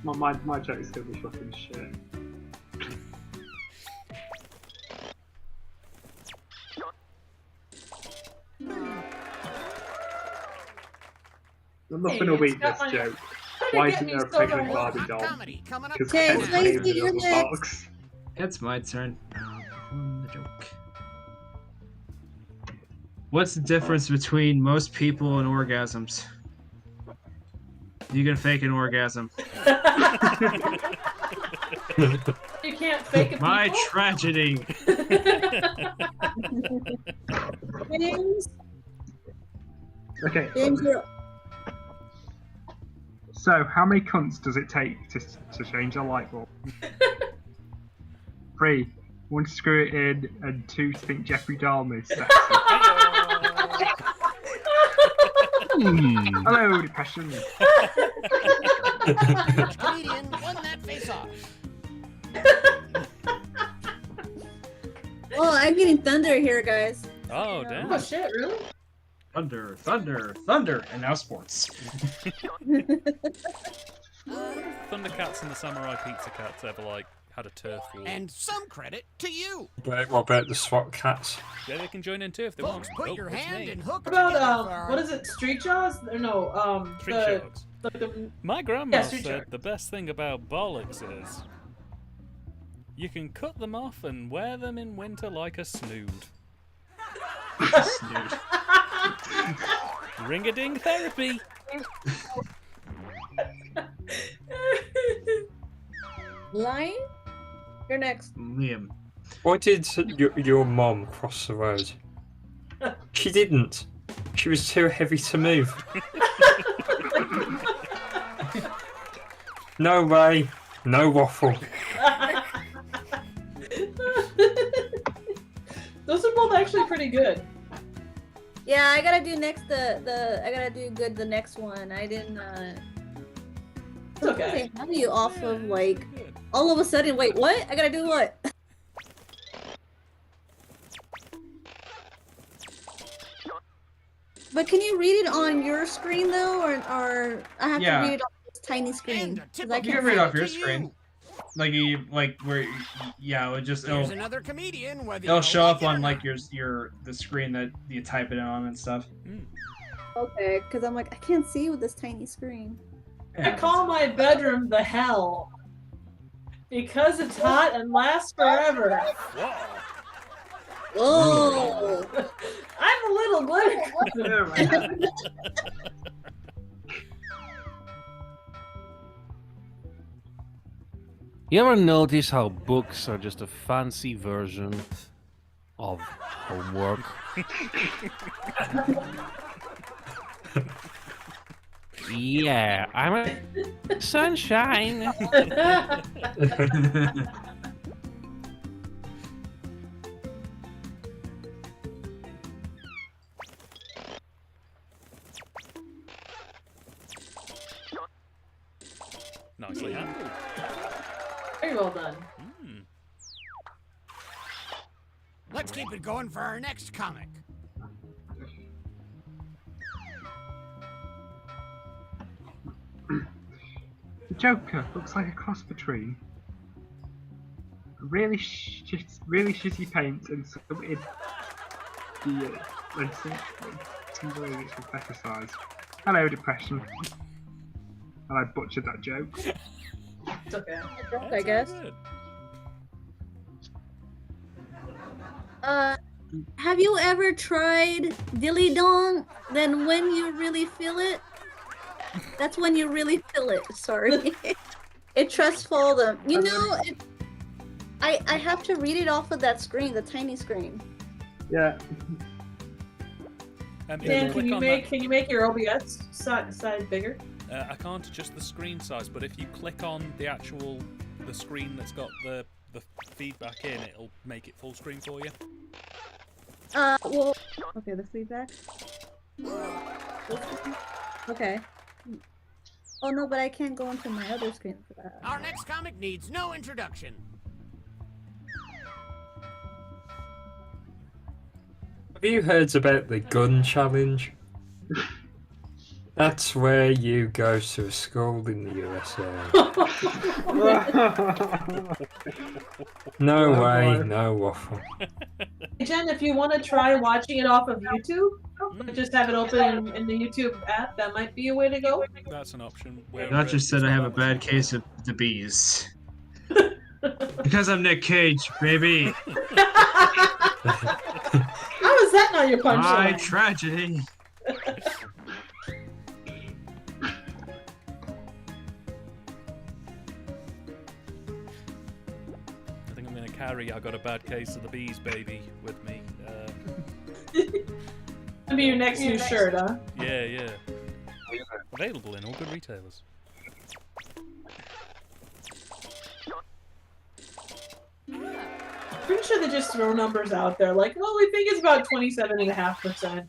My joke is gonna be fucking shit. Nothing will beat this joke. Why isn't there a pregnant Barbie doll? Comedy coming up. Because Okay, Ken's Stacey, leaving you're on the next. box. It's my turn. The joke. What's the difference between most people and orgasms? You can fake an orgasm. You can't fake it. My tragedy. James, Okay, James, you're up. so how many cunts does it take to change a light bulb? 3, 1 to screw it in, and 2 to think Jeffrey Dahmer is sexy. Hello, depression. Comedian won that face off. Oh, I'm getting thunder here, guys. oh damn. Oh shit, really? Thunder, thunder, thunder, and now sports. Thundercats and the Samurai Pizza Cats ever like had a turf war? And some credit to you. But what about the SWAT cats? Yeah, they can join in too if they Folks, want. put your that's hand me. and hook What together about for our- what is it? Street Jaws? Or no, Street the, Sharks. the My grandma Street said Sharks. the best thing about bollocks is you can cut them off and wear them in winter like a snood. Snood. Ring-a-ding therapy. Lion, you're next. Liam. Why did your mom cross the road? She didn't. She was too heavy to move. No way. No waffle. Those are both actually pretty good. Yeah, I gotta do next I gotta do good the next one. I didn't It's okay. they have you off of like all of a sudden. Wait, what? I gotta do what? But can you read it on your screen though, or I have to read it on this tiny screen? 'Cause I You can't can read read off it. your screen. Like where, yeah, Here's another comedian. Whether it'll you show like up it or on like not. the screen that you type it on and stuff. Okay, because I'm like, I can't see with this tiny screen. I call my bedroom the hell because it's hot and lasts forever. Whoa! I'm a little glitter. You ever notice how books are just a fancy version of homework? Yeah, I'm a sunshine. Nicely handled. Very well done. Let's keep it going for our next comic. The Joker looks like a cross between really shitty paint and somebody it's Professor Size. Hello, depression. And I butchered that joke. It's okay. I guess. Have you ever tried dilly dong? Then when you really feel it, that's when you really feel it. Sorry, it trustful them. You know, I have to read it off of that screen, the tiny screen. Yeah. Dan, can you make your OBS size bigger? I can't adjust the screen size, but if you click on the screen that's got the feedback in, it'll make it full screen for you. Well, okay, the feedback. Okay. Oh no, but I can't go into my other screen for that. Our next comic needs no introduction. Have you heard about the gun challenge? That's where you go to a school in the USA. No way, no waffle. Hey, Jen, if you want to try watching it off of YouTube, just have it open in the YouTube app. That might be a way to go. That's an option. Not just said I have a bad case of the bees. Because I'm Nick Cage, baby. How is that not your punchline? My tragedy. I think I'm going to carry I got a bad case of the bees, baby, with me. That'll be your next new shirt, huh? Yeah. Available in all good retailers. Pretty sure they just throw numbers out there, like, well, we think it's about 27.5%.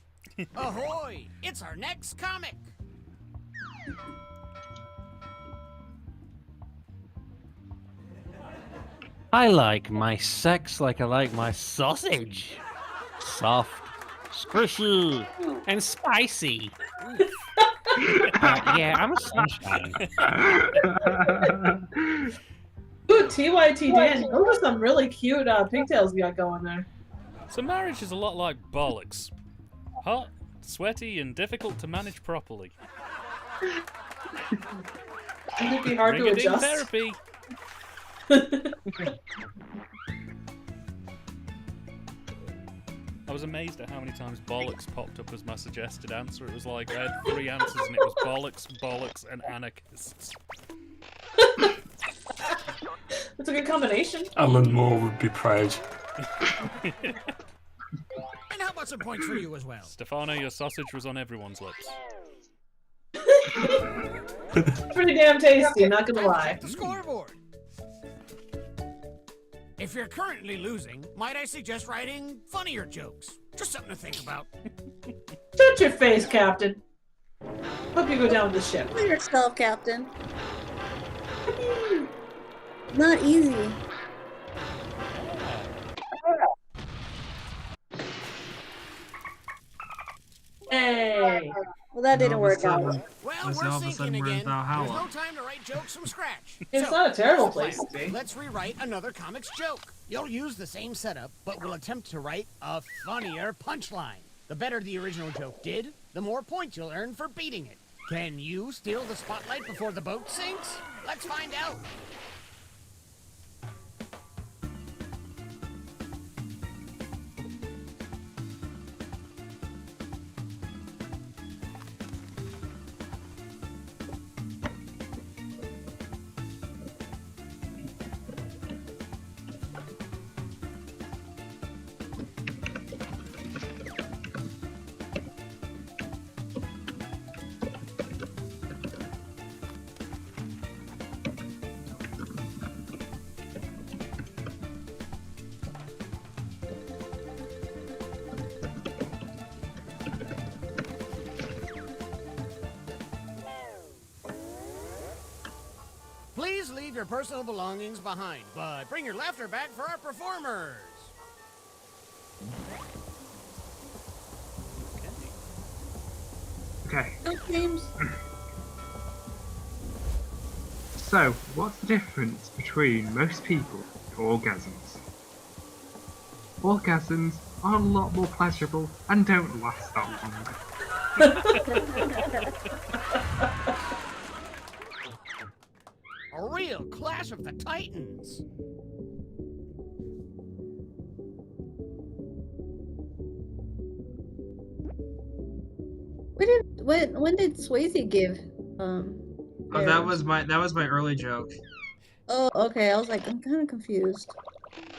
Ahoy! It's our next comic. I like my sex like I like my sausage. Soft, squishy, and spicy. Yeah, I'm a sunshine. Ooh, TYT Dan, those are some really cute pigtails you got going there. So marriage is a lot like bollocks. Hot, sweaty, and difficult to manage properly. It'd be hard to Ring-a-ding adjust. therapy. I was amazed at how many times bollocks popped up as my suggested answer. It was like I had 3 answers and it was bollocks, and anarchists. That's a good combination. Alan Moore would be proud. And how about some points for you as well? Stefano, your sausage was on everyone's lips. Pretty damn tasty, not gonna lie. The scoreboard. If you're currently losing, might I suggest writing funnier jokes? Just something to think about. Shut your face, Captain. Hope you go down with the ship. Kill yourself, Captain. Not easy. Hey. Well, that didn't work out. Well, Let's we're all of a sinking sudden we're in again. There's Valhalla. no time to write jokes from scratch. It's So, not a terrible here's the place to plan. be. Let's rewrite another comics joke. You'll use the same setup, but we'll attempt to write a funnier punchline. The better the original joke did, the more points you'll earn for beating it. Can you steal the spotlight before the boat sinks? Let's find out. Please leave your personal belongings behind, but bring your laughter back for our performers. Okay. Go James. So, what's the difference between most people and orgasms? Orgasms are a lot more pleasurable and don't last that long. A real clash of the titans. When did Swayze give? Oh, that was my early joke. Oh, okay. I was like, I'm kind of confused.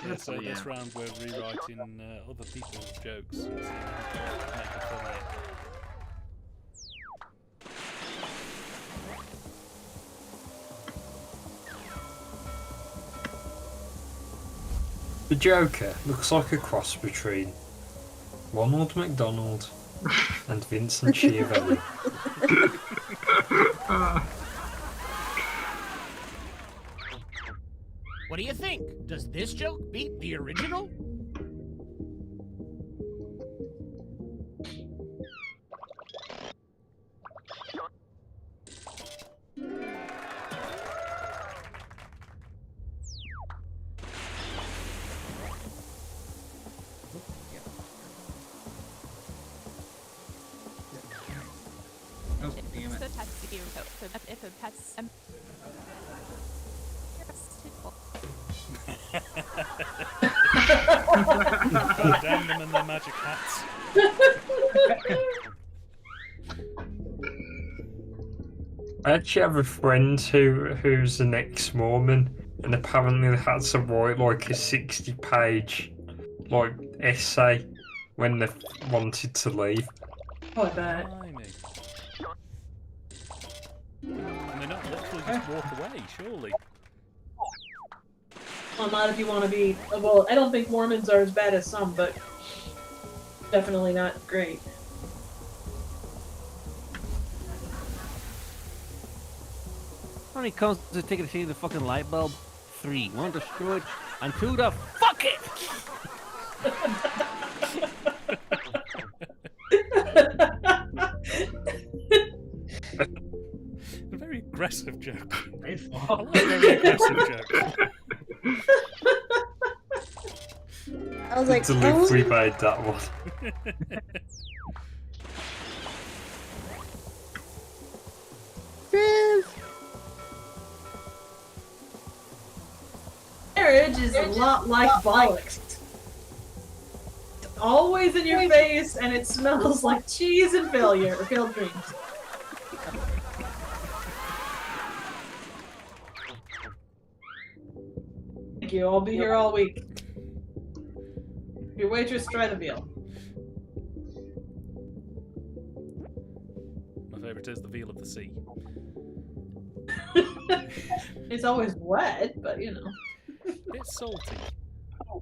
Yeah, so Yeah. this round we're rewriting other people's jokes. So make it funny. The Joker looks like a cross between Ronald McDonald and Vincent Schiavelli. What do you think? Does this joke beat the original? Oh, damn it. Damn them and their magic hats. I actually have a friend who's an ex-Mormon, and apparently they had to write like a 60-page like essay when they wanted to leave. Oh, I bet. Blimey. And they're not literally just walk away, surely. Well, not if you want to be. Well, I don't think Mormons are as bad as some, but definitely not great. How many comes does it take to change the fucking light bulb? 3. 1 to screw it, and 2 to fuck it! A very aggressive joke. Grateful. I like very aggressive jokes. I was like, Delivery oh. made that one. Marriage is a lot like bollocks. It's always in your face, and it smells like cheese and failure, or failed dreams. Thank you. I'll be here all week. Your waitress, try the veal. My favourite is the veal of the sea. It's always wet, but you know. Bit salty. Oh,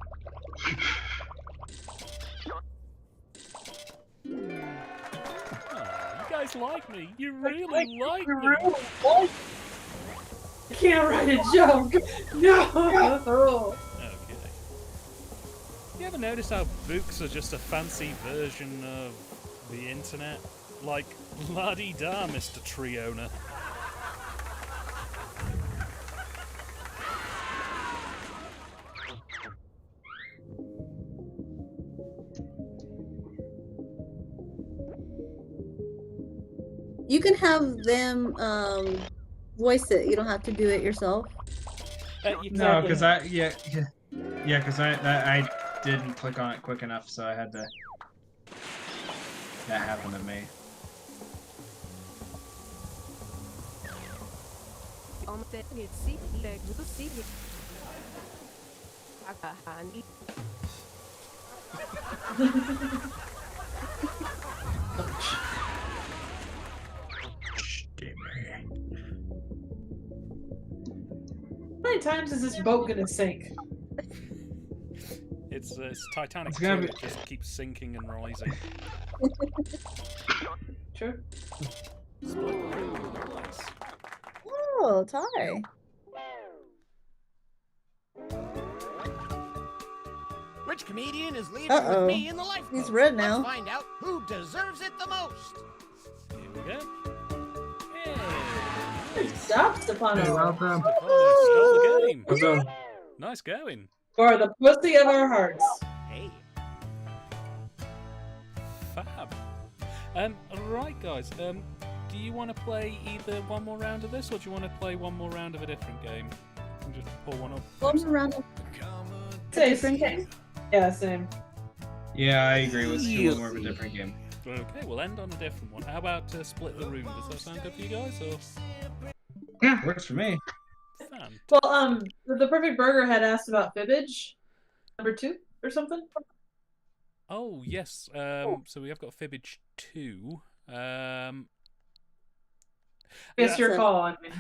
you guys like me. You really like me. I can't write a joke. No. Okay. You ever notice how books are just a fancy version of the internet. Like, la-di-da, Mr. Tree Owner. You can have them voice it. You don't have to do it yourself. No, because because I didn't click on it quick enough, so I had to. That happened to me. How many times is this boat gonna sink? It's Titanic It's 2, gonna be- it just keeps sinking and rising. Sure. Oh, tie. Which comedian is leaving Uh-oh. with me in the lifeboat? He's red now. Let's find out who deserves it the most. Here we go. Good job, Stefano. Well done. Stole the game. Well done. Nice going. For the pussy of our hearts. Hey. Fab. Right, guys. Do you want to play either one more round of this, or do you want to play one more round of a different game? I'll just pull one up. One more round of Same. different game. Yeah, same. Yeah, I agree with you. More of a different game. Okay, we'll end on a different one. How about Split the Room? Does that sound good for you guys? Or Yeah, works for me. fan? Well, the Perfect Burger had asked about Fibbage, number 2 or something. Oh yes. So we have got Fibbage 2. It's your call. I mean.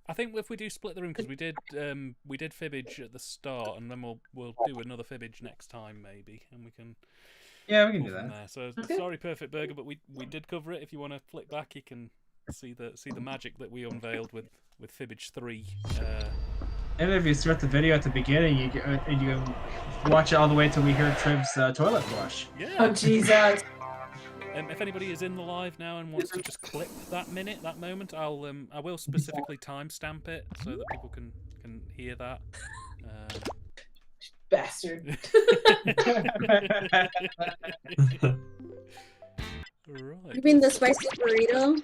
I think if we do Split the Room, because we did Fibbage at the start, and then we'll do another Fibbage next time maybe, and we can. Yeah, we can go do from that. there. So Okay. sorry, Perfect Burger, but we did cover it. If you want to flick back, you can see the magic that we unveiled with Fibbage 3. And if you start the video at the beginning, you can watch it all the way till we hear Triv's toilet flush. Yeah. Oh Jesus! If anybody is in the live now and wants to just clip that moment, I will specifically timestamp it so that people can hear that. Bastard. Right. You mean the spicy burrito?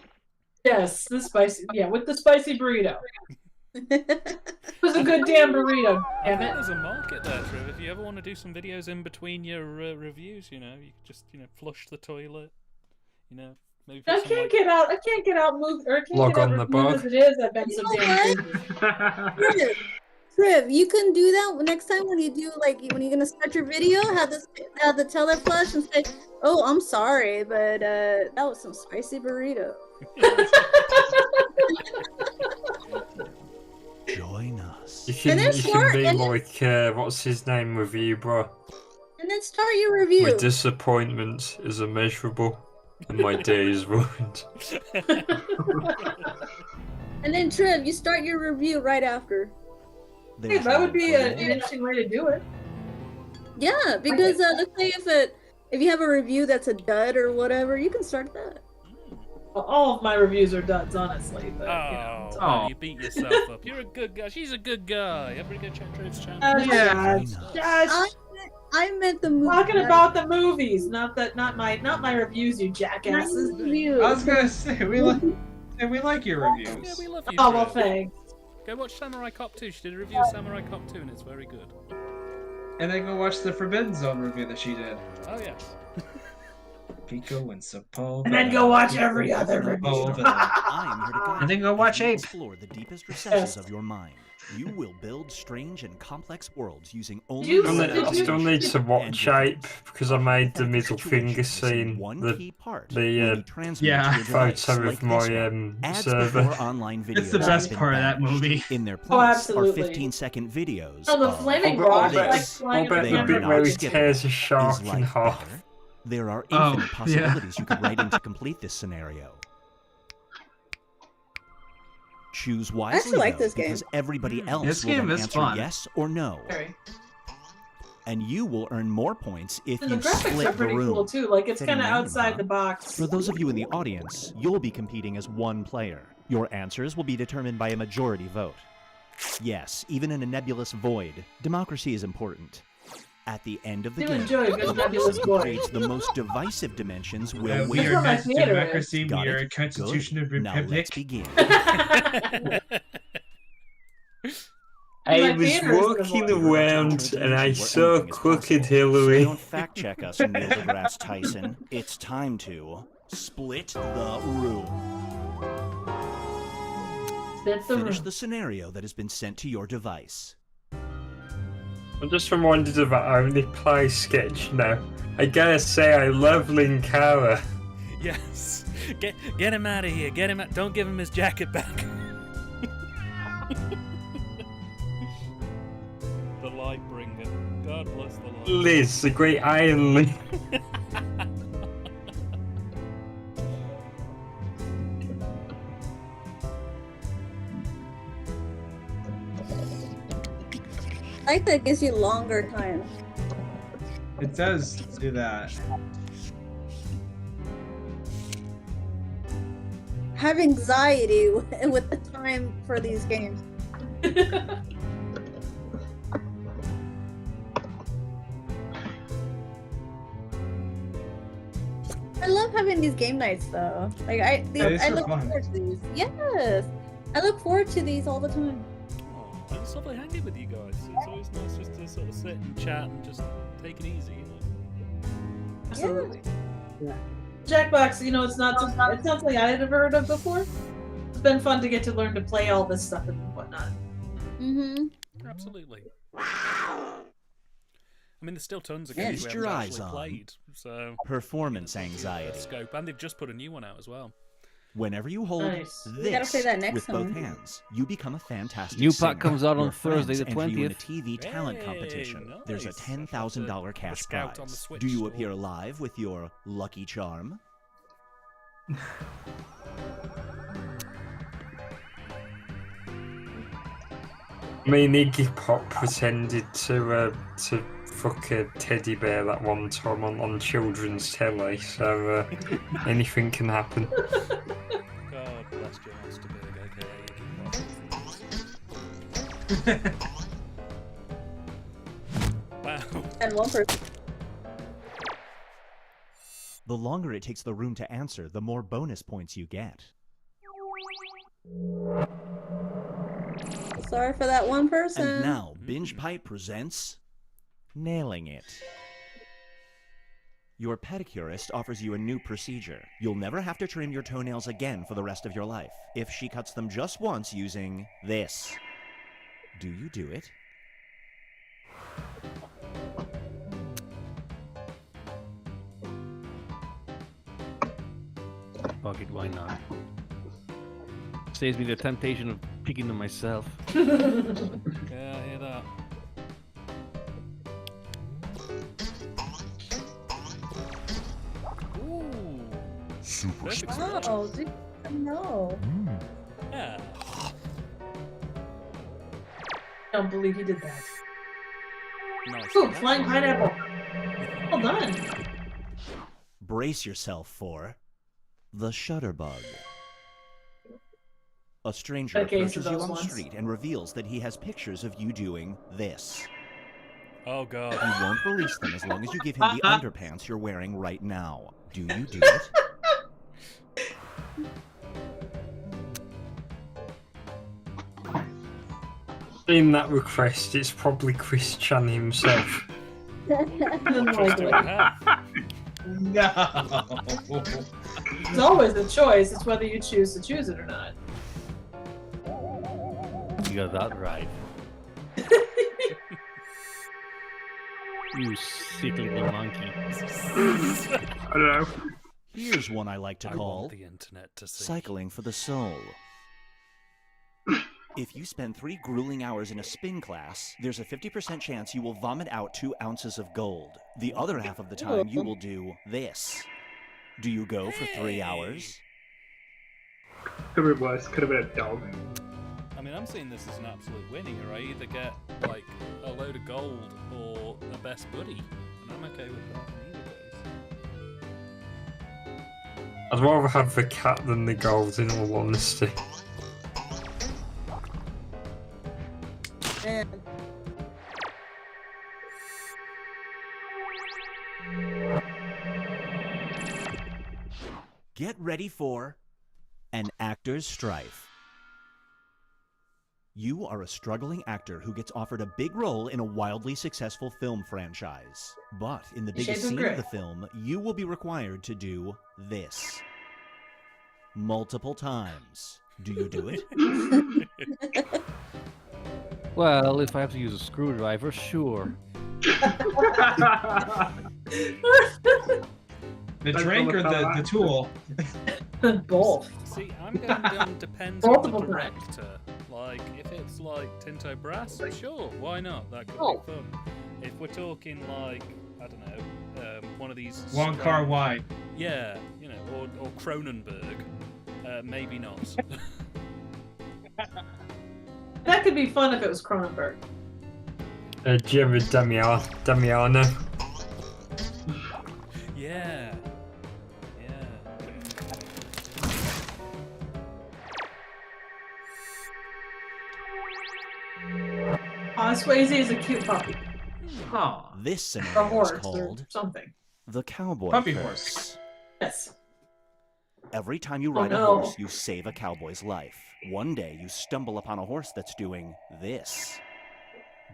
Yes, the spicy. Yeah, with the spicy burrito. It was a good damn burrito. I Damn think it. there's a market there, Trev. If you ever want to do some videos in between your reviews, you could just flush the toilet. Maybe. I can't get out. I can't get out. Move or I can't Log get out. on the As much bug. as it is, I've been so You know damn busy. Triv, you can do that next time when you do when you're gonna start your video. Have the teller flush and say, "Oh, I'm sorry, but that was some spicy burrito." Join us. You can, And then you start- can be and like, what's his name with you, bro? And then start your review. My disappointment is immeasurable, and my day is ruined. And then Triv, you start your review right after. Hey, that would be an interesting way to do it. Yeah, because let's say if you have a review that's a dud or whatever, you can start that. Well, all of my reviews are duds, honestly. But Oh, you know, man, you beat yourself up. You're a good guy. She's a good guy. Everybody go check Trev's channel. Josh, I meant the movie. talking about the movies, not my reviews, you jackasses. I was gonna say we like your reviews. Yeah, we love you. Oh well, Trev. thanks. Go watch Samurai Cop 2. She did a review of Samurai Cop 2, and it's very good. And then go watch the Forbidden Zone review that she did. Oh yes. Pico and Sepulveda. And then go watch every other review. I am here to guide And then you go as watch you Ape. explore the deepest recesses of your mind. You will build strange and complex worlds using only You- I still need to watch Ape because I made the middle situation finger missing scene. one The key part when you transmit yeah, to your device, photo like of my this one. Ads server. before online videos It's the have best been part of that banished. movie. In their Oh, place are absolutely. 15-second videos. Oh, the of flaming I'll rock, bet- like I'll flying bet They the are bit not where he skippable. tears a Is shark in life half. better? There are Oh, infinite yeah. possibilities you could write in to complete this scenario. Choose wisely, like though, this game. because everybody else This will game then is answer fun. yes or no. Sorry. And you will earn more points if And the you graphics split are the pretty room. cool too. Like it's Fitting kind of random, outside huh? the box. For those of you in the audience, you'll be competing as one player. Your answers will be determined by a majority vote. Yes, even in a nebulous void, democracy is important. At the end of the Do game, enjoy a good the nebulous person who void. creates the most divisive dimensions will We win. are not theater is. democracy, Got we are it? a constitutional Good. Now let's republic. begin. I My was theater is the walking void. around and I Where saw anything is Crooked possible. So Hillary. don't fact check us, Neil deGrasse Tyson. It's time to split the room. Finish the scenario that has been sent to your device. I'm just reminded of that Only Play sketch now. I gotta say, I love Linkara. Yes. Get him out of here. Get him out. Don't give him his jacket back. The Lightbringer. God bless the light. Liz, the great Iron Lady. I like that it gives you longer time. It does do that. I have anxiety with the time for these games. I love having these game nights though. Like I look forward to these. Yes, I look forward to these all the time. Oh, it's lovely hanging with you guys. It's always nice just to sort of sit and chat and just take it easy, you know. Absolutely. Yeah. Jackbox, you know, it's not something I had ever heard of before. It's been fun to get to learn to play all this stuff and whatnot. Mm-hmm. Absolutely. I mean, there's still tons of games we Feast your haven't eyes actually on played. So performance anxiety. Scope, and they've just put a new one out as well. Whenever you hold Nice. We gotta this play that next with both time. hands, you become a fantastic New singer. pack comes out on Your Thursday friends the enter you in a 20th. TV talent Hey, competition. There's a nice. $10,000 cash Scout on the prize. Switch Do you store. appear live with your lucky charm? I mean, Iggy Pop pretended to fuck a teddy bear that one time on children's telly, so anything can happen. God bless Joe Osterberg, aka Wow. And one person. The longer it takes the room to answer, the more bonus points you get. Sorry for that one person. And now, Binge Pipe presents Nailing It. Your pedicurist offers you a new procedure. You'll never have to trim your toenails again for the rest of your life if she cuts them just once using this. Do you do it? Fuck it, why not? Saves me the temptation of picking them myself. Yeah, I hear that. Ooh. Super Perfect Oh, dude, no. Yeah. I don't believe he did that. Nice. Ooh, flying pineapple. Well done. Brace yourself for the Shutterbug. A stranger Got a case of approaches you those on the once. street and reveals that he has pictures of you doing this. Oh god. He won't release them as long as you give him the underpants you're wearing right now. Do you do it? In that request, it's probably Chris Chan himself. Unlikely. No. It's always a choice. It's whether you choose to choose it or not. You got that right. You sickly little monkey. I don't know. Here's one I like to I call want the internet to see. cycling for the soul. If you spend 3 grueling hours in a spin class, there's a 50% chance you will vomit out 2 ounces of gold. The other half of the time, you will do this. Do you go for 3 hours? Could have been worse. Could have been a dog. I mean, I'm seeing this as an absolute win here. I either get like a load of gold or a best buddy, and I'm okay with that in either case. I'd rather have the cat than the gold, in all honesty. Man. Get ready for an actor's strife. You are a struggling actor who gets offered a big role in a wildly successful film franchise. But in the biggest scene of the film, you will be required to do this. Multiple times. Do you do it? Well, if I have to use a screwdriver, sure. The drink or the tool? Both. See, I'm going down depends on the director. Like, if it's like Tinto Brass, sure, why not? That could be fun. If we're talking like, I don't know, one of these... Wong Kar-wai. Yeah, you know, or Cronenberg, maybe not. That could be fun if it was Cronenberg. Jimmy Damiano. Yeah. Swayze is a cute puppy. Oh. This A scenario horse is or called something. the cowboy Puppy curse. horse. Yes. Every time you ride a horse, you save a cowboy's life. One day, you stumble upon a horse that's doing this.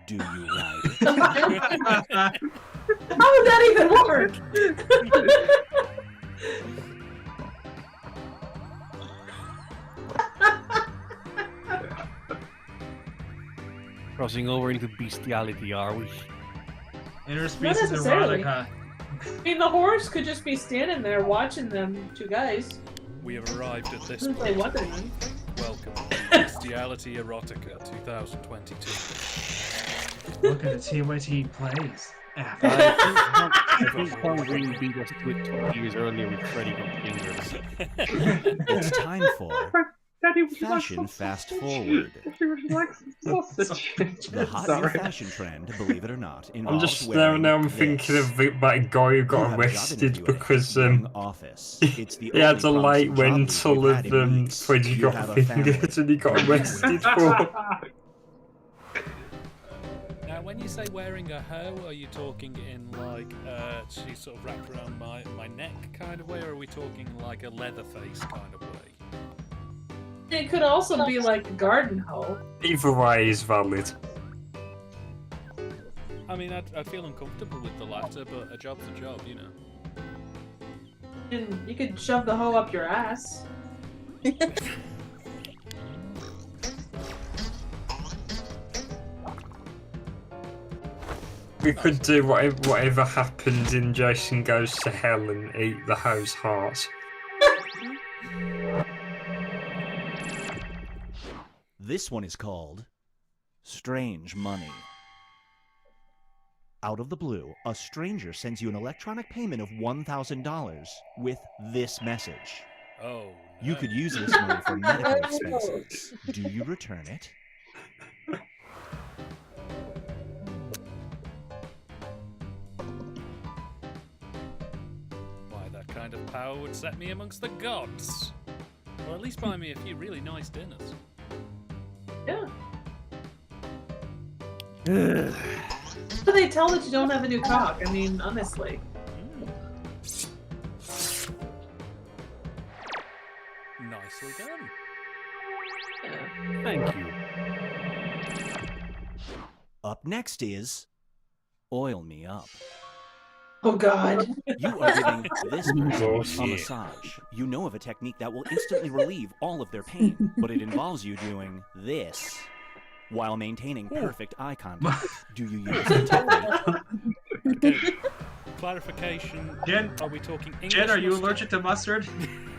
Do you ride it? How would that even work? Crossing over into bestiality, are we? Interspecies necessarily. erotica. I mean, the horse could just be standing there watching them two guys. We have arrived at this Doesn't say point. what they're doing. Welcome to Bestiality Erotica 2022. Look at the TYT plays. I think Hungry beat us to it 2 years earlier with Freddy got fingers. It's time for Daddy, would you like Fashion some Fast sausage? Forward. Would you like some sausage? The hot new fashion trend, believe it or not, I'm involves just wearing now I'm this. thinking of that guy who You got have a job arrested interview at a because young office. It's the he had a only light promising job rental you've of had in weeks. Freddy You got have a family. fingers and he got arrested for. Now, when you say wearing a hoe, are you talking in like she's sort of wrapped around my neck kind of way, or are we talking like a leather face kind of way? It could also be like a garden hoe. Either way is valid. I mean, I'd feel uncomfortable with the latter, but a job's a job, you know. And you could shove the hoe up your ass. We could do whatever happened in Jason Goes to Hell and eat the hoe's heart. This one is called Strange Money. Out of the blue, a stranger sends you an electronic payment of $1,000 with this message. Oh, You could use this money for medical expenses. Do you return it? Why, that kind of power would set me amongst the gods. Or at least buy me a few really nice dinners. Yeah. So they tell that you don't have a new cock. I mean, honestly. Nicely done. Thank you. Up next is Oil Me Up. Oh God. You are giving this Oh, person a shit. massage. You know of a technique that will instantly relieve all of their pain, but it involves you doing this while maintaining perfect eye contact. Do you use the technique? Okay. Clarification. Jen, are we talking English Jen, are you mustard? allergic to mustard?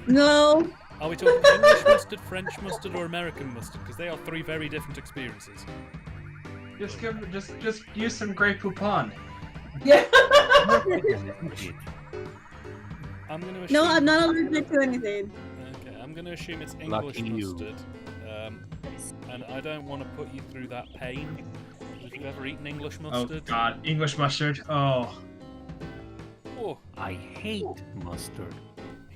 No. Are we talking English mustard, French mustard, or American mustard? Because they are three very different experiences. Just use some Grey Poupon. Yeah. I'm gonna assume... No, I'm not allergic to anything. Okay, I'm gonna assume it's Lucky English you. mustard. And and I don't want to put you through that pain. Have you ever eaten English mustard? Oh God, English mustard. Oh. Oh. I hate mustard.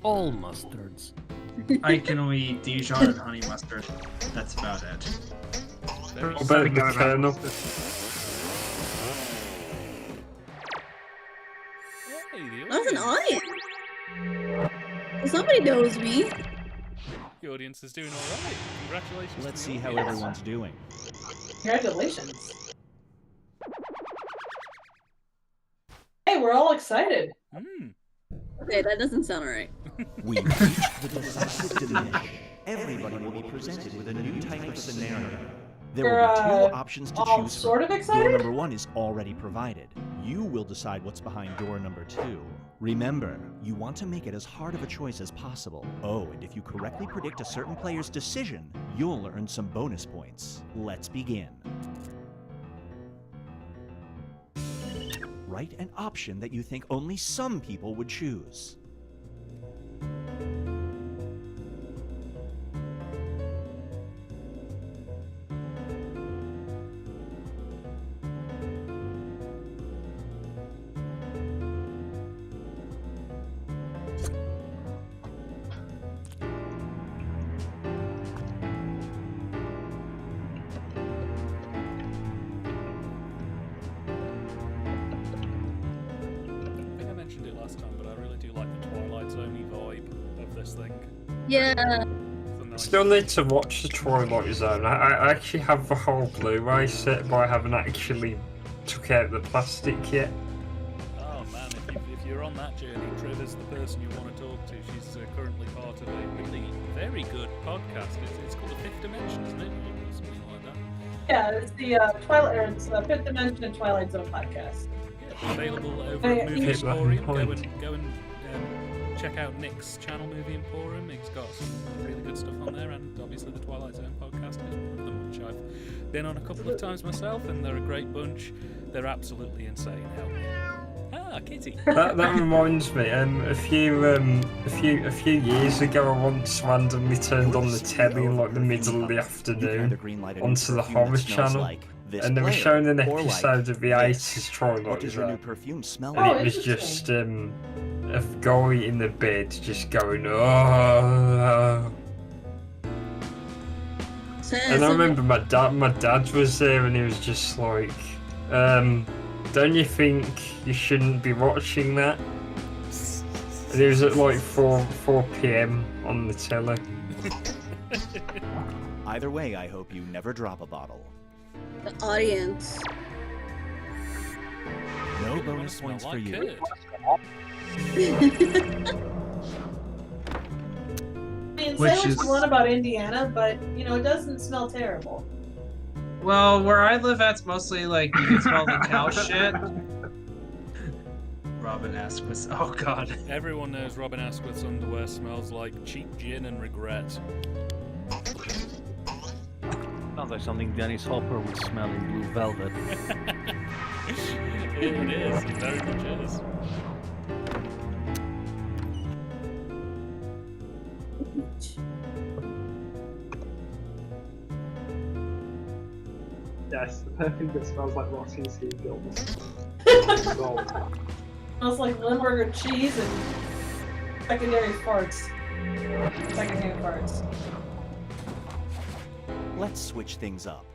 All mustards. I can only eat Dijon and honey mustard. That's about it. What about the kernel? Hey, That was an audience. Somebody knows me. The audience is doing all right. Congratulations. Let's to the see how audience. everyone's doing. Congratulations. Hey, we're all excited. Okay, that doesn't sound right. We reached the decisive diminish. Everybody will be presented with a new type of scenario. There will be two options to all choose sort from. of excited? Door number 1 is already provided. You will decide what's behind door number 2. Remember, you want to make it as hard of a choice as possible. Oh, and if you correctly predict a certain player's decision, you'll earn some bonus points. Let's begin. Write an option that you think only some people would choose. Yeah. Still need to watch the Twilight Zone. I actually have the whole Blu-ray set, but I haven't actually took out the plastic yet. Oh man, if you're on that journey, Triv is the person you want to talk to. She's currently part of a really very good podcast. It's called The Fifth Dimension, isn't it? Or something like that. Yeah, it's the it's the Fifth Dimension and Twilight Zone podcast. Yeah, available over at Movie Emporium. Go and check out Nick's channel, Movie Emporium. He's got some really good stuff on there, and obviously the Twilight Zone podcast is one of them, which I've been on a couple of times myself, and they're a great bunch. They're absolutely insane. Help me. Ah, Kitty. That reminds me. A few years ago, I once randomly turned on the telly in like the middle of the afternoon onto the Horror Channel, and they were showing an episode of the 80s Twilight Zone, and it was just a guy in the bed just going, oh. And I remember my dad was there, and he was just like, don't you think you shouldn't be watching that? And it was at like 4 p.m. on the telly. Either way, I hope you never drop a bottle. The audience. No bonus points for you. I mean, say what you want about Indiana, but you know, it doesn't smell terrible. Well, where I live at's mostly like you can smell the cow shit. Robin Asquith's. Oh god. Everyone knows Robin Asquith's underwear smells like cheap gin and regret. Sounds like something Dennis Hopper would smell in Blue Velvet. It is. It very much is. Yes, the perfume that smells like rotting seagulls. Smells like Limburger cheese and secondary farts. Secondhand farts. Let's switch things up.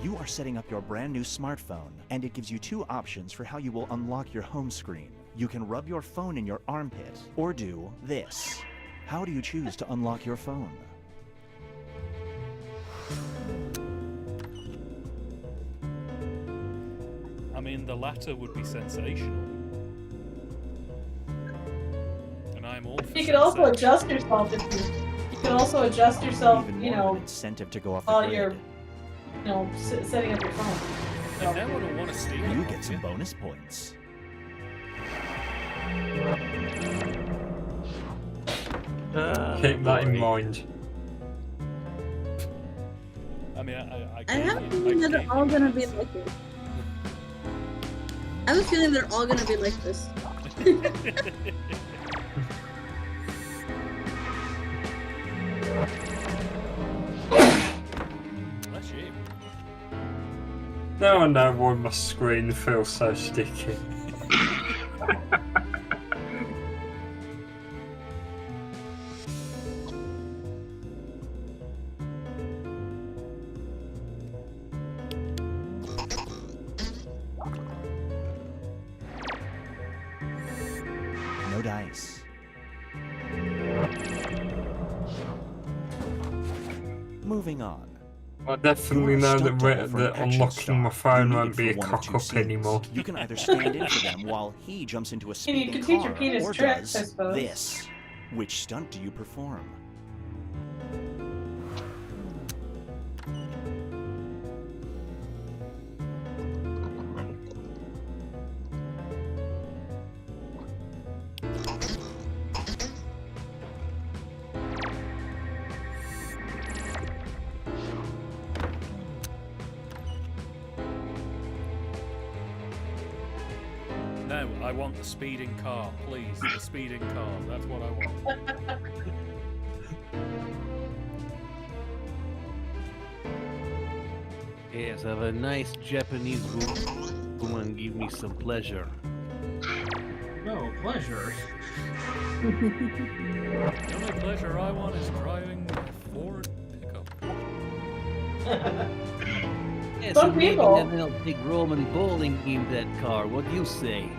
You are setting up your brand new smartphone, and it gives you two options for how you will unlock your home screen. You can rub your phone in your armpit, or do this. How do you choose to unlock your phone? I mean, the latter would be sensational. And I'm all for You can also adjust yourself if you can also adjust yourself, Even you more of know, an incentive to go off the while grid. you're, you know, setting up your phone. And no one will want to steal You it. get some bonus points. Keep that in mind. I mean, I I have a feeling that they're all gonna be like this. I have a feeling they're all gonna be like this. ship. Now I know why my screen feels so sticky. No dice. Moving on. I definitely know that, Stuck for an that action unlocking my stop. phone You're won't be a needed for one of cock two up scenes. anymore. You can either stand in for them while he jumps into a And you speeding can teach your car, penis or tricks, I does suppose. this. Which stunt do you perform? No, I want the speeding car, please. The speeding car. That's what I want. Yes, have a nice Japanese woman give me some pleasure. No, pleasure. The only pleasure I want is driving my Ford pickup. Yes, Some and maybe people- having a big Roman bowling in that car. What do you say?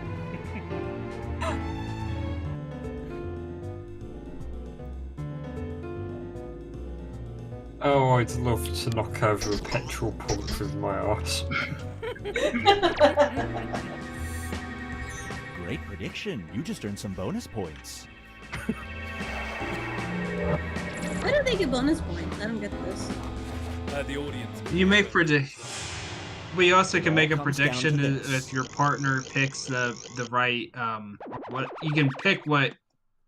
Oh, I'd love to knock over a petrol pump with my ass. Great prediction. You just earned some bonus points. Why do they get bonus points? I don't get this. The audience. You make predict. We also can make a Comes down to prediction this. if your partner picks the right what you can pick what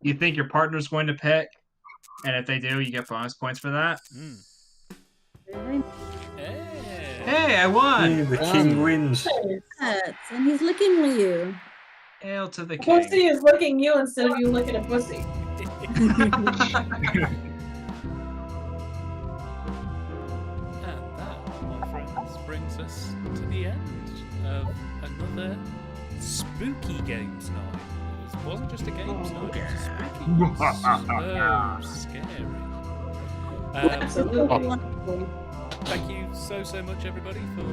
you think your partner's going to pick, and if they do, you get bonus points for that. Hey, I won! Yeah, the king wins. Yes, and he's licking you. Hail to the king. Pussy is licking you instead of you licking a pussy. And that, my friends, brings us to the end of another spooky games night. It wasn't just a games night, it was a spooky one. So scary. Absolutely. Thank you so much, everybody, for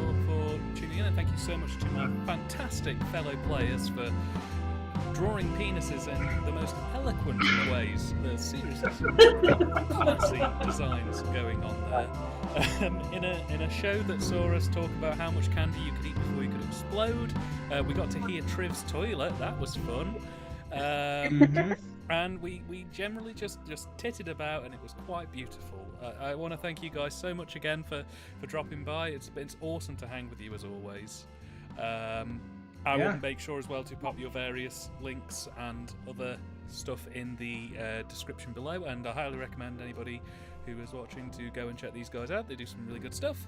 tuning in, and thank you so much to my fantastic fellow players for drawing penises in the most eloquent ways. There's seriously some classy designs going on there. In a show that saw us talk about how much candy you could eat before you could explode, we got to hear Triv's toilet. That was fun. And we generally just titted about, and it was quite beautiful. I want to thank you guys so much again for dropping by. It's awesome to hang with you as always. I will make sure as well to pop your various links and other stuff in the description below, and I highly recommend anybody who is watching to go and check these guys out. They do some really good stuff.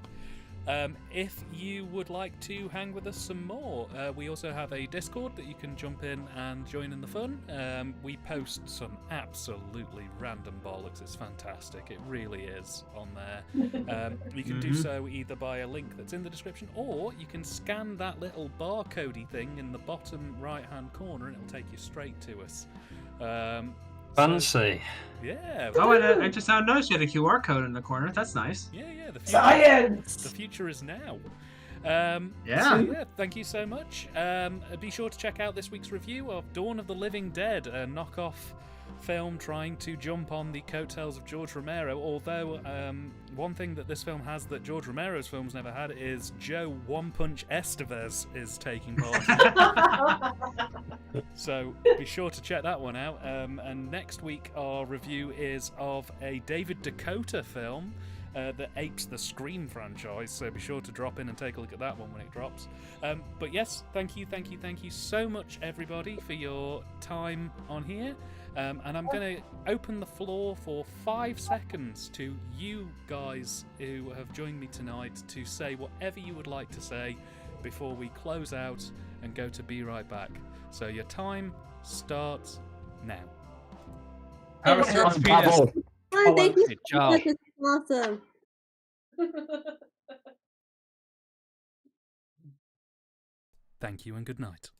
If you would like to hang with us some more, we also have a Discord that you can jump in and join in the fun. We post some absolutely random bollocks. It's fantastic. It really is on there. You can do so either by a link that's in the description, or you can scan that little barcodey thing in the bottom right-hand corner, and it'll take you straight to us. Fancy. Yeah. Oh, and I just now noticed you had a QR code in the corner. That's nice. Yeah. The future, Science! The future is now. Yeah. So yeah, thank you so much. Be sure to check out this week's review of Dawn of the Living Dead, a knockoff film trying to jump on the coattails of George Romero. Although one thing that this film has that George Romero's films never had is Joe One Punch Estevez is taking part. So be sure to check that one out. And next week our review is of a David Dakota film that apes the Scream franchise, so be sure to drop in and take a look at that one when it drops. But yes, thank you so much, everybody, for your time on here. And I'm going to open the floor for 5 seconds to you guys who have joined me tonight to say whatever you would like to say before we close out and go to Be Right Back. So your time starts now. Have a search penis. Oh, thank you. Ciao. This is awesome. Thank you and good night.